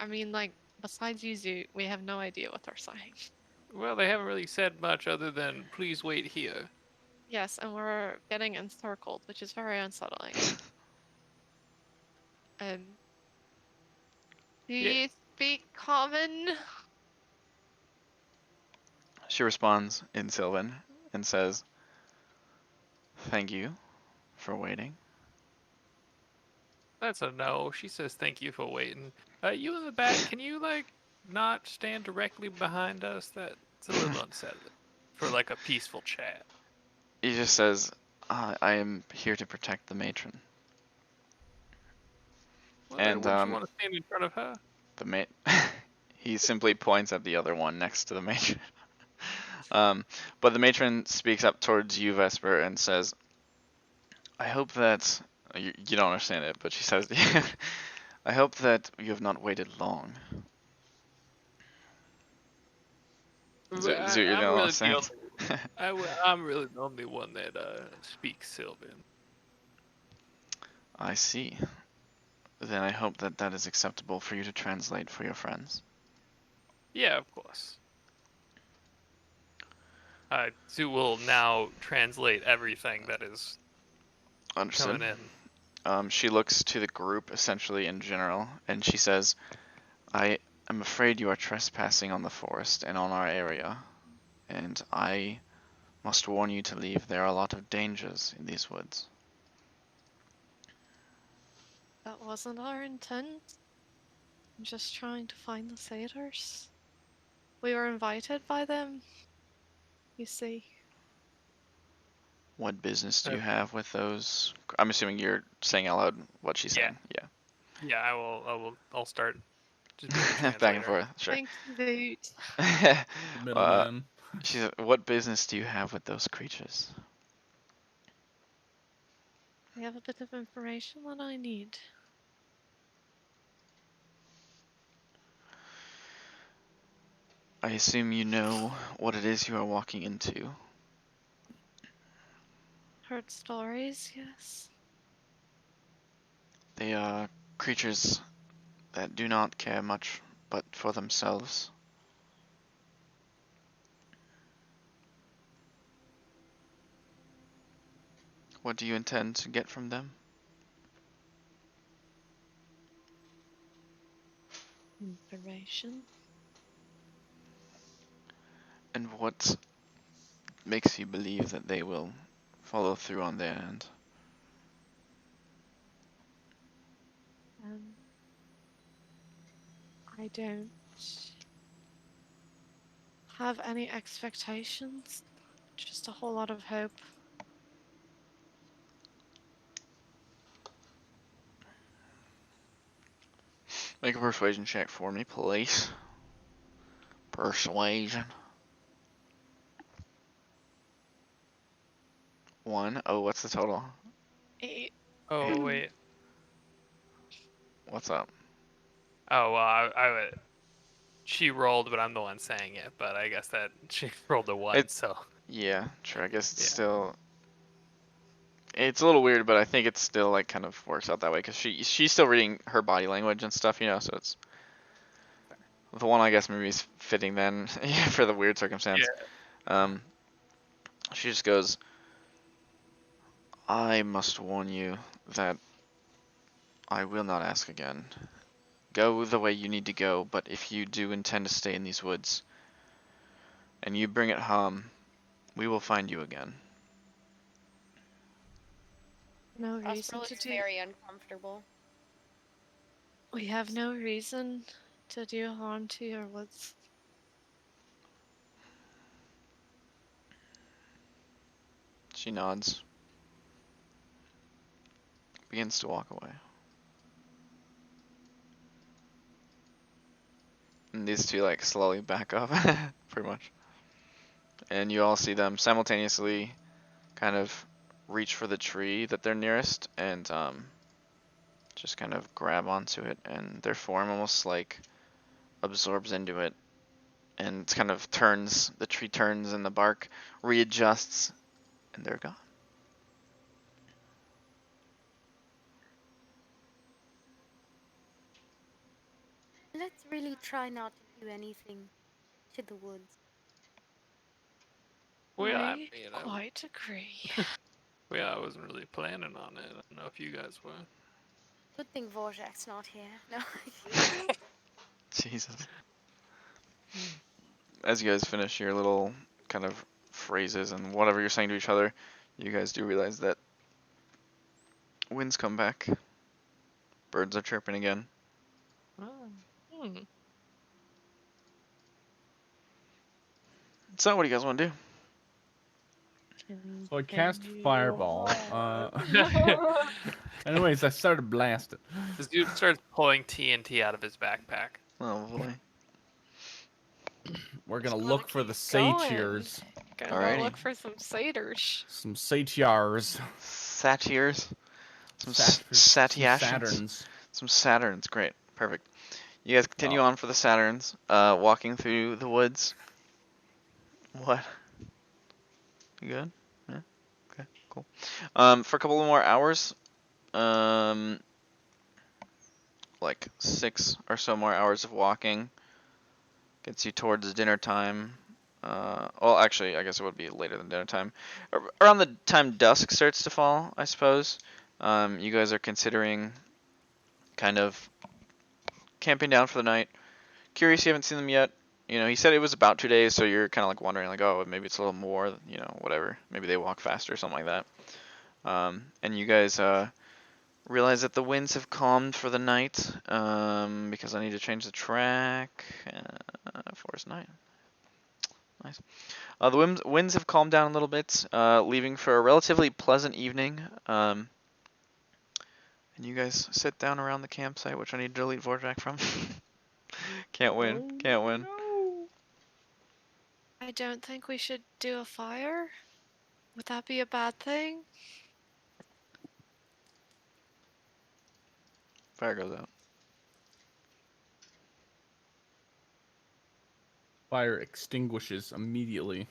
I mean, like, besides you, we have no idea what they're saying. Well, they haven't really said much other than "please wait here." Yes, and we're getting encircled, which is very unsettling. Do Yeah. you speak common? She responds in Sylvan and says, "Thank you for waiting." That's a no. She says thank you for waiting. You in the back, can you like not stand directly behind us? That's a little unsettling for like a peaceful chat. He just says, "I am here to protect the matron." Well, then, And wouldn't you want to stand in front of her? the mate, he simply points at the other one next to the matron. But the matron speaks up towards you, Vesper, and says, "I hope that you don't understand it," but she says, "I hope that you have not waited long." Is it you I'm don't really the understand? only. I'm really the only one that speaks Sylvan. I see. Then I hope that that is acceptable for you to translate for your friends. Yeah, of course. Sue will now translate everything that is Understood. coming in. She looks to the group essentially in general, and she says, "I am afraid you are trespassing on the forest and on our area, and I must warn you to leave. There are a lot of dangers in these woods." That wasn't our intent. I'm just trying to find the satyrs. We were invited by them, you see. What business do Uh, you have with those? I'm assuming you're saying out loud what she's Yeah. saying. Yeah. Yeah, I'll start just being the Back and translator. forth. Sure. Thank you, Boot. The uh, middleman. she said, "What business do you have with those creatures?" I have a bit of information that I need. I assume you know what it is you are walking into. Heard stories, yes. They are creatures that do not care much but for themselves. What do you intend to get from them? Information. And what makes you believe that they will follow through on their end? Um, I don't have any expectations. Just a whole lot of hope. Make a persuasion check for me, please. Persuasion. 1. Oh, what's the total? 8. Oh wait. What's up? Oh well, I would. She rolled, but I'm the one saying it. But I guess that she rolled a 1, It, so yeah, sure. I guess it's yeah. still. It's a little weird, but I think it still like kind of works out that way because she's still reading her body language and stuff, you know. So it's the one I guess maybe is fitting then for the weird circumstance. Yeah. She just goes, "I must warn you that I will not ask again. Go the way you need to go, but if you do intend to stay in these woods and you bring it harm, we will find you again." No reason Prospero to looks do. very uncomfortable. We have no reason to do harm to your woods. She nods, begins to walk away. And these two like slowly back up, pretty much. And you all see them simultaneously kind of reach for the tree that they're nearest and just kind of grab onto it, and their form almost like absorbs into it, and it kind of turns. The tree turns, and the bark readjusts, and they're gone. Let's really try not to do anything to the woods. Well, I I mean, quite agree. well, I wasn't really planning on it. I don't know if you guys were. Good thing Vorjak's not here. No. Jesus. As you guys finish your little kind of phrases and whatever you're saying to each other, you guys do realize that winds come back. Birds are chirping again. Hmm. So what do you guys want to do? So I cast Continue Fireball. on. Anyways, I started blasting. This dude starts pulling TNT out of his backpack. Oh boy. We're gonna Just look for keep the going. satyrs. Gonna go Alrighty. look for some satyrs. Some satyrs. Satyrs. Some Some Satyashans. Saturns. Some Saturns. Great. Perfect. You guys continue Oh. on for the Saturns, walking through the woods. What? You good? Yeah? Okay, cool. For a couple more hours, like 6 or so more hours of walking gets you towards dinner time. Well, actually, I guess it would be later than dinner time. Around the time dusk starts to fall, I suppose. You guys are considering kind of camping down for the night. Curious, you haven't seen them yet. You know, he said it was about 2 days, so you're kind of like wondering, like, oh, maybe it's a little more, you know, whatever. Maybe they walk faster or something like that. And you guys realize that the winds have calmed for the night, because I need to change the track. Forest night. Nice. The winds have calmed down a little bit, leaving for a relatively pleasant evening. And you guys sit down around the campsite, which I need to delete Vorjak from. Can't win. Can't win. I don't think we should do a fire. Would that be a bad thing? Fire goes out. Fire extinguishes immediately.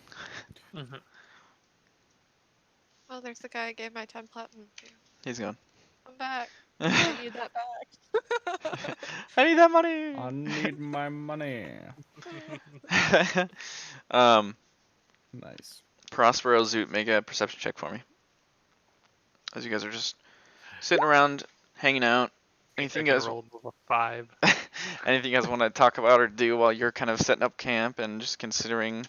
Mm-hmm. Oh, there's the guy I gave my 10 platinum to. He's gone. I'm back. I need that back. I need that money. I need my money. um, Nice. Prospero Zoot, make a perception check for me. As you guys are just sitting around, hanging out. Anything you guys, rolled with a 5. anything you guys want to talk about or do while you're kind of setting up camp and just considering,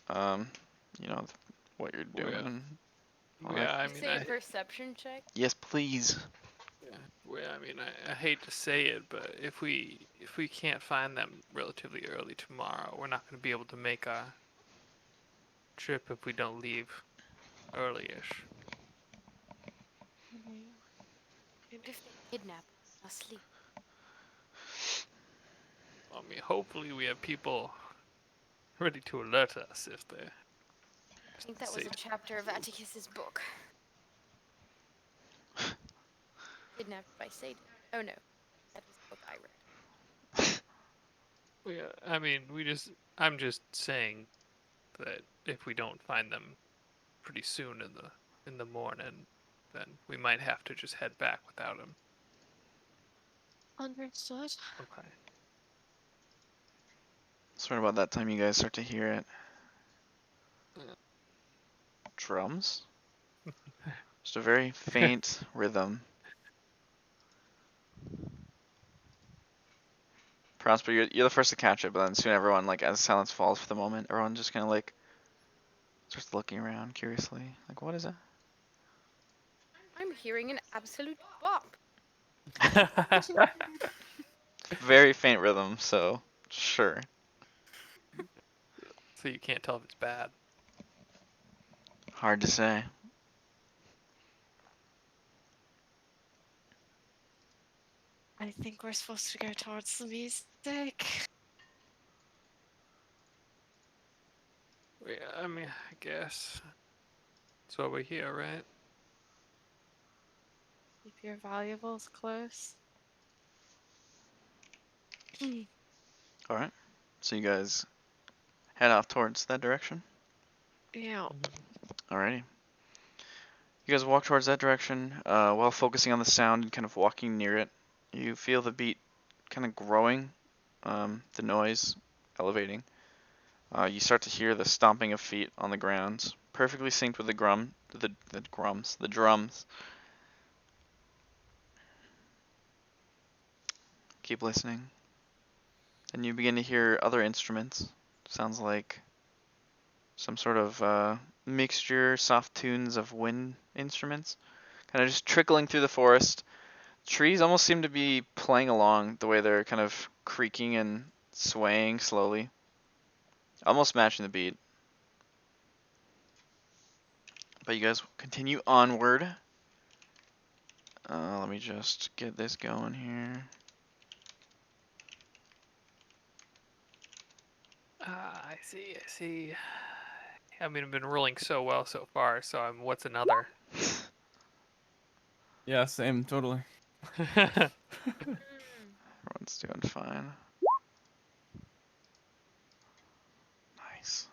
you know, what you're doing. All Yeah, right. I You mean, say a perception check? Yes, please. yeah, well, I mean, I hate to say it, but if we can't find them relatively early tomorrow, we're not going to be able to make our trip if we don't leave early-ish. What if they kidnap us asleep? I mean, hopefully we have people ready to alert us if they're. I think that was a chapter of Atticus's book. Kidnapped by Satan. Oh no, that was the book I read. Yeah, I mean, I'm just saying that if we don't find them pretty soon in the morning, then we might have to just head back without them. Understood. Okay. It's right about that time you guys start to hear it. Yeah. Drums? Just a very faint rhythm. Prosper, you're the first to catch it, but then soon everyone, like, as silence falls for the moment, everyone just kind of, like, starts looking around curiously. Like, what is that? I'm hearing an absolute bop. Very faint rhythm, so sure. So you can't tell if it's bad. Hard to say. I think we're supposed to go towards the music. Yeah, I mean, I guess. That's why we're here, right? Keep your valuables close. All right. So you guys head off towards that direction. Yeah. Alrighty. You guys walk towards that direction while focusing on the sound and kind of walking near it. You feel the beat kind of growing, the noise elevating. You start to hear the stomping of feet on the ground, perfectly synced with the drums. Keep listening. And you begin to hear other instruments. Sounds like some sort of mixture, soft tunes of wind instruments, kind of just trickling through the forest. Trees almost seem to be playing along the way they're kind of creaking and swaying slowly, almost matching the beat. But you guys continue onward. Let me just get this going here. I see. I see. I mean, I've been rolling so well so far. So what's another? Yeah, same, totally. Everyone's doing fine. Nice.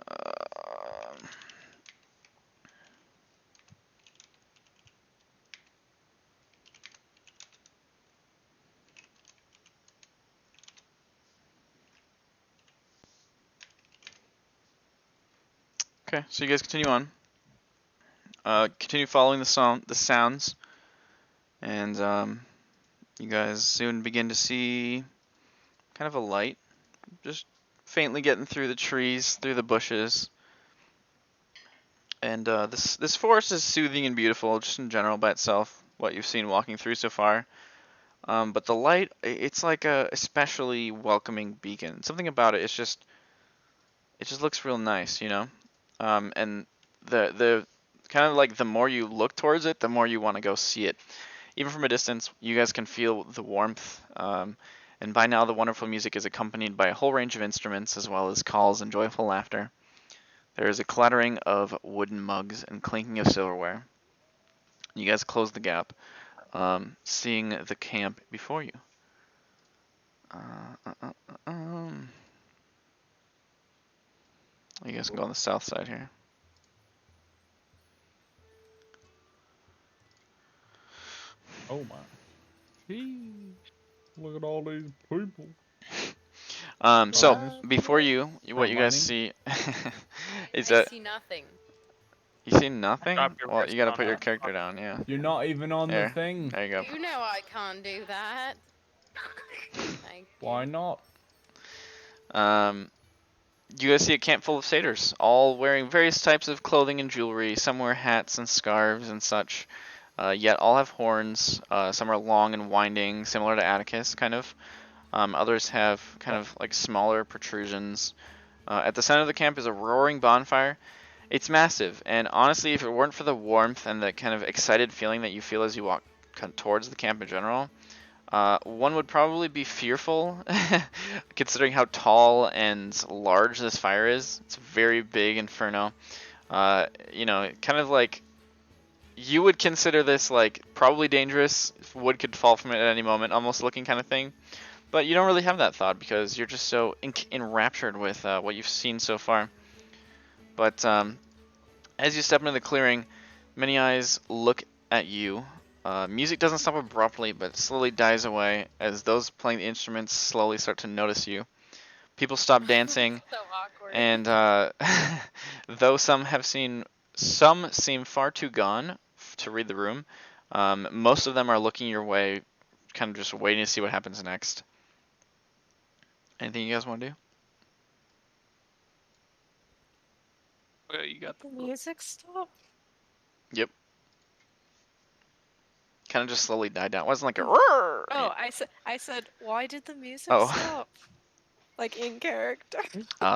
Um, okay, so you guys continue on. Continue following the sounds, and you guys soon begin to see kind of a light, just faintly getting through the trees, through the bushes. And this forest is soothing and beautiful, just in general by itself. What you've seen walking through so far. But the light, it's like a especially welcoming beacon. Something about it, it just looks real nice, you know. And the kind of like the more you look towards it, the more you want to go see it. Even from a distance, you guys can feel the warmth. And by now, the wonderful music is accompanied by a whole range of instruments, as well as calls and joyful laughter. There is a clattering of wooden mugs and clinking of silverware. You guys close the gap, seeing the camp before you. You guys can go on the south side here. Oh my. Look at all these people. So Nice. before you, what you guys Mining? see is I that see nothing. you see nothing. Drop your Well, wrist you gotta on put your that. character down. Yeah. You're not even on the There. thing. There you go. You know I can't do that. Thank Why you. not? You guys see a camp full of satyrs, all wearing various types of clothing and jewelry. Some wear hats and scarves and such. Yet all have horns. Some are long and winding, similar to Atticus, kind of. Others have kind of like smaller protrusions. At the center of the camp is a roaring bonfire. It's massive, and honestly, if it weren't for the warmth and the kind of excited feeling that you feel as you walk towards the camp in general, one would probably be fearful, considering how tall and large this fire is. It's a very big inferno. You know, kind of like you would consider this like probably dangerous. Wood could fall from it at any moment, almost looking kind of thing. But you don't really have that thought because you're just so enraptured with what you've seen so far. But as you step into the clearing, many eyes look at you. Music doesn't stop abruptly, but slowly dies away as those playing the instruments slowly start to notice you. People stop dancing, So awkward. and though some seem far too gone to read the room, most of them are looking your way, kind of just waiting to see what happens next. Anything you guys want to do? Well, you got The music stop. Yep. Kind of just slowly died down. It wasn't like a. Oh, I said, why did the music Oh. stop? Like in character.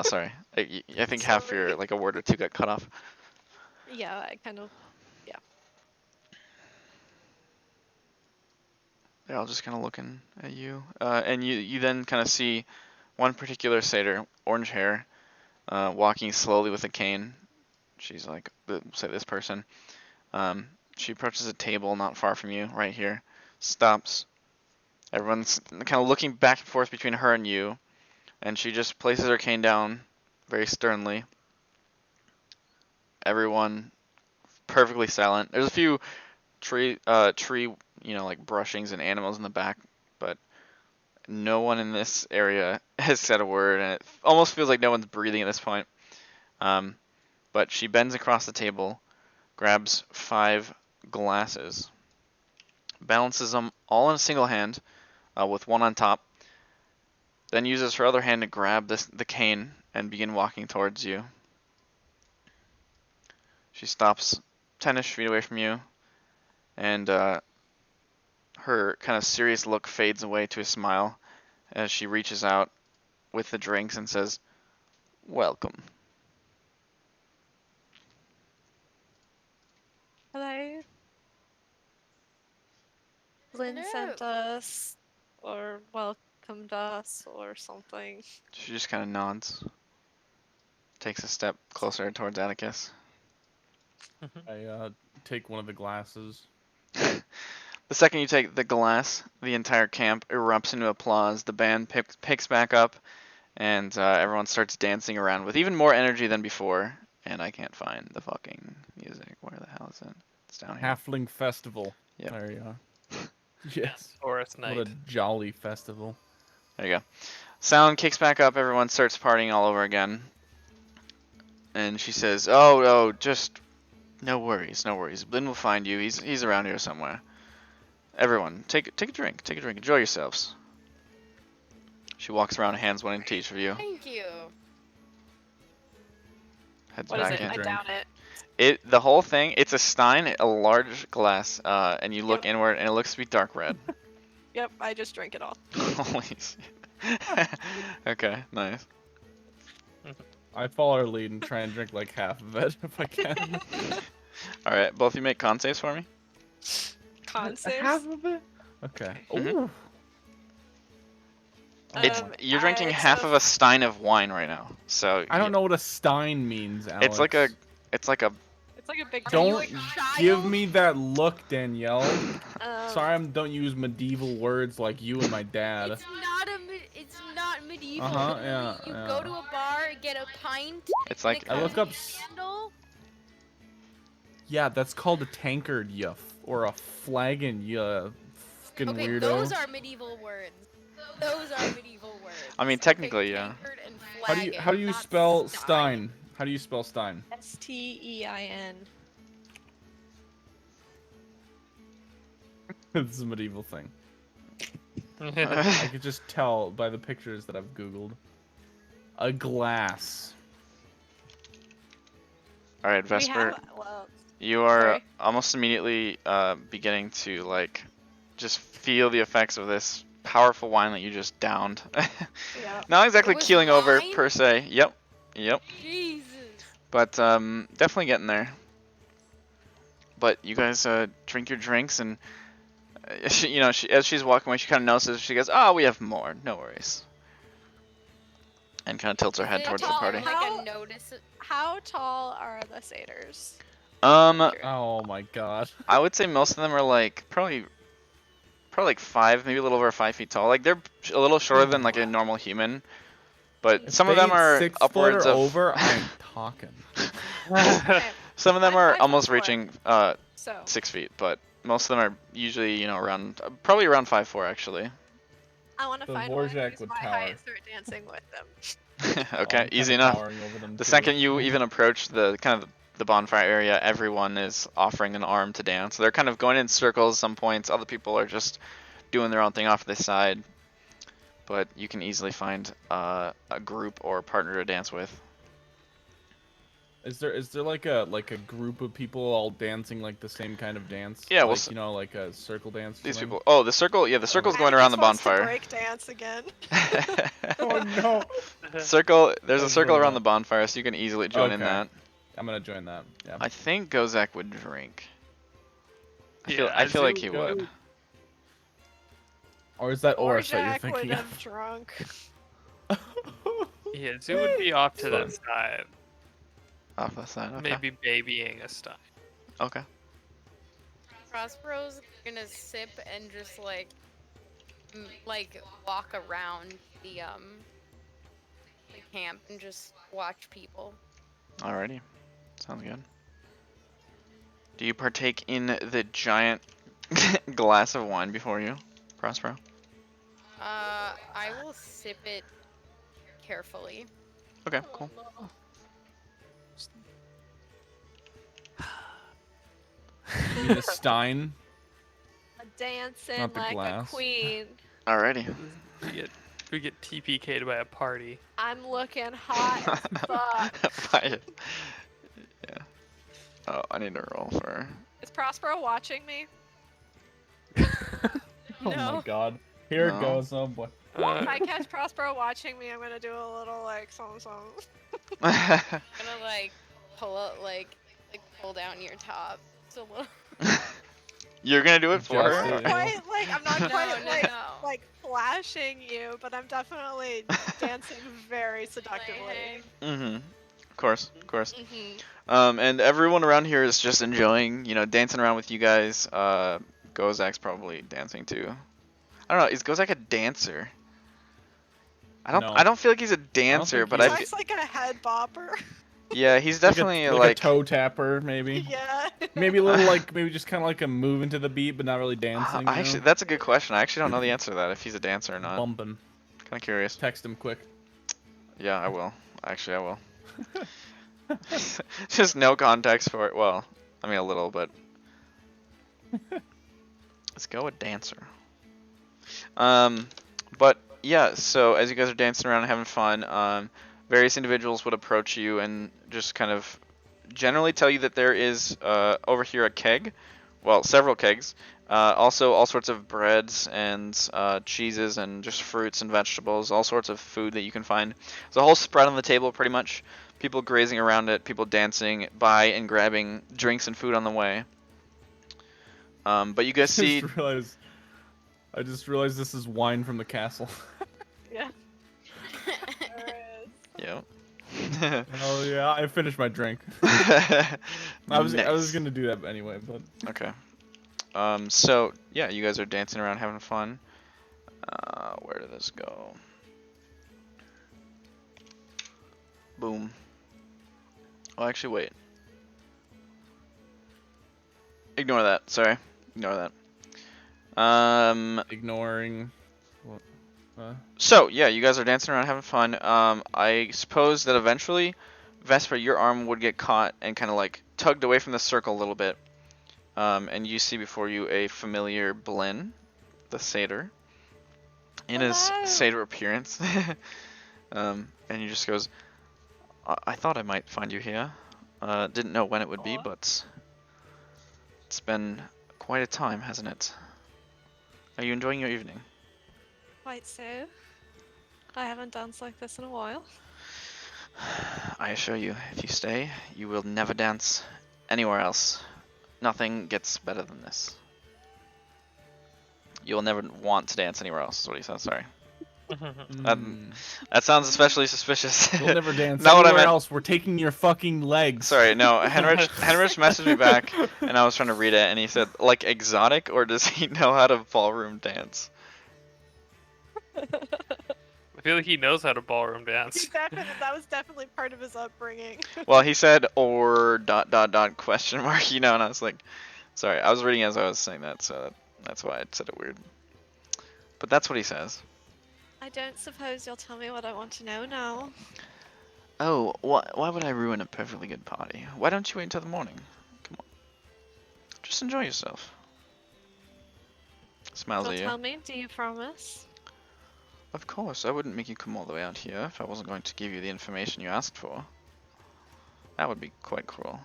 Sorry. I think half your Sorry. like a word or two got cut off. Yeah, I kind of. They're all just kind of looking at you, and you then kind of see one particular satyr, orange hair, walking slowly with a cane, she's like, say this person. She approaches a table not far from you, right here. Stops. Everyone's kind of looking back and forth between her and you, and she just places her cane down very sternly. Everyone perfectly silent. There's a few tree, like brushings and animals in the back, but no one in this area has said a word, and it almost feels like no one's breathing at this point. But she bends across the table, grabs 5 glasses, balances them all in a single hand, with one on top, then uses her other hand to grab the cane and begin walking towards you. She stops 10-ish feet away from you, and her kind of serious look fades away to a smile as she reaches out with the drinks and says, "Welcome." Hello. Blyn sent Hello. us, or welcomed us, or something. She just kind of nods, takes a step closer towards Atticus. I take one of the glasses. The second you take the glass, the entire camp erupts into applause. The band picks back up, and everyone starts dancing around with even more energy than before. And I can't find the fucking music. Where the hell is it? It's down here. Halfling Festival. Yep. There you are. Yes. Forest What a Night. jolly festival. There you go. Sound kicks back up. Everyone starts partying all over again. And she says, "Oh, just no worries, no worries. Blyn will find you. He's around here somewhere. Everyone, take a drink. Take a drink. Enjoy yourselves." She walks around, hands one into each of you. Thank you. Heads What is back it? in. I drink. doubt it. The whole thing, it's a stein, a large glass, and you look Yep. inward, and it looks to be dark red. Yep, I just drank it all. Holy shit. Okay, nice. I follow her lead and try and drink like half of it if I can. Alright, both of you make con saves for me. Con saves? Half of it? Okay. Mhm. Ooh. You're drinking it's half of a stein of wine right now, so I don't know what a stein means, Alex. It's like a It's like a big. Don't you a give child? me that look, Danielle. Um, Sorry, I don't use medieval words like you and my dad. It's not medieval. Uh-huh, Literally, yeah, you yeah. go to a bar, get a pint, It's and like it I comes look up. with a candle. Yeah, that's called a tankard, or a flagon, you fucking Okay, weirdo. those are medieval words. Those are medieval words. I mean, Okay, technically, yeah. tankard and How do flagon, you not spell Stein? How do you spell Stein? Stein. This is a medieval thing. I could just tell by the pictures that I've googled. A glass. Alright, We Vesper, have, well, you are sorry. almost immediately beginning to like just feel the effects of this powerful wine that you just downed. Yeah. Not exactly It was keeling over wine? per se. Yep. Jesus. But definitely getting there. But you guys drink your drinks, and she, as she's walking away, she kind of notices. She goes, "Oh, we have more. No worries." And kind of tilts her head Is it towards the tall, party. Like How- a notice. How tall are the satyrs? Oh my god. I would say most of them are like probably like 5, maybe a little over 5 feet tall. Like they're a little shorter than like a normal human, but If some of they them ain't are 6 upwards foot or of. over, I ain't talking. Okay, Some of them I'm are 5'4", almost reaching so 6 feet, but most of them are usually around probably around 5'4" actually. I want to The find one Vorjak who's would my tower. height and start dancing with them. Okay, I'm easy kinda enough. towering over them, The too. second you even approach the kind of the bonfire area, everyone is offering an arm to dance. They're kind of going in circles at some points. Other people are just doing their own thing off to the side. But you can easily find a group or a partner to dance with. Is there like a group of people all dancing like the same kind of dance? Yeah, well, like like a circle dance. or These something? people. Oh, the circle. Yeah, the circle's going Atticus around the wants to bonfire. break dance again. Oh no! Circle. There's a That's circle really around bad. the bonfire, so you can easily join in Okay. that. I'm gonna join that. Yeah. I think Gozak would drink. Yeah, I feel like Zoo he go- would. Or is that Oris that you're Jack would thinking have drunk. of? Yeah, Zoo would be off to Fun. that side. Off the side. Okay. Maybe babying a stein. Okay. Prospero's gonna sip and just like walk around the camp and just watch people. Alrighty. Sounds good. Do you partake in the giant glass of wine before you, Prospero? I will sip it carefully. Okay, cool. You mean a stein? Dancing Not the like glass. a queen. Alrighty. We get TPK'd by a party. I'm looking hot as fuck. Fine. Yeah. Oh, I need to roll for. Is Prospero watching me? Oh my No. god. Here No. it goes, oh boy. If I catch Prospero watching me, I'm gonna do a little like song. I'm gonna like pull up pull down your top. Just a little. You're gonna do it for Just her? it. Quite like I'm not No, quite no, like no. like flashing you, but I'm definitely dancing very seductively. Mm-hmm. Of course, of course. Mm-hmm. And everyone around here is just enjoying, dancing around with you guys. Gozak's probably dancing too. I don't know. Is Gozak a dancer? No. I don't feel like he's a dancer, think but he I is. Looks like a head bopper. yeah, he's definitely like a toe tapper, maybe. Yeah. Maybe a little maybe just kind of like a moving to the beat, but not really dancing. I actually, that's a good question. I actually don't know the answer to that. If he's a dancer or not. bumping. Kind of curious. Text him quick. Yeah, I will. Actually, I will. Just no context for it. Well, I mean a little, but let's go with dancer. But yeah. So as you guys are dancing around and having fun, various individuals would approach you and just kind of generally tell you that there is over here a keg, well, several kegs. Also, all sorts of breads and cheeses and just fruits and vegetables, all sorts of food that you can find. There's a whole spread on the table, pretty much. People grazing around it, people dancing by and grabbing drinks and food on the way. But you guys see... I just realized this is wine from the castle. Yeah. There is. Yeah. Oh yeah, I finished my drink. I was Nice. gonna do that anyway, but Okay. So yeah, you guys are dancing around, having fun. Where did this go? Boom. Oh, actually, wait. Ignore that. Sorry. Ignore that. ignoring. So yeah, you guys are dancing around, having fun. I suppose that eventually, Vesper, your arm would get caught and kind of like tugged away from the circle a little bit. And you see before you a familiar Blyn, the satyr, in his Hello. satyr appearance. And he just goes, I thought I might find you here. Didn't know when it would be, Aw. but it's been quite a time, hasn't it? Are you enjoying your evening? Quite so. I haven't danced like this in a while. I assure you, if you stay, you will never dance anywhere else. Nothing gets better than this. You will never want to dance anywhere else, is what he said, sorry. That sounds especially suspicious. We'll never dance Not what I anywhere meant. else. We're taking your fucking legs. Sorry, no, Henrich messaged me back, and I was trying to read it, and he said, like, exotic, or does he know how to ballroom dance? I feel like he knows how to ballroom dance. That was definitely part of his upbringing. Well, he said, or ... question mark, and I was like, sorry, I was reading as I was saying that, so that's why I said it weird. But that's what he says. I don't suppose you'll tell me what I want to know now. Oh, why would I ruin a perfectly good party? Why don't you wait until the morning? Come on. Just enjoy yourself. Smiles So at you. tell me, do you promise? Of course, I wouldn't make you come all the way out here if I wasn't going to give you the information you asked for. That would be quite cruel.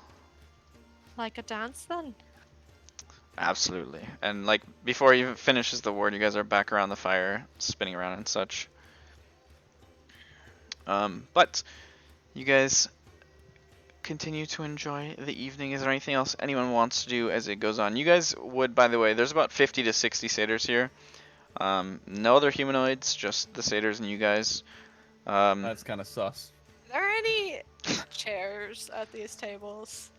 Like a dance then? Absolutely. And like before he even finishes the word, you guys are back around the fire, spinning around and such. But you guys continue to enjoy the evening. Is there anything else anyone wants to do as it goes on? You guys would, by the way, there's about 50 to 60 satyrs here. No other humanoids, just the satyrs and you guys. That's kind of sus. Are there any chairs at these tables?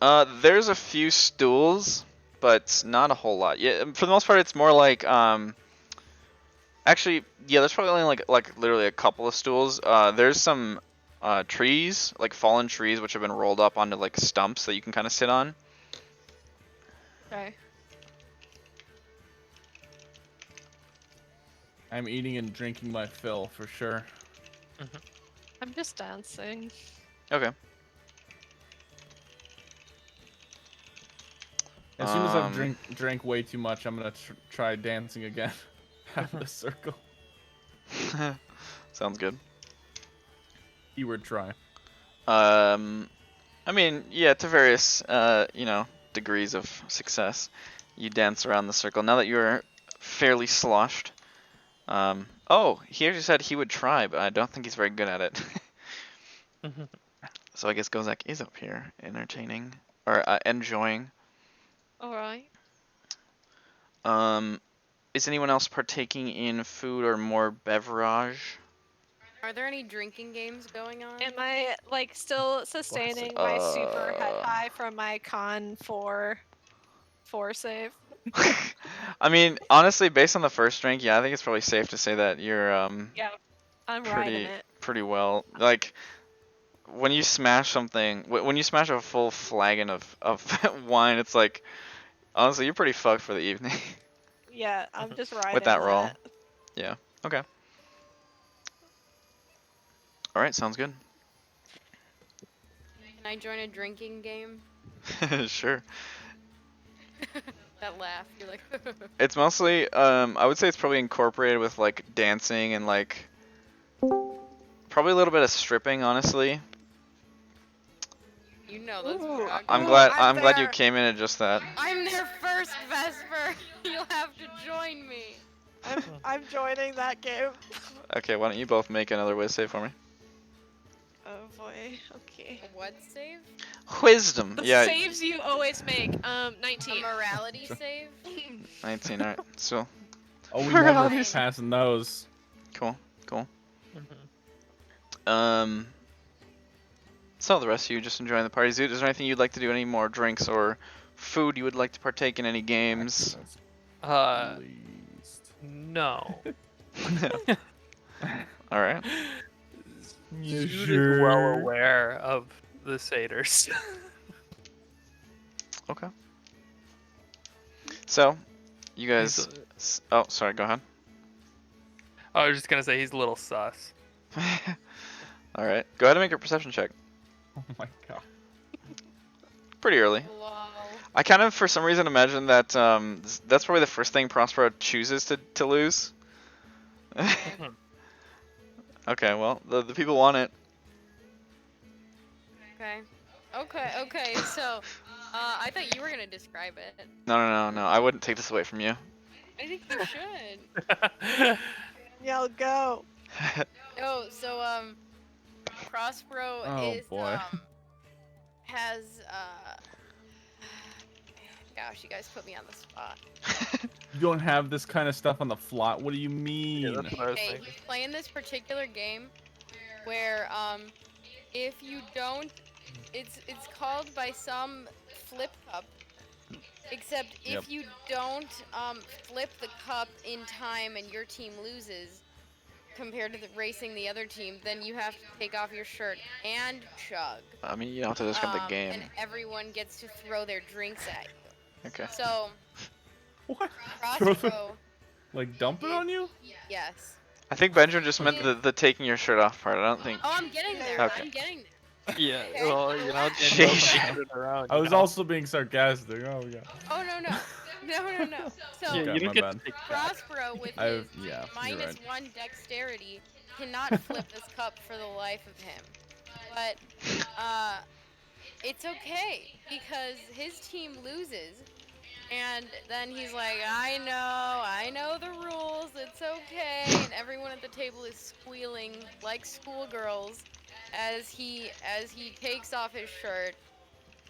There's a few stools, but not a whole lot. Yeah, for the most part, it's more like Actually, yeah, there's probably only like literally a couple of stools. There's some trees, like fallen trees, which have been rolled up onto like stumps that you can kind of sit on. Okay. I'm eating and drinking my fill for sure. I'm just dancing. Okay. As soon as I've Um, drank way too much, I'm gonna try dancing again. Half the circle. Sounds good. Keyword try. I mean, yeah, to various degrees of success, you dance around the circle. Now that you're fairly sloshed. Oh, he actually said he would try, but I don't think he's very good at it. So I guess Gozak is up here, entertaining or enjoying. All right. Is anyone else partaking in food or more beverage? Are there any drinking games going on? Am I like still sustaining my super head Uh. high from my con 4 save? I mean, honestly, based on the first drink, yeah, I think it's probably safe to say that you're Yeah, I'm riding it. pretty well. Like when you smash something, when you smash a full flagon of wine, it's like honestly, you're pretty fucked for the evening. Yeah, I'm just riding With that roll. Yeah. Okay. All right, sounds good. Can I join a drinking game? Sure. That laugh, you're like. It's mostly I would say it's probably incorporated with like dancing and like probably a little bit of stripping, honestly. You know those Ooh, drugs. I'm Ooh, glad I'm glad you there. came in at just that. I'm their first Vesper. You'll have to join me. I'm joining that game. Okay, why don't you both make another whiz save for me? Oh boy. Okay. A what save? Wisdom. The Yeah, saves you always make. A 19. morality save? 19. All right. So Oh, we We're never obvious- passing those. cool. So the rest of you just enjoying the party. Zoot, is there anything you'd like to do? Any more drinks or food you would like to partake in? Any games? Pleased. No. All right. You Jude is sure? well aware of the satyrs. Okay. So, you guys. He's Oh, sorry. Go ahead. I was just gonna say he's a little sus. All right. Go ahead and make a perception check. Oh my god. Pretty early. Lol. I kind of, for some reason, imagine that that's probably the first thing Prospero chooses to lose. Okay, well, the people want it. Okay, so, I thought you were gonna describe it. No, I wouldn't take this away from you. I think you should. Y'all go. Oh, so, Prospero Oh, is, boy. has, gosh, you guys put me on the spot. You don't have this kind of stuff on the flat. What do you mean? that's what I was Okay, thinking. he's playing this particular game where, if you don't, it's called by some flip cup. Except if Yep. you don't flip the cup in time and your team loses, compared to racing the other team, then you have to take off your shirt and chug. I mean, you don't have to describe the game. And everyone gets to throw their drinks at you. Okay. So, What? Prospero, Like dump it on you? yes. I think Benjamin just meant the taking your shirt off part. I don't think. Oh, I'm getting there. Okay. I'm getting there. Yeah, Okay. well, you know, Sheesh. around, I you was know? also being sarcastic. Oh yeah. Oh, no. No. So, Yeah, Okay, you didn't my get bad. to take that. Prospero, with I his yeah. You're minus right. 1 dexterity, cannot flip this cup for the life of him. But, it's okay, because his team loses, and then he's like, I know the rules, it's okay, and everyone at the table is squealing like schoolgirls as he takes off his shirt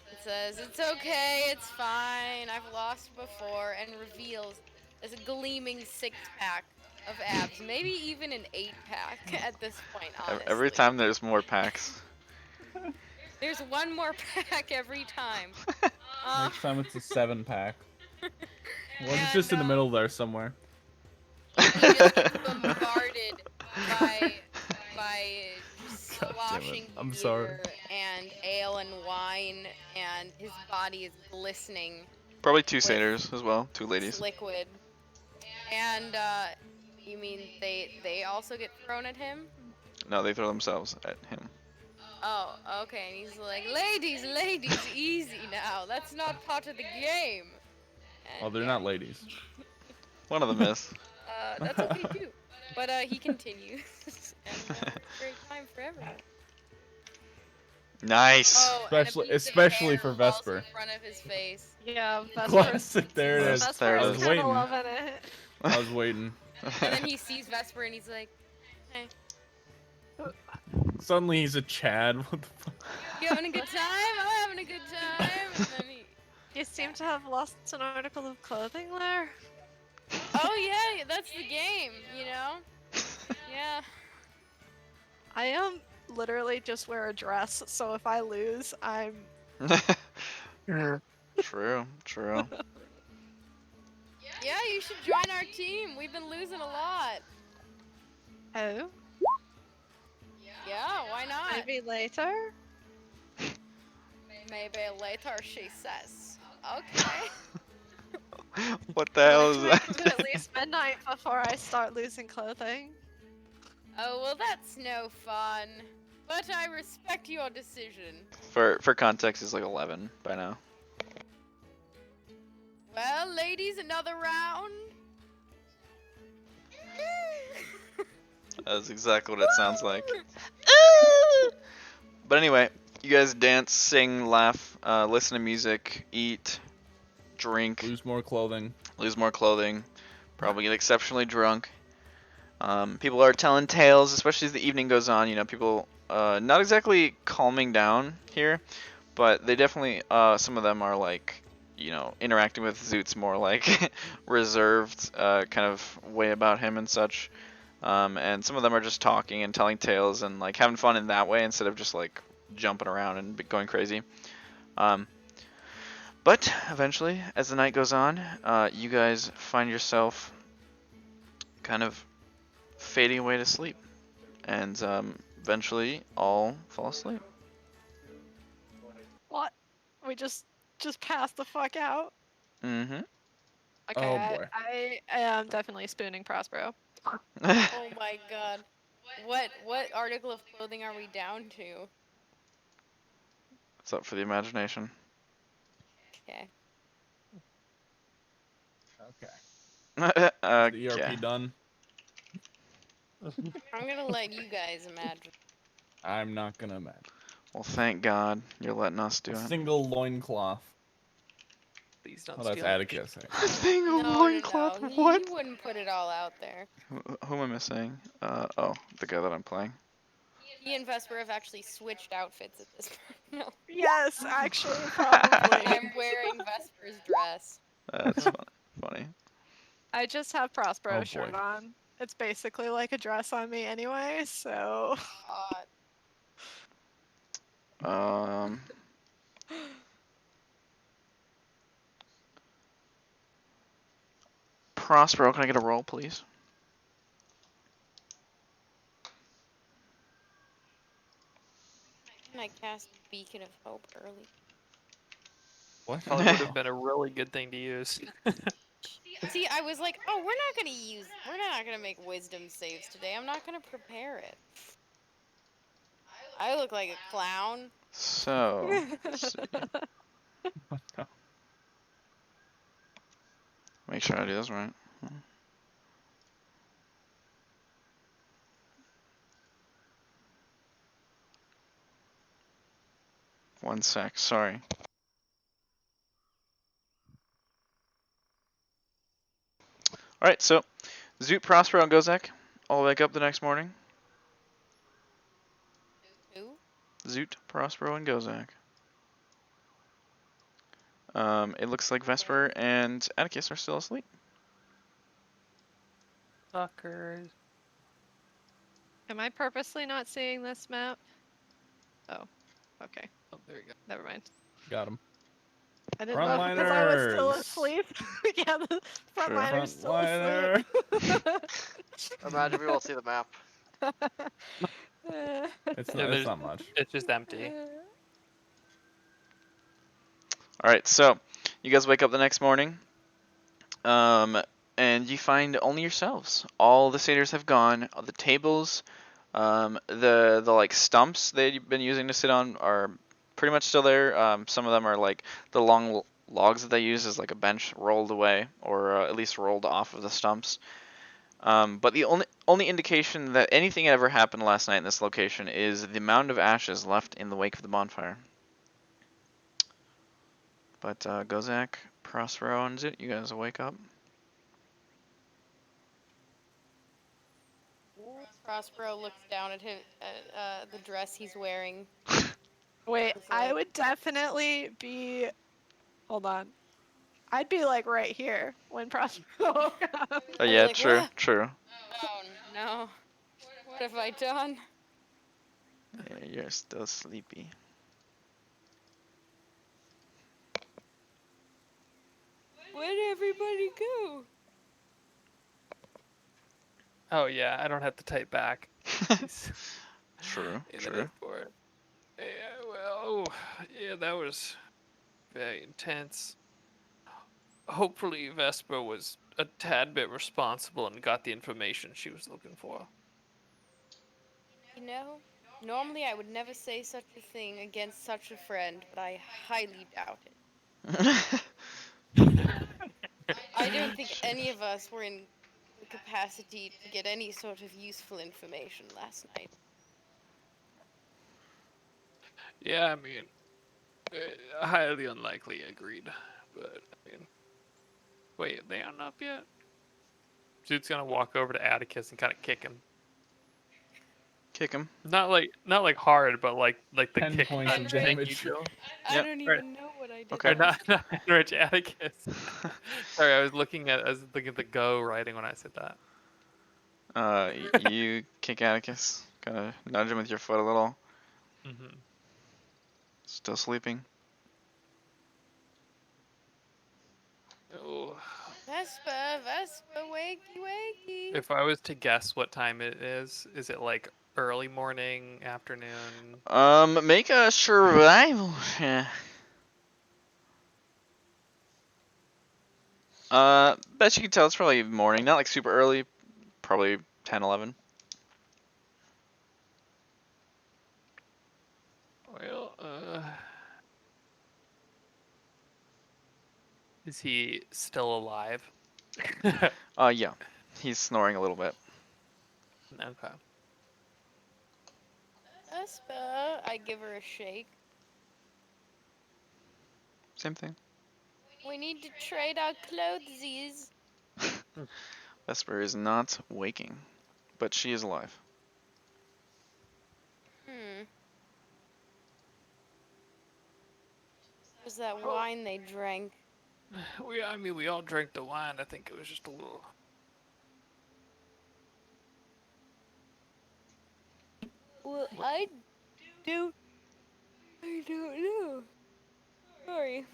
and says, it's okay, it's fine, I've lost before, and reveals as a gleaming 6-pack of abs, maybe even an 8-pack at this point, honestly. Every time there's more packs. There's one more pack every time. Next time it's a 7-pack. Well, it's And, just in the middle there somewhere. he just gets bombarded by just God damn it. sloshing I'm beer sorry. and ale and wine, and his body is glistening Probably 2 with satyrs as well, 2 this ladies. liquid. And you mean they also get thrown at him? No, they throw themselves at him. Oh, okay. And he's like, ladies, easy now. That's not part of the game. Well, And they're yeah, not ladies. One of them is. that's okay too. But he continues, and it's a great time for everyone. Nice. Oh, and a piece of Especially hair for falls Vesper. in front of his face. Yeah, Vesper's, Classic, there it is. There it Vesper's is. kind of Waiting. loving it. I was waiting. And then he sees Vesper and he's like, hey, Suddenly he's a Chad. What the fuck? you having a good time? I'm having a good time. And then You seem to have lost an article of clothing there. oh yeah, that's the game, you know? Yeah. I am literally just wear a dress, so if I lose, I'm. True, true. Yeah, you should join our team. We've been losing a lot. Oh, Yeah, why not? maybe later. Maybe later, she says. Okay. What the hell is I'd like to make it to that? at least midnight before I start losing clothing. Oh, well, that's no fun. But I respect your decision. For context, it's like 11 by now. Well, ladies, another round. That's exactly what it sounds like. But anyway, you guys dance, sing, laugh, listen to music, eat, drink, Lose more clothing. lose more clothing, probably get exceptionally drunk. People are telling tales, especially as the evening goes on. You know, people not exactly calming down here, but they definitely some of them are like, you know, interacting with Zoot's more like reserved kind of way about him and such. And some of them are just talking and telling tales and like having fun in that way instead of just like jumping around and going crazy. But eventually, as the night goes on, you guys find yourself kind of fading away to sleep, and eventually all fall asleep. What? We just passed the fuck out. Mm-hmm. Okay, Oh, boy. I am definitely spooning Prospero. Oh my god. What article of clothing are we down to? It's up for the imagination. Okay. Okay. Okay. The ERP done. I'm gonna let you guys imagine. I'm not gonna imagine. Well, thank God you're letting us do A it. single loincloth. Please don't Oh, that's steal. Atticus. Single No, loincloth? no, no. What? He wouldn't put it all out there. Who am I missing? Oh, the guy that I'm playing. He and Vesper have actually switched outfits at this point. No. Yes, actually, probably. I'm wearing Vesper's dress. That's funny. I just have Prospero's Oh, shirt boy. on. It's basically like a dress on me anyway, so. Um. Prospero, can I get a roll, please? Can I cast Beacon of Hope early? What? Probably would have been a really good thing to use. See, I was like, oh, we're not gonna make wisdom saves today. I'm not gonna prepare it. I look like a clown. So, let's see. Make sure I do this right. One sec, sorry. Alright, so Zoot, Prospero, and Gozek all wake up the next morning. Who? Zoot, Prospero, and Gozak. It looks like Vesper and Atticus are still asleep. Suckers. Am I purposely not seeing this map? Oh, okay. Oh, there you go. Never mind. Got him. I didn't know because I was still Frontliners! asleep. Yeah, the True. frontliner's still Frontliner! asleep. Imagine we all see the map. It's Yeah, not, it's there's. not much. It's just empty. All right, so you guys wake up the next morning, and you find only yourselves. All the satyrs have gone. All the tables, the like stumps they've been using to sit on are pretty much still there. Some of them are like the long logs that they use as like a bench rolled away, or at least rolled off of the stumps. But the only indication that anything ever happened last night in this location is the mound of ashes left in the wake of the bonfire. But Gozak, Prospero, and Zit, you guys will wake up. Prospero looks down at him at the dress he's wearing. Wait, He's I like, would definitely be. Hold on. I'd be like right here when Prospero woke up. Oh I'd be yeah, like, true, "Ah, true. oh no, what have I done?" Yeah, you're still sleepy. Where'd everybody go? Oh yeah, I don't have to type back. Jeez. True, Yeah, that is true. for it. Yeah, well, yeah, that was very intense. Hopefully, Vespa was a tad bit responsible and got the information she was looking for. You know, normally I would never say such a thing against such a friend, but I highly doubt it. I don't think any of us were in the capacity to get any sort of useful information last night. Yeah, I mean, highly unlikely, agreed. But, I mean, wait, they aren't up yet? Dude's gonna walk over to Atticus and kind of kick him. Kick him. Not like hard, but like the 10 kick. points of Henry. damage. I Yep. don't Right. even know what I did. Okay. Or not Rich Atticus. Sorry, I was looking at the go writing when I said that. You kick Atticus. Kind of nudge him with your foot a little. Mm-hmm. Still sleeping. Oh. Vespa, wakey, wakey. If I was to guess what time it is it like early morning, afternoon? Make a survival check. Bet you can tell it's probably morning. Not like super early. Probably 10, 11. Well, is he still alive? Yeah. He's snoring a little bit. Okay. Vespa, I give her a shake. Same thing. We need to trade our clothesies. Vesper is not waking, but she is alive. Was that wine they drank? We all drank the wine. I think it was just a little. Well, I don't know. Sorry.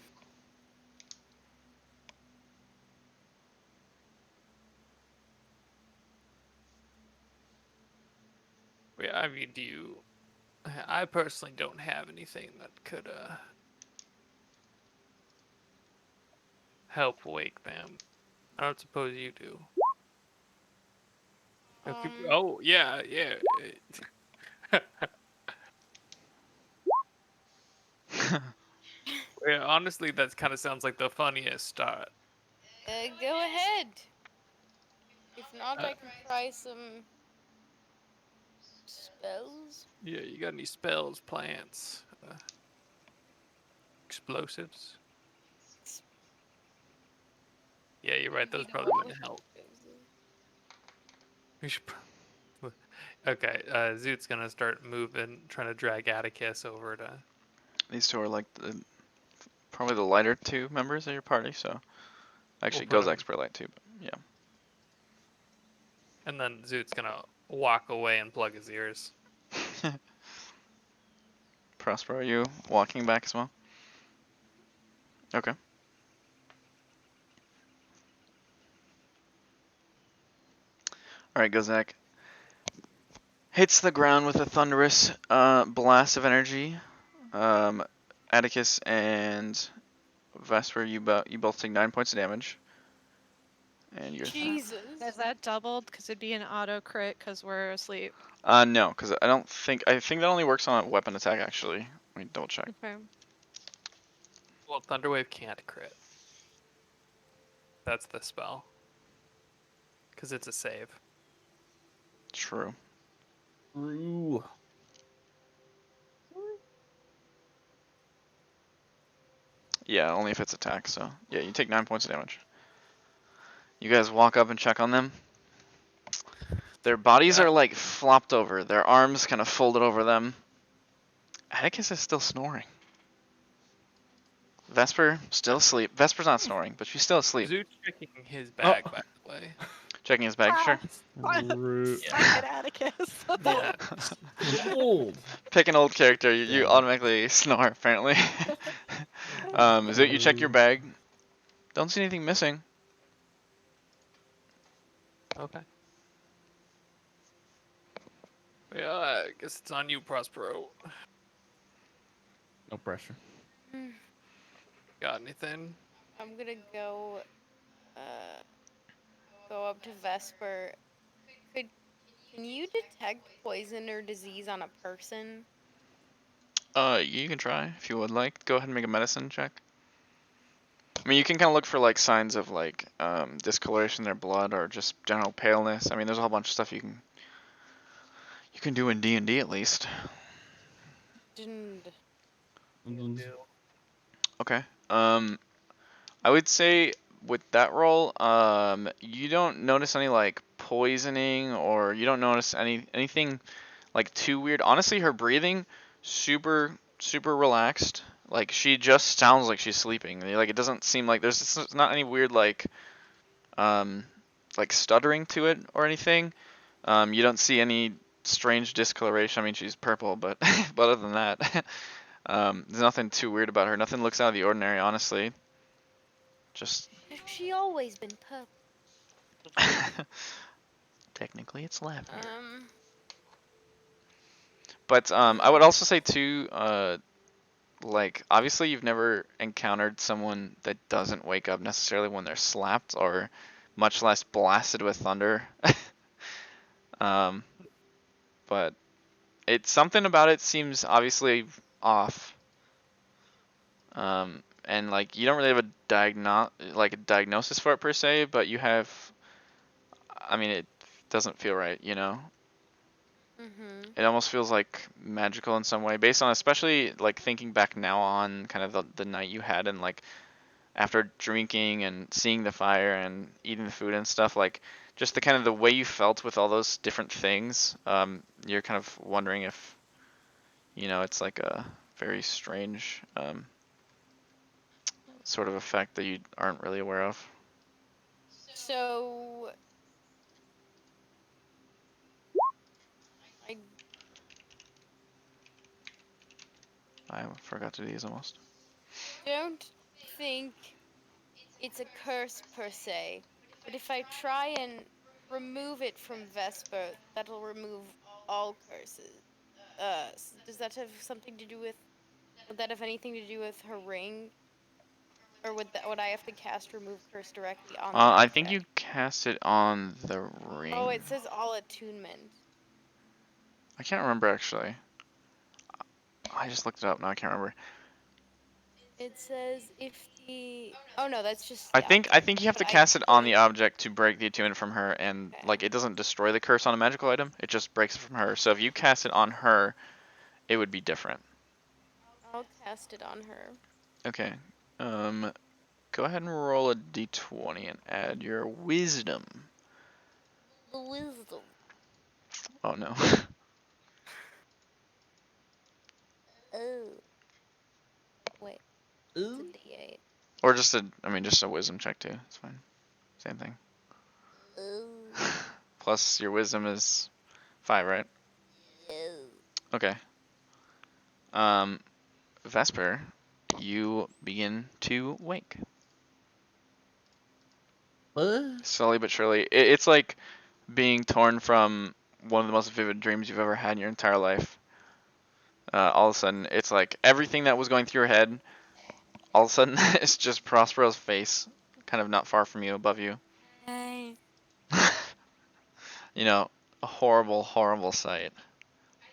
Yeah, I mean, do you? I personally don't have anything that could help wake them. I don't suppose you do. Oh yeah, yeah. Yeah, honestly, that kind of sounds like the funniest start. Go ahead. If not, Uh, I can try some spells. Yeah, you got any spells, plants, explosives? Yeah, you're right. Those probably wouldn't help. We should. Okay, Zoot's gonna start moving, trying to drag Atticus over to. These two are like probably the lighter two members of your party, so actually We'll put 'em- Gozak's pretty light too, but yeah. And then Zoot's gonna walk away and plug his ears. Prospero, are you walking back as well? Okay. Alright, Gozak. Hits the ground with a thunderous blast of energy. Atticus and Vesper, you both take 9 points of damage. And you're Jesus. Is that doubled? Because it'd be an auto crit because we're asleep. no, because I think that only works on a weapon attack actually. Let me double check. Okay. Well, Thunderwave can't crit. That's the spell. Because it's a save. True. True. Yeah, only if it's attack, so yeah, you take 9 points of damage. You guys walk up and check on them. Their bodies Yeah. are like flopped over, their arms kind of folded over them. Atticus is still snoring. Vesper, still asleep. Vesper's not snoring, but she's still asleep. Zoo checking his bag, by the way. Checking his bag, sure. Rude. Suck it, Atticus. Yeah. Old. Pick an old character, you Yeah. automatically snore, apparently. Zoot, you check your bag. Don't see anything missing. Okay. Yeah, I guess it's on you, Prospero. No pressure. Got anything? I'm gonna go up to Vesper. Can you detect poison or disease on a person? You can try if you would like. Go ahead and make a medicine check. I mean, you can kind of look for like signs of like discoloration in their blood or just general paleness. I mean, there's a whole bunch of stuff you can do in D&D at least. Didn't. Okay. I would say with that roll, you don't notice any like poisoning or you don't notice anything like too weird. Honestly, her breathing super relaxed. Like she just sounds like she's sleeping. Like it doesn't seem like there's not any weird um like stuttering to it or anything. You don't see any strange discoloration. I mean, she's purple, but but other than that, there's nothing too weird about her. Nothing looks out of the ordinary, honestly. Just Has she always been purple? technically it's lavender. Um. But I would also say too, like obviously you've never encountered someone that doesn't wake up necessarily when they're slapped or much less blasted with thunder. um, but it's something about it seems obviously off. And like you don't really have a diagnosis for it per se, but you have. I mean, it doesn't feel right, you know. Mhm. It almost feels like magical in some way, based on especially like thinking back now on kind of the night you had and like after drinking and seeing the fire and eating the food and stuff, like just the kind of the way you felt with all those different things. You're kind of wondering if it's like a very strange sort of effect that you aren't really aware of. So I I forgot to do these almost. don't think it's a curse per se, but if I try and remove it from Vesper, that'll remove all curses. Does that have something to do with? Would that have anything to do with her ring? Or would I have to cast remove curse directly on the I think object? you cast it on the ring. Oh, it says all attunement. I can't remember actually. I just looked it up now. I can't remember. It says if the oh no, that's just I the think object. you have to But I cast it on the think object to break the attunement from her, and okay. like it doesn't destroy the curse on a magical item. It just breaks it from her. So if you cast it on her, it would be different. I'll cast it on her. Okay. Go ahead and roll a d20 and add your wisdom. The wisdom. Oh no. Oh. Wait. It's a D8. Or just a wisdom check too. It's fine. Same thing. Oh. Plus your wisdom is 5, right? Oh. Okay. Vesper, you begin to wake. What? Slowly but surely. It's like being torn from one of the most vivid dreams you've ever had in your entire life. All of a sudden, it's like everything that was going through your head, all of a sudden, it's just Prospero's face, kind of not far from you, above you. Hey. You know, a horrible, horrible sight.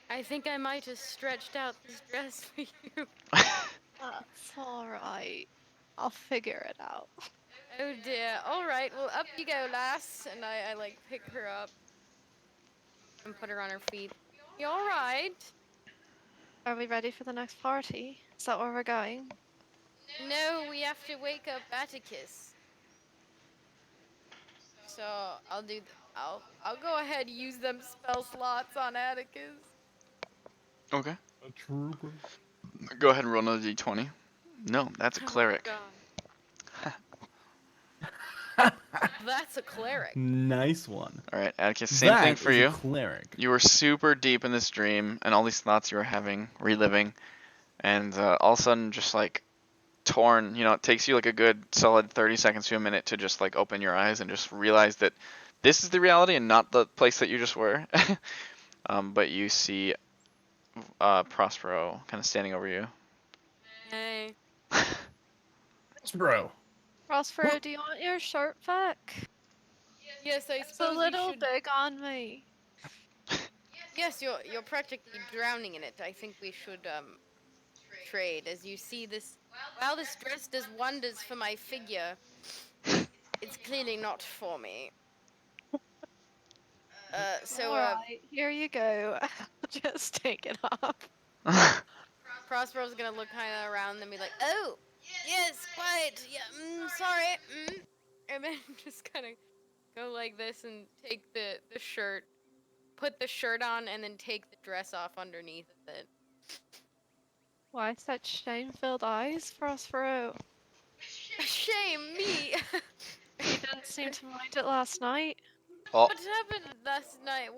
I think I might have stretched out this dress for you. That's alright. I'll figure it out. Oh dear. Alright, well up you go, lass. And I like pick her up and put her on her feet. You alright? Are we ready for the next party? Is that where we're going? No, we have to wake up Atticus. So I'll go ahead and use them spell slots on Atticus. Okay. A trooper. Go ahead and roll another d20. No, that's a cleric. God. That's a cleric. Nice one. Alright, Atticus, same That thing for is a you. cleric. You were super deep in this dream, and all these thoughts you were having, reliving, and all of a sudden, just like torn. You know, it takes you like a good solid 30 seconds to a minute to just like open your eyes and just realize that this is the reality and not the place that you just were. But you see Prospero kind of standing over you. Hey. Bro. Prospero, do you want your shirt back? Yes, I It's a suppose we little should. big on me. Yes, you're practically drowning in it. I think we should trade. As you see this, while this dress does wonders for my figure, it's clearly not for me. Alright, here you go. Just take it off. Prospero's gonna look kind of around and be like, "Oh, yes, quite. Yeah, sorry." And then just kind of go like this and take the shirt, put the shirt on, and then take the dress off underneath of it. Why such shame-filled eyes, Prospero? Shame me. You didn't seem to mind it last night. Oh, What happened last night? It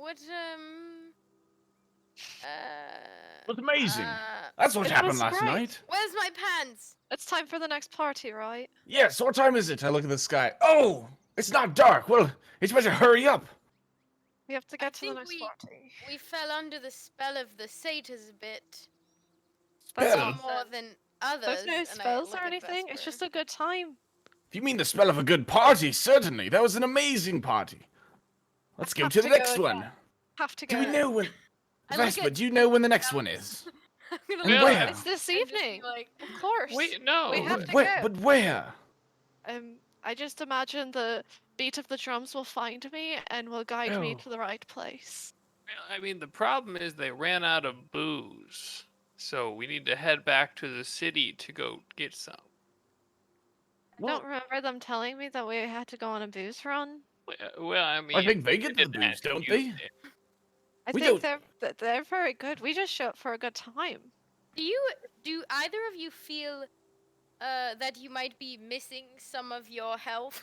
was amazing. Uh, That's what it happened was last great. night. Where's my pants? It's time for the next party, right? Yes, what time is it? I look at the sky. Oh, it's not dark. Well, it's better hurry up. We have to I get to the think next party. We fell under the spell of the satyrs a bit. That's Spell? all Some more than others. There's no and I spells look or at anything. It's Vesper. just a good time. If you mean the spell of a good party, certainly. That was an amazing party. Let's go Have to the to go next again. one. Have to Do go. we know when... I look Vesper, at- do you know when the next one is? I'm gonna And look where? at It's this and just be evening. like, Of course. Wait, no. We have to where? go. But where? I just imagine the beat of the drums will find me and will guide me Oh. to the right place. I mean, the problem is they ran out of booze. So we need to head back to the city to go get some. I don't remember them telling me that we had to go on a booze run. Well, I mean, I think they get we the didn't booze, don't use they? it. I We think don't- they're very good. We just show up for a good time. do either of you feel that you might be missing some of your health?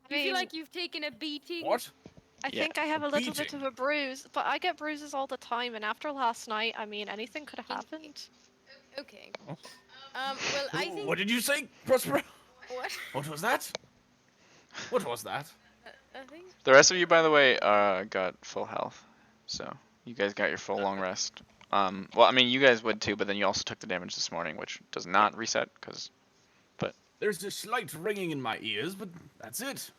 Do you feel like you've taken a beating? What? I Yeah, think I have a little bit beating. of a bruise, but I get bruises all the time, and after last night, I mean, anything could have happened. Okay. Oh. Well, I think What did you say, Prospero? what? What was that? What was that? I think the rest of you, by the way, got full health. So you guys got your full long rest. Well, I mean, you guys would too, but then you also took the damage this morning, which does not reset, because... There's a slight ringing in my ears, but that's it.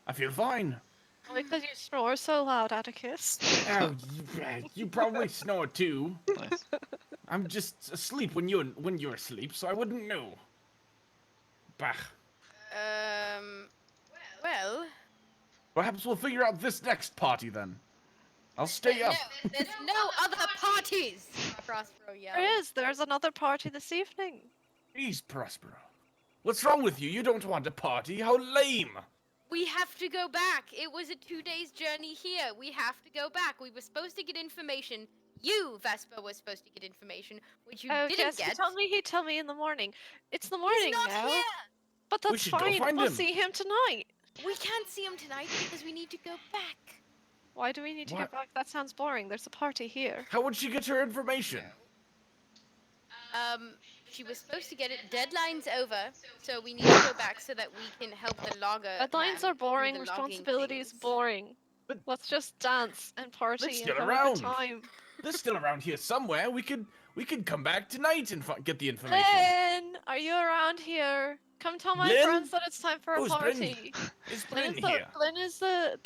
I feel fine. Only because you snore so loud, Atticus. Oh, you probably snore too. Nice. I'm just asleep when you're asleep, so I wouldn't know. Bah. Well, Perhaps we'll figure out this next party then. I'll stay up. no, there's no other parties. Prospero yelled. There's another party this evening. Please, Prospero. What's wrong with you? You don't want a party? How lame! We have to go back. It was a 2 days journey here. We have to go back. We were supposed to get information. You, Vesper, was supposed to get information, which you Oh, didn't yes, get. he'd tell me in the morning. It's the He's morning not now. here. But that's should go fine. find We'll him. see him tonight. We can't see him tonight because we need to go back. Why do we need to What? get back? That sounds boring. There's a party here. How would she get her information? She was supposed to get it. Deadline's over, so we need to go back so that we can help the logger. Deadlines man are boring. do the logging Responsibilities things. boring. But- Let's just dance and party and still have a around. good time. They're still around here somewhere. We could come back tonight and get the information. Blyn, are you around here? Come tell my Blyn? friends that it's time for a Who's Blyn? party. Is Blyn Blyn is here? Blyn is the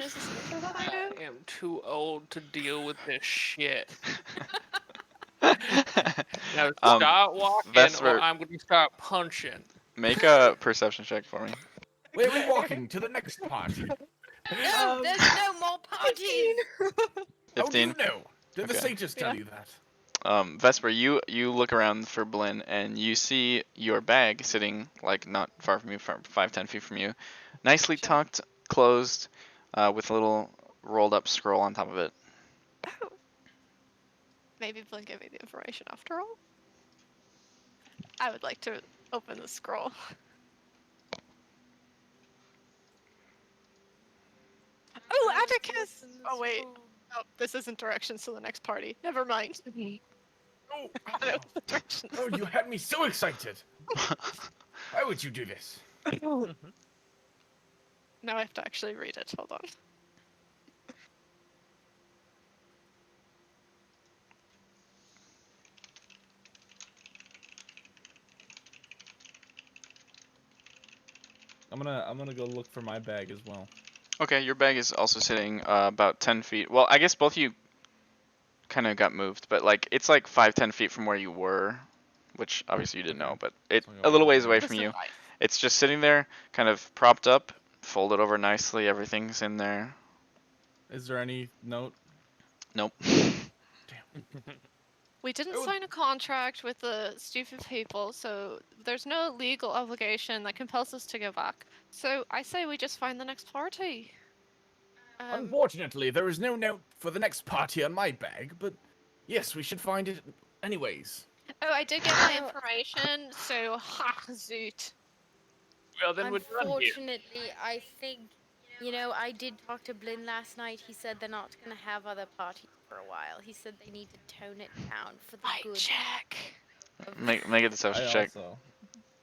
sister that I know. I am too old to deal with this shit. Now start walking, Vesper- or I'm gonna start punching. Make a perception check for me. Where are we walking? To the next party. No, there's no more parties. How do you 15. know? Did the Okay. satyrs tell you that? Vesper, you look around for Blyn and you see your bag sitting like not far from you, 5-10 feet from you, nicely tucked, closed, with a little rolled up scroll on top of it. Maybe Blyn gave me the information after all. I would like to open the scroll. Oh, Atticus! Oh wait. Oh, this isn't directions to the next party. Never mind. Oh, I know the directions. oh, you had me so excited. Why would you do this? Now I have to actually read it. Hold on. I'm gonna go look for my bag as well. Okay, your bag is also sitting about 10 feet. Well, I guess both of you kind of got moved, but like it's like 5-10 feet from where you were, which obviously you didn't know, but it's So I a got little one ways away This from is you. nice. It's just sitting there, kind of propped up, folded over nicely. Everything's in there. Is there any note? Nope. We didn't Oh. sign a contract with the stupid people, so there's no legal obligation that compels us to go back. So I say we just find the next party. Unfortunately, there is no note for the next party on my bag, but yes, we should find it anyways. Oh, I did get my Oh. information, so ha, zoot. Well, then we're done here. Unfortunately, I think, I did talk to Blyn last night. He said they're not going to have other parties for a while. He said they need to tone it down for the I good check. of Make a deception check.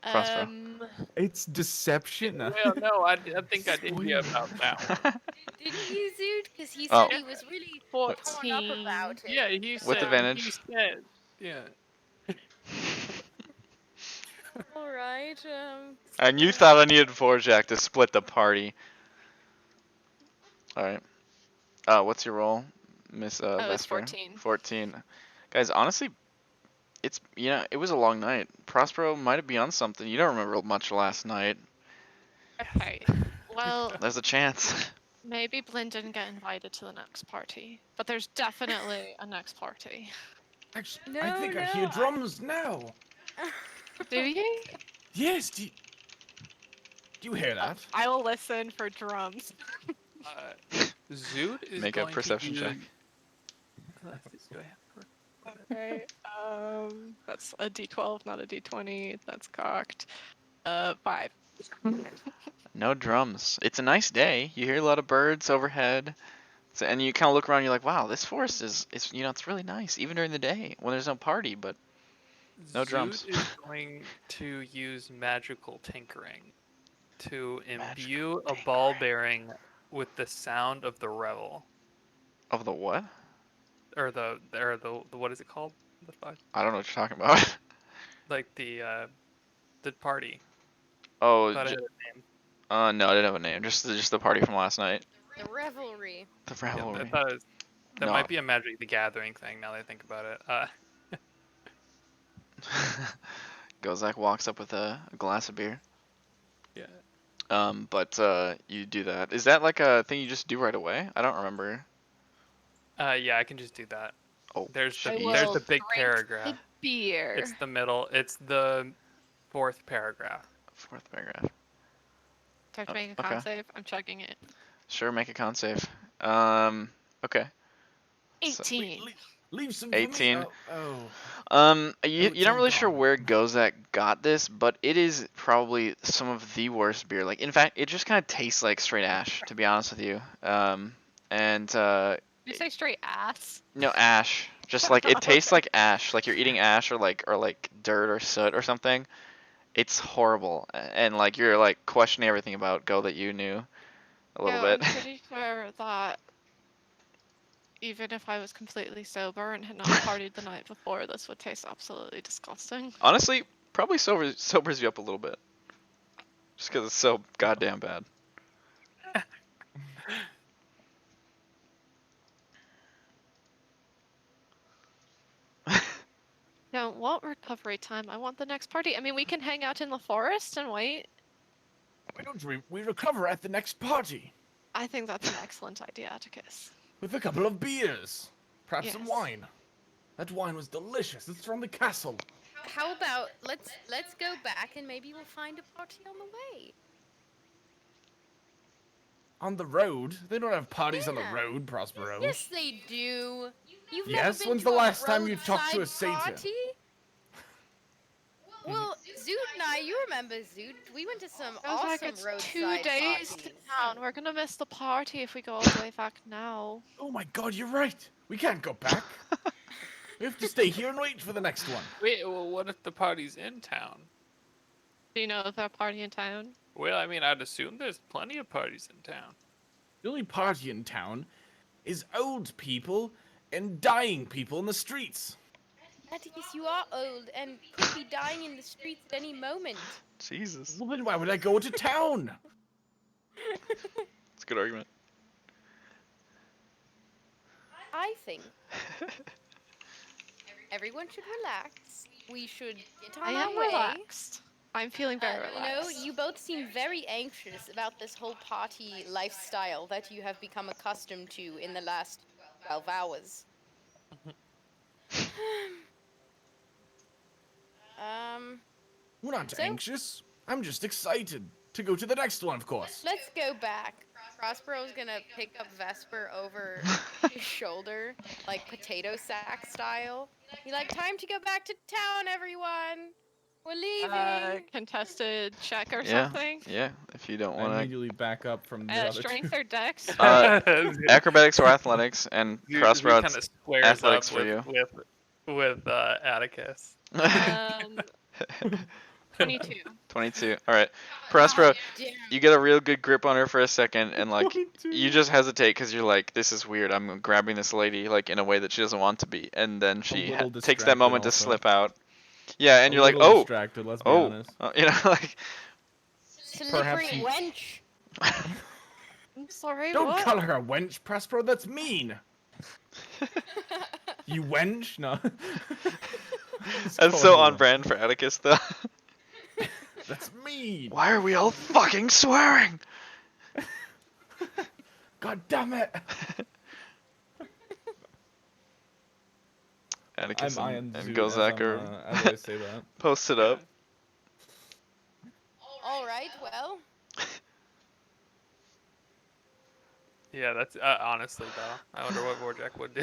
Prospero. It's deception. Well, no, I think I did hear about that one. Didn't you, Zoot? Because he Oh. said he was really 14. torn up about it. Yeah, he said. With advantage. He said, yeah. All right. And you thought I needed Vorjak to split the party. Alright. What's your roll, Miss Oh, it's Vesper? 14. 14. Guys, honestly, it was a long night. Prospero might be on something. You don't remember much last night. Okay. Well, There's a chance. maybe Blyn didn't get invited to the next party, but there's definitely a next party. Actually, I think I No, hear I- drums now. Do you? Yes, do you hear that? I will listen for drums. Zoot is Make a going perception to check. use... Go ahead. Okay. That's a D12, not a D20. That's cocked. 5. No drums. It's a nice day. You hear a lot of birds overhead. And you kind of look around, you're like, wow, this forest is it's really nice, even during the day when there's no party, but no drums. Zoot is going to use magical tinkering to imbue a ball bearing with the sound of the revel, Of the what? or the what is it called? The fuck? I don't know what you're talking about. Like the party. Oh, Thought it had a name. no, I didn't have a name. Just the party from last night. The revelry. The Yeah, I revelry. thought that No. might be a Magic the Gathering thing. Now that I think about it. Gozak walks up with a glass of beer. Yeah. But you do that. Is that like a thing you just do right away? I don't remember. Yeah, I can just do that. Oh, There's jeez. the big drink paragraph. The beer. It's the middle. It's the fourth paragraph. Fourth paragraph. Do I have to make a con okay. save? I'm chugging it. Sure, make a con save. Okay. 18. Leave some 18. For me. Oh. You're it's not all really sure gone. where Gozak got this, but it is probably some of the worst beer. Like, in fact, it just kind of tastes like straight ash, to be honest with you. and You say straight ass. no ash. Just like it tastes like ash, like you're eating ash or like dirt or soot or something. It's horrible, and like you're like questioning everything about Go that you knew a little Yeah, bit. I'm pretty sure that even if I was completely sober and had not partied the night before, this would taste absolutely disgusting. Honestly, probably sobers you up a little bit, just because it's so goddamn bad. Don't want recovery time. I want the next party. I mean, we can hang out in the forest and wait. Why don't we recover at the next party? I think that's an excellent idea, Atticus. With a couple of beers. Perhaps some Yes. wine. That wine was delicious. It's from the castle. How about let's go back and maybe we'll find a party on the way. On the road? They don't have parties on the Yeah. road, Prospero. Yes, they do. You've Yes? never been When's to the a last time you talked to a roadside satyr? party? Well, Zoot and I, you remember Zoot? We went to some I was like, awesome it's roadside 2 days to parties. town. We're gonna miss the party if we go all the way back now. Oh my god, you're right. We can't go back. We have to stay here and wait for the next one. Wait, well, what if the party's in town? Do you know of a party in town? Well, I mean, I'd assume there's plenty of parties in town. The only party in town is old people and dying people in the streets. Atticus, you are old and could be dying in the streets at any moment. Jesus, Well, then why would I go to town? it's a good argument. I think everyone should relax. We should get I on am our way. relaxed. I'm feeling very You relaxed. know, you both seem very anxious about this whole party lifestyle that you have become accustomed to in the last 12 hours. We're not So- anxious. I'm just excited to go to the next one, of course. Let's go back. Prospero's gonna pick up Vesper over his shoulder, like potato sack style. Be like, time to go back to town, everyone. We're leaving. Contested check or Yeah, something. yeah. If you don't I want to, immediately back up from the other Strength two. or dex? acrobatics or athletics, and Prospero, kind of squares athletics up for you. with Atticus. 22. 22. All right, Prospero, Damn. you get a real good grip on her for a second, and like 22. you just hesitate because you're like, this is weird. I'm grabbing this lady like in a way that she doesn't want to be, and then she little takes distracted that moment to also. slip out. Yeah, and A you're like, little oh, distracted, let's be oh, honest. you know, like, Slippery he- wench. I'm sorry, Don't what? call her a wench, Prospero. That's mean. You wench? No. that's so on brand for Atticus, though. That's mean. Why are we all fucking swearing? God damn it. Atticus I'm and Zoot Gozak are as I say that. posted up. All right, well, Yeah, that's honestly though. I wonder what Vorjak would do.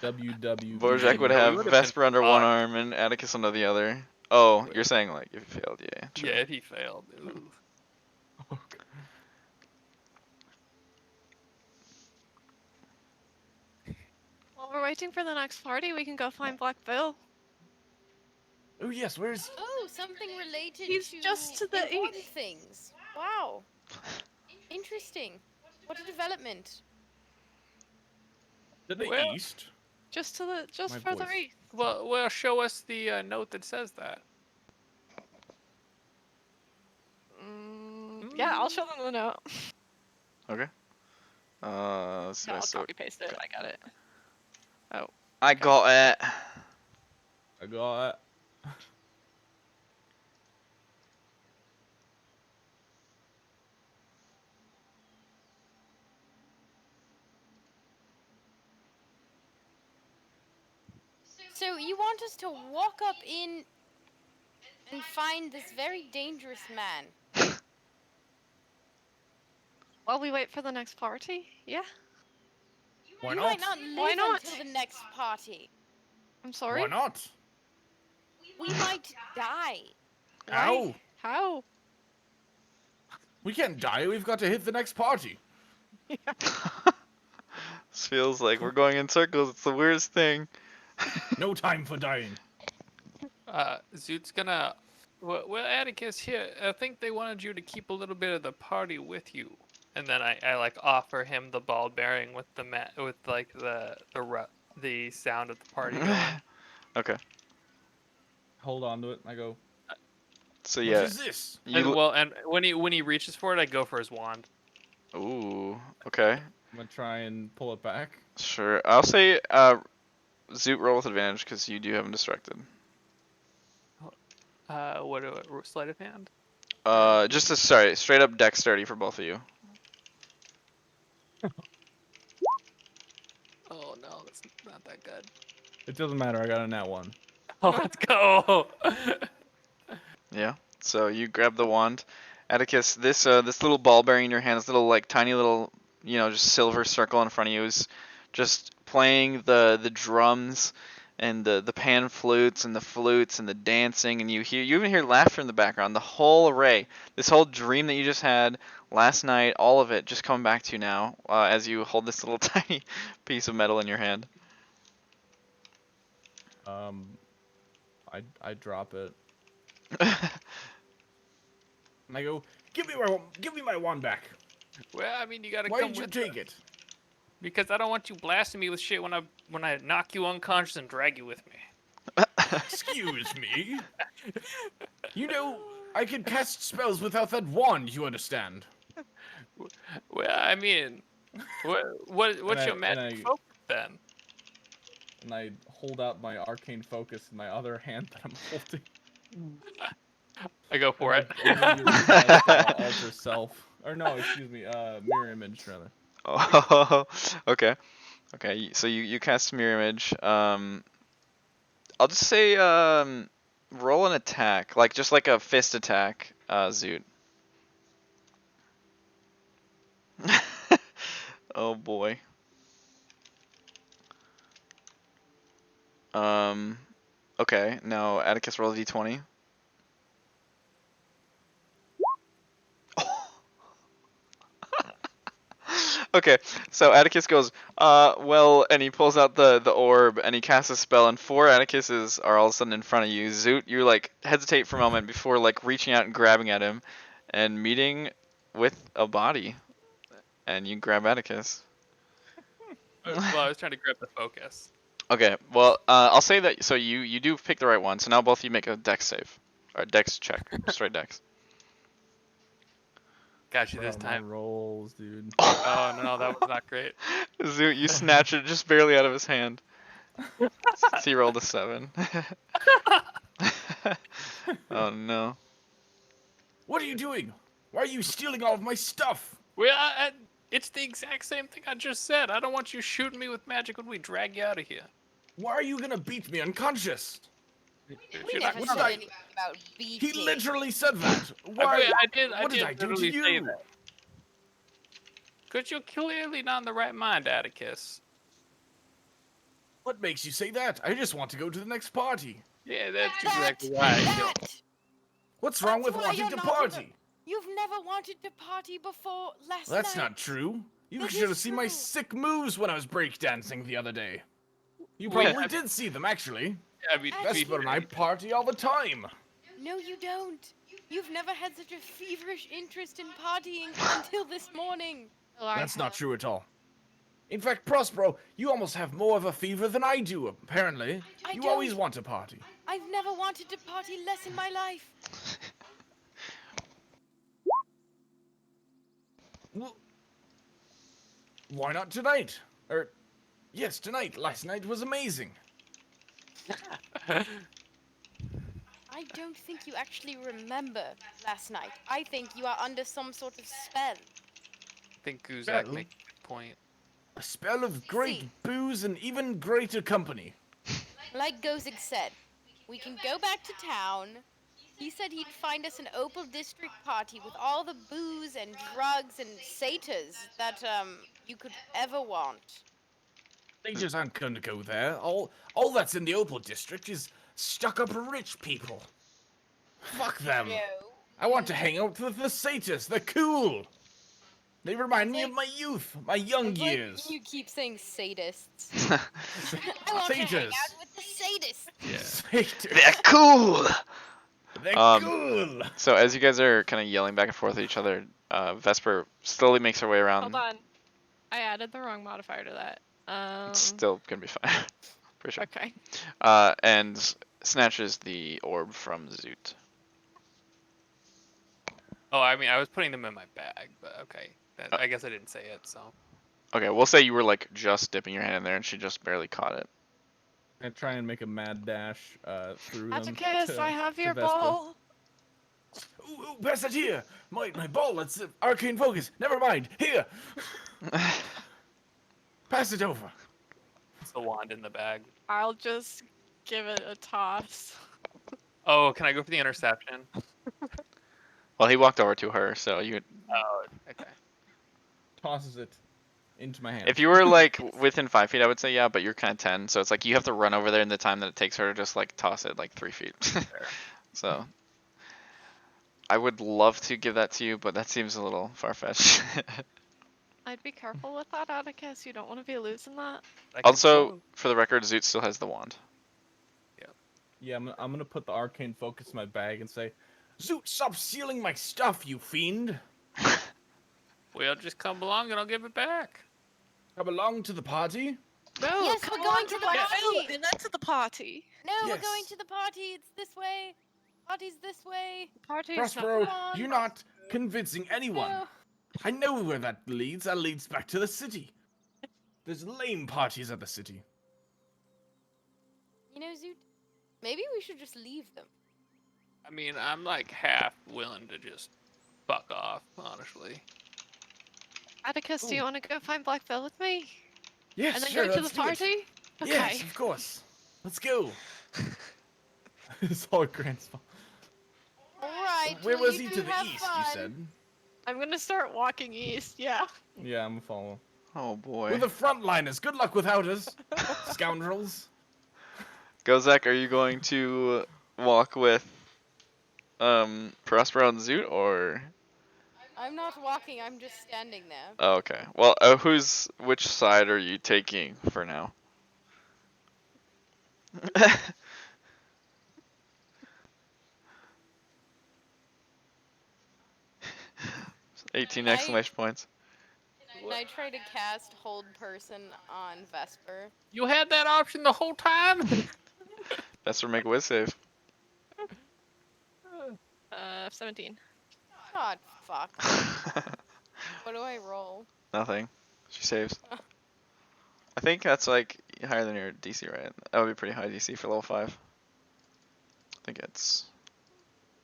WW. Vorjak would Yeah, we have would've been Vesper under one fucked. arm and Atticus under the other. Oh, you're saying like if he failed, yeah. True. Yeah, if he failed. Ooh. While we're waiting for the next party, we can go find Black Bill. Oh yes, where's? oh, something related He's to just to the important east. things. Wow. Interesting. What a development. To the Well- east. Just to the My further voice. east. Well, show us the note that says that. Yeah, I'll show them the note. Okay. Let's see. No, I'll So copy paste it. I got it. I got it. I got it. So you want us to walk up in and find this very dangerous man? While we wait for the next party? Yeah. Why you not? might not live Why not? until the next party. I'm sorry. Why not? We might die. Why? Ow! How? We can't die. We've got to hit the next party. This feels like we're going in circles. It's the weirdest thing. No time for dying. Zoot's gonna. Well, Atticus, here, I think they wanted you to keep a little bit of the party with you. And then I like offer him the ball bearing with the with like the sound of the party going. Okay. Hold on to it. I go, So what yeah, is this? And you. and when he reaches for it, I go for his wand. Ooh. Okay. I'm gonna try and pull it back. Sure. I'll say Zoot roll with advantage because you do have him distracted. What do I sleight of hand? Just a sorry, straight up dexterity for both of you. Oh no, that's not that good. It doesn't matter. I got a nat 1. Oh, let's go. Yeah. So you grab the wand, Atticus. This little ball bearing in your hand, this little like tiny little just silver circle in front of you is just playing the drums and the pan flutes and the flutes and the dancing, and you even hear laughter in the background. The whole array, this whole dream that you just had last night, all of it just coming back to you now as you hold this little tiny piece of metal in your hand. I drop it. And I go, give me my wand back. Well, I mean, you gotta Why come did you with take it? because I don't want you blasting me with shit when I knock you unconscious and drag you with me. Excuse me. You know, I can cast spells without that wand. You understand? Well, I mean, what's your magic focus then? And I hold out my arcane focus in my other hand that I'm holding. I go for it. Alter self. Or no, excuse me, mirror image rather. Oh, okay. Okay, so you cast mirror image. I'll just say roll an attack, just like a fist attack, Zoot. Oh boy. Okay, now Atticus roll a d20. Okay, so Atticus goes, well, and he pulls out the orb and he casts a spell, and 4 Atticuses are all of a sudden in front of you. Zoot, you hesitate for a moment before reaching out and grabbing at him, and meeting with a body, and you grab Atticus. Well, I was trying to grab the focus. Okay, well, I'll say that. So you do pick the right one. So now both of you make a dex save, or a dex check, straight dex. Got you this My time. rolls, dude. Oh no, that was not great. Zoot, you snatch it just barely out of his hand. So he rolled a 7. Oh no. What are you doing? Why are you stealing all of my stuff? Well, it's the exact same thing I just said. I don't want you shooting me with magic when we drag you out of here. Why are you gonna beat me unconscious? We You're never not said gonna- anything about beating. He literally said that. Why? I did what did I do to literally say you? that. Because you're clearly not in the right mind, Atticus. What makes you say that? I just want to go to the next party. Yeah, that's That, exactly right. that. What's wrong That's with why wanting you're to not in the- party? You've never wanted to party before last That's night. not true. You It should have is seen my true. sick moves when I was breakdancing the other day. You Well, probably yeah, did see them, actually. I mean, Vesper and I party all the time. No, you don't. You've never had such a feverish interest in partying until this morning. That's not true at all. In fact, Prospero, you almost have more of a fever than I do, apparently. I You always don't. want to party. I've never wanted to party less in my life. Well, why not tonight? Yes, tonight. Last night was amazing. I don't think you actually remember last night. I think you are under some sort of spell. I think Guzak Well. makes a good point. A spell of great See. booze and even greater company. Like Gozig said, we can go back to town. He said he'd find us an Opal District party with all the booze and drugs and satyrs that you could ever want. They just aren't going to go there. All that's in the Opal District is stuck-up rich people. Fuck them. No. I want to hang out with the satyrs. They're cool. They remind me It's of my youth, my young It's like years. you keep saying sadists. I want to hang Satyrs. out with the sadists. Yeah. Satyrs. They're cool. They're Um, cool. So as you guys are kind of yelling back and forth at each other, Vesper slowly makes her way around. Hold on. I added the wrong modifier to that. It's still gonna be fine, for sure. Okay. And snatches the orb from Zoot. Oh, I mean, I was putting them in my bag, but okay. I guess I didn't say it, so. Okay, we'll say you were like just dipping your hand in there, and she just barely caught it. I try and make a mad dash through them. Atticus, I have to your Vesper. ball. Ooh, pass it here. My ball. That's arcane focus. Never mind. Here. Pass it over. It's the wand in the bag. I'll just give it a toss. Oh, can I go for the interception? Well, he walked over to her, so you. Oh, okay. Tosses it into my hand. If you were like within 5 feet, I would say yeah, but you're kind of 10, so it's like you have to run over there in the time that it takes her to just like toss it like 3 feet. So. I would love to give that to you, but that seems a little far-fetched. I'd be careful with that, Atticus. You don't want to be losing that. I can Also, throw- for the record, Zoot still has the wand. Yeah, I'm gonna put the arcane focus in my bag and say, Zoot, stop stealing my stuff, you fiend. Well, just come along and I'll give it back. I belong to the party. No, Yes, come we're going on, to the Black party. Bill, and then to the party. No, we're going Yes. to the party. It's this way. Party's this way. Party's Prospero, on. you're not convincing anyone. No. I know where that leads. That leads back to the city. There's lame parties at the city. You know, Zoot, maybe we should just leave them. I mean, I'm like half willing to just fuck off, honestly. Atticus, do you want to go find Black Bill with me? Yes, And then sure, go to the let's do it. party? Okay. Yes, of course. Let's go. It's all Grant's fault. All right. Where well, was you he two to the have east, fun. you said? I'm gonna start walking east, yeah. Yeah, I'm gonna follow. Oh boy. We're the frontliners. Good luck without us, scoundrels. Gozak, are you going to walk with Prospero and Zoot, or? I'm not walking. I'm just standing there. Oh, okay. Well, which side are you taking for now? 18 I- exclamation points. Can I try to cast Hold Person on Vesper? You had that option the whole time? Vesper, make a whiz save. 17. God, fuck. What do I roll? Nothing. She saves. I think that's like higher than your DC, right? That would be pretty high DC for level 5. I think it's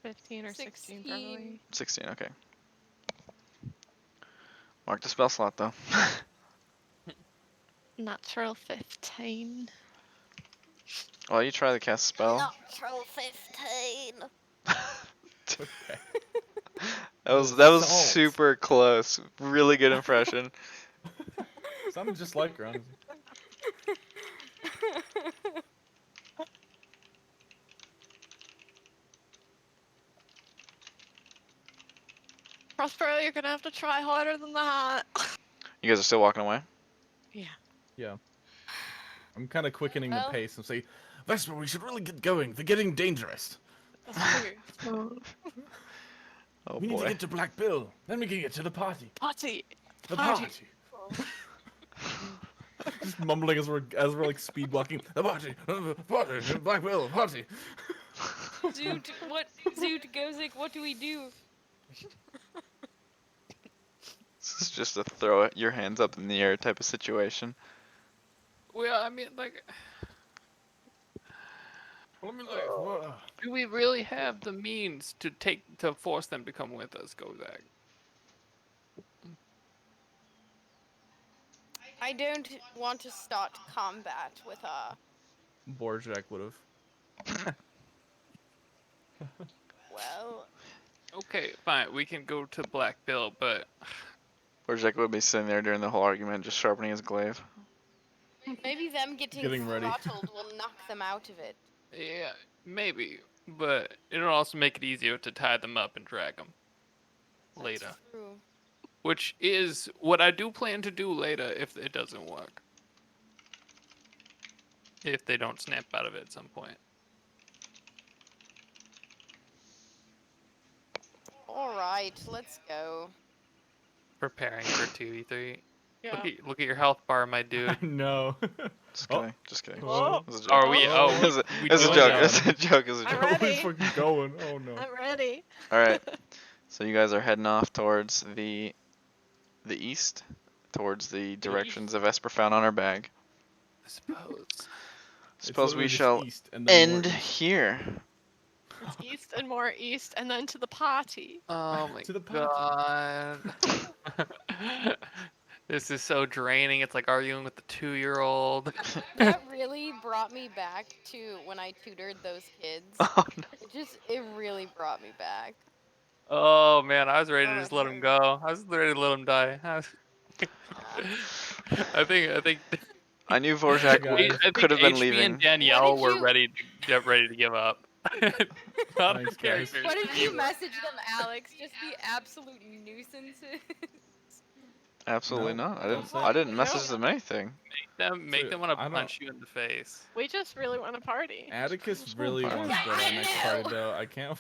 15 or 16 probably. 16, okay. Mark the spell slot though. Natural 15. While you try to cast a spell. Natural 15. Okay. That was Salt. super close. Really good impression. Sounded just like her, honestly. Prospero, you're gonna have to try harder than that. You guys are still walking away? Yeah. I'm kind of quickening Well- the pace and say, Vesper, we should really get going. They're getting dangerous. That's true. Oh We need to boy. get to Black Bill. Then we can get to the party. Party! The Party. party. Just mumbling as we're like speed walking. The party, Black Bill, party. Zoot, Zoot, Gozik, what do we do? This is just a throw your hands up in the air type of situation. Well, I mean, like, Let me look. do we really have the means to force them to come with us, Gozak? I don't want to start combat with Borjak would have. well, Okay, fine, we can go to Black Bill, but Or Jack would be sitting there during the whole argument, just sharpening his glaive. maybe them getting Getting ready. throttled will knock them out of it. yeah, maybe. But it'll also make it easier to tie them up and drag them That's later. true. which is what I do plan to do later if it doesn't work. If they don't snap out of it at some point. All right, let's go. Preparing for 2v3. Yeah. Look at your health bar, my dude. I know. Just Oh. kidding. Just kidding. Whoa. It's a joke. Are we? Oh. Oh, It's a, we it's a doing joke. that? It's a joke. It's a I'm joke. Are we ready. fucking going? Oh no. I'm ready. All right. So you guys are heading off towards the east, towards the directions of Esper found on our bag. I suppose. Suppose we literally just shall east and then more end east. here. It's east and more east, and then to the party. Oh my To the party. god. This is so draining. It's like arguing with the 2-year-old. That really brought me back to when I tutored those kids. Oh no. It really brought me back. Oh man, I was ready to Oh, just it let him go. I was ready to let him die. I think I knew Vorjak Guys. could have been HB leaving. and Danielle did were you- ready to give up. Not Thanks, the guys. characters. What did we you were. message them, Alex? Just the absolute nuisances. Absolutely No, not. don't say I it. didn't No. message them anything. Make So, them want I to don't- punch you in the face. We just really want to party. Atticus really fine. wants to go to our next party though. I can't.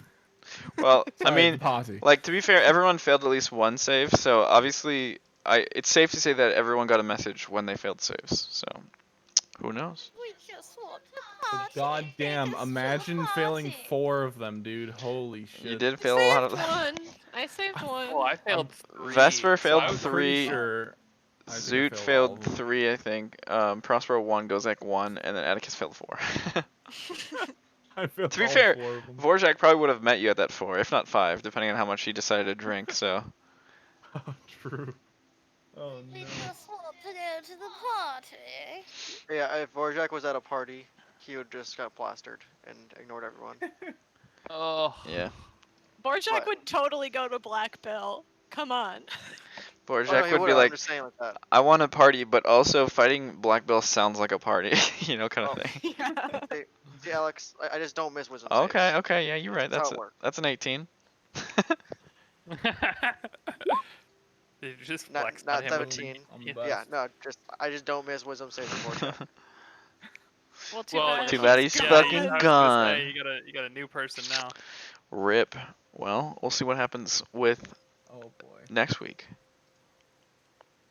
Well, I Sorry, mean, the party. like to be fair, everyone failed at least one save, so obviously, it's safe to say that everyone got a message when they failed saves. So, who knows? We just want to But party. goddamn, Take us to the imagine failing party. 4 of them, dude. Holy shit. You did I fail a lot saved of. one. I saved one. Oh, I failed 3. Vesper so failed I was Pretty 3. sure. I think I Zoot all failed of them. 3, I think. Prospero 1, Gozak 1, and then Atticus failed 4. I failed To be all fair, 4 of them. Vorjak probably would have met you at that 4, if not 5, depending on how much he decided to drink. So, Oh, true. Oh We no. just want to go to the party. Yeah, if Vorjak was at a party, he would just got plastered and ignored everyone. Oh. yeah. Borjak What? would totally go to Black Bill. Come on. Oh, no, Vorjak he would be would've, I'm like, just saying like that. I want to party, but also fighting Black Bill sounds like a party, you know, kind of Oh. thing. Yeah. See, Alex, I just don't miss wisdom Okay, saves. okay, yeah, you're right. That's how it works. That's an 18. Did you just Not- flex not on him? 17. I'm the Yeah, best. no, I just don't miss wisdom saves with Vorjak. Well, too Well, bad. Too bad he's Good fucking one. I was gone. gonna say, you got a new person now. Rip. Well, we'll see what happens with Oh boy. next week.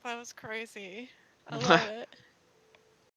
That was crazy. I love it.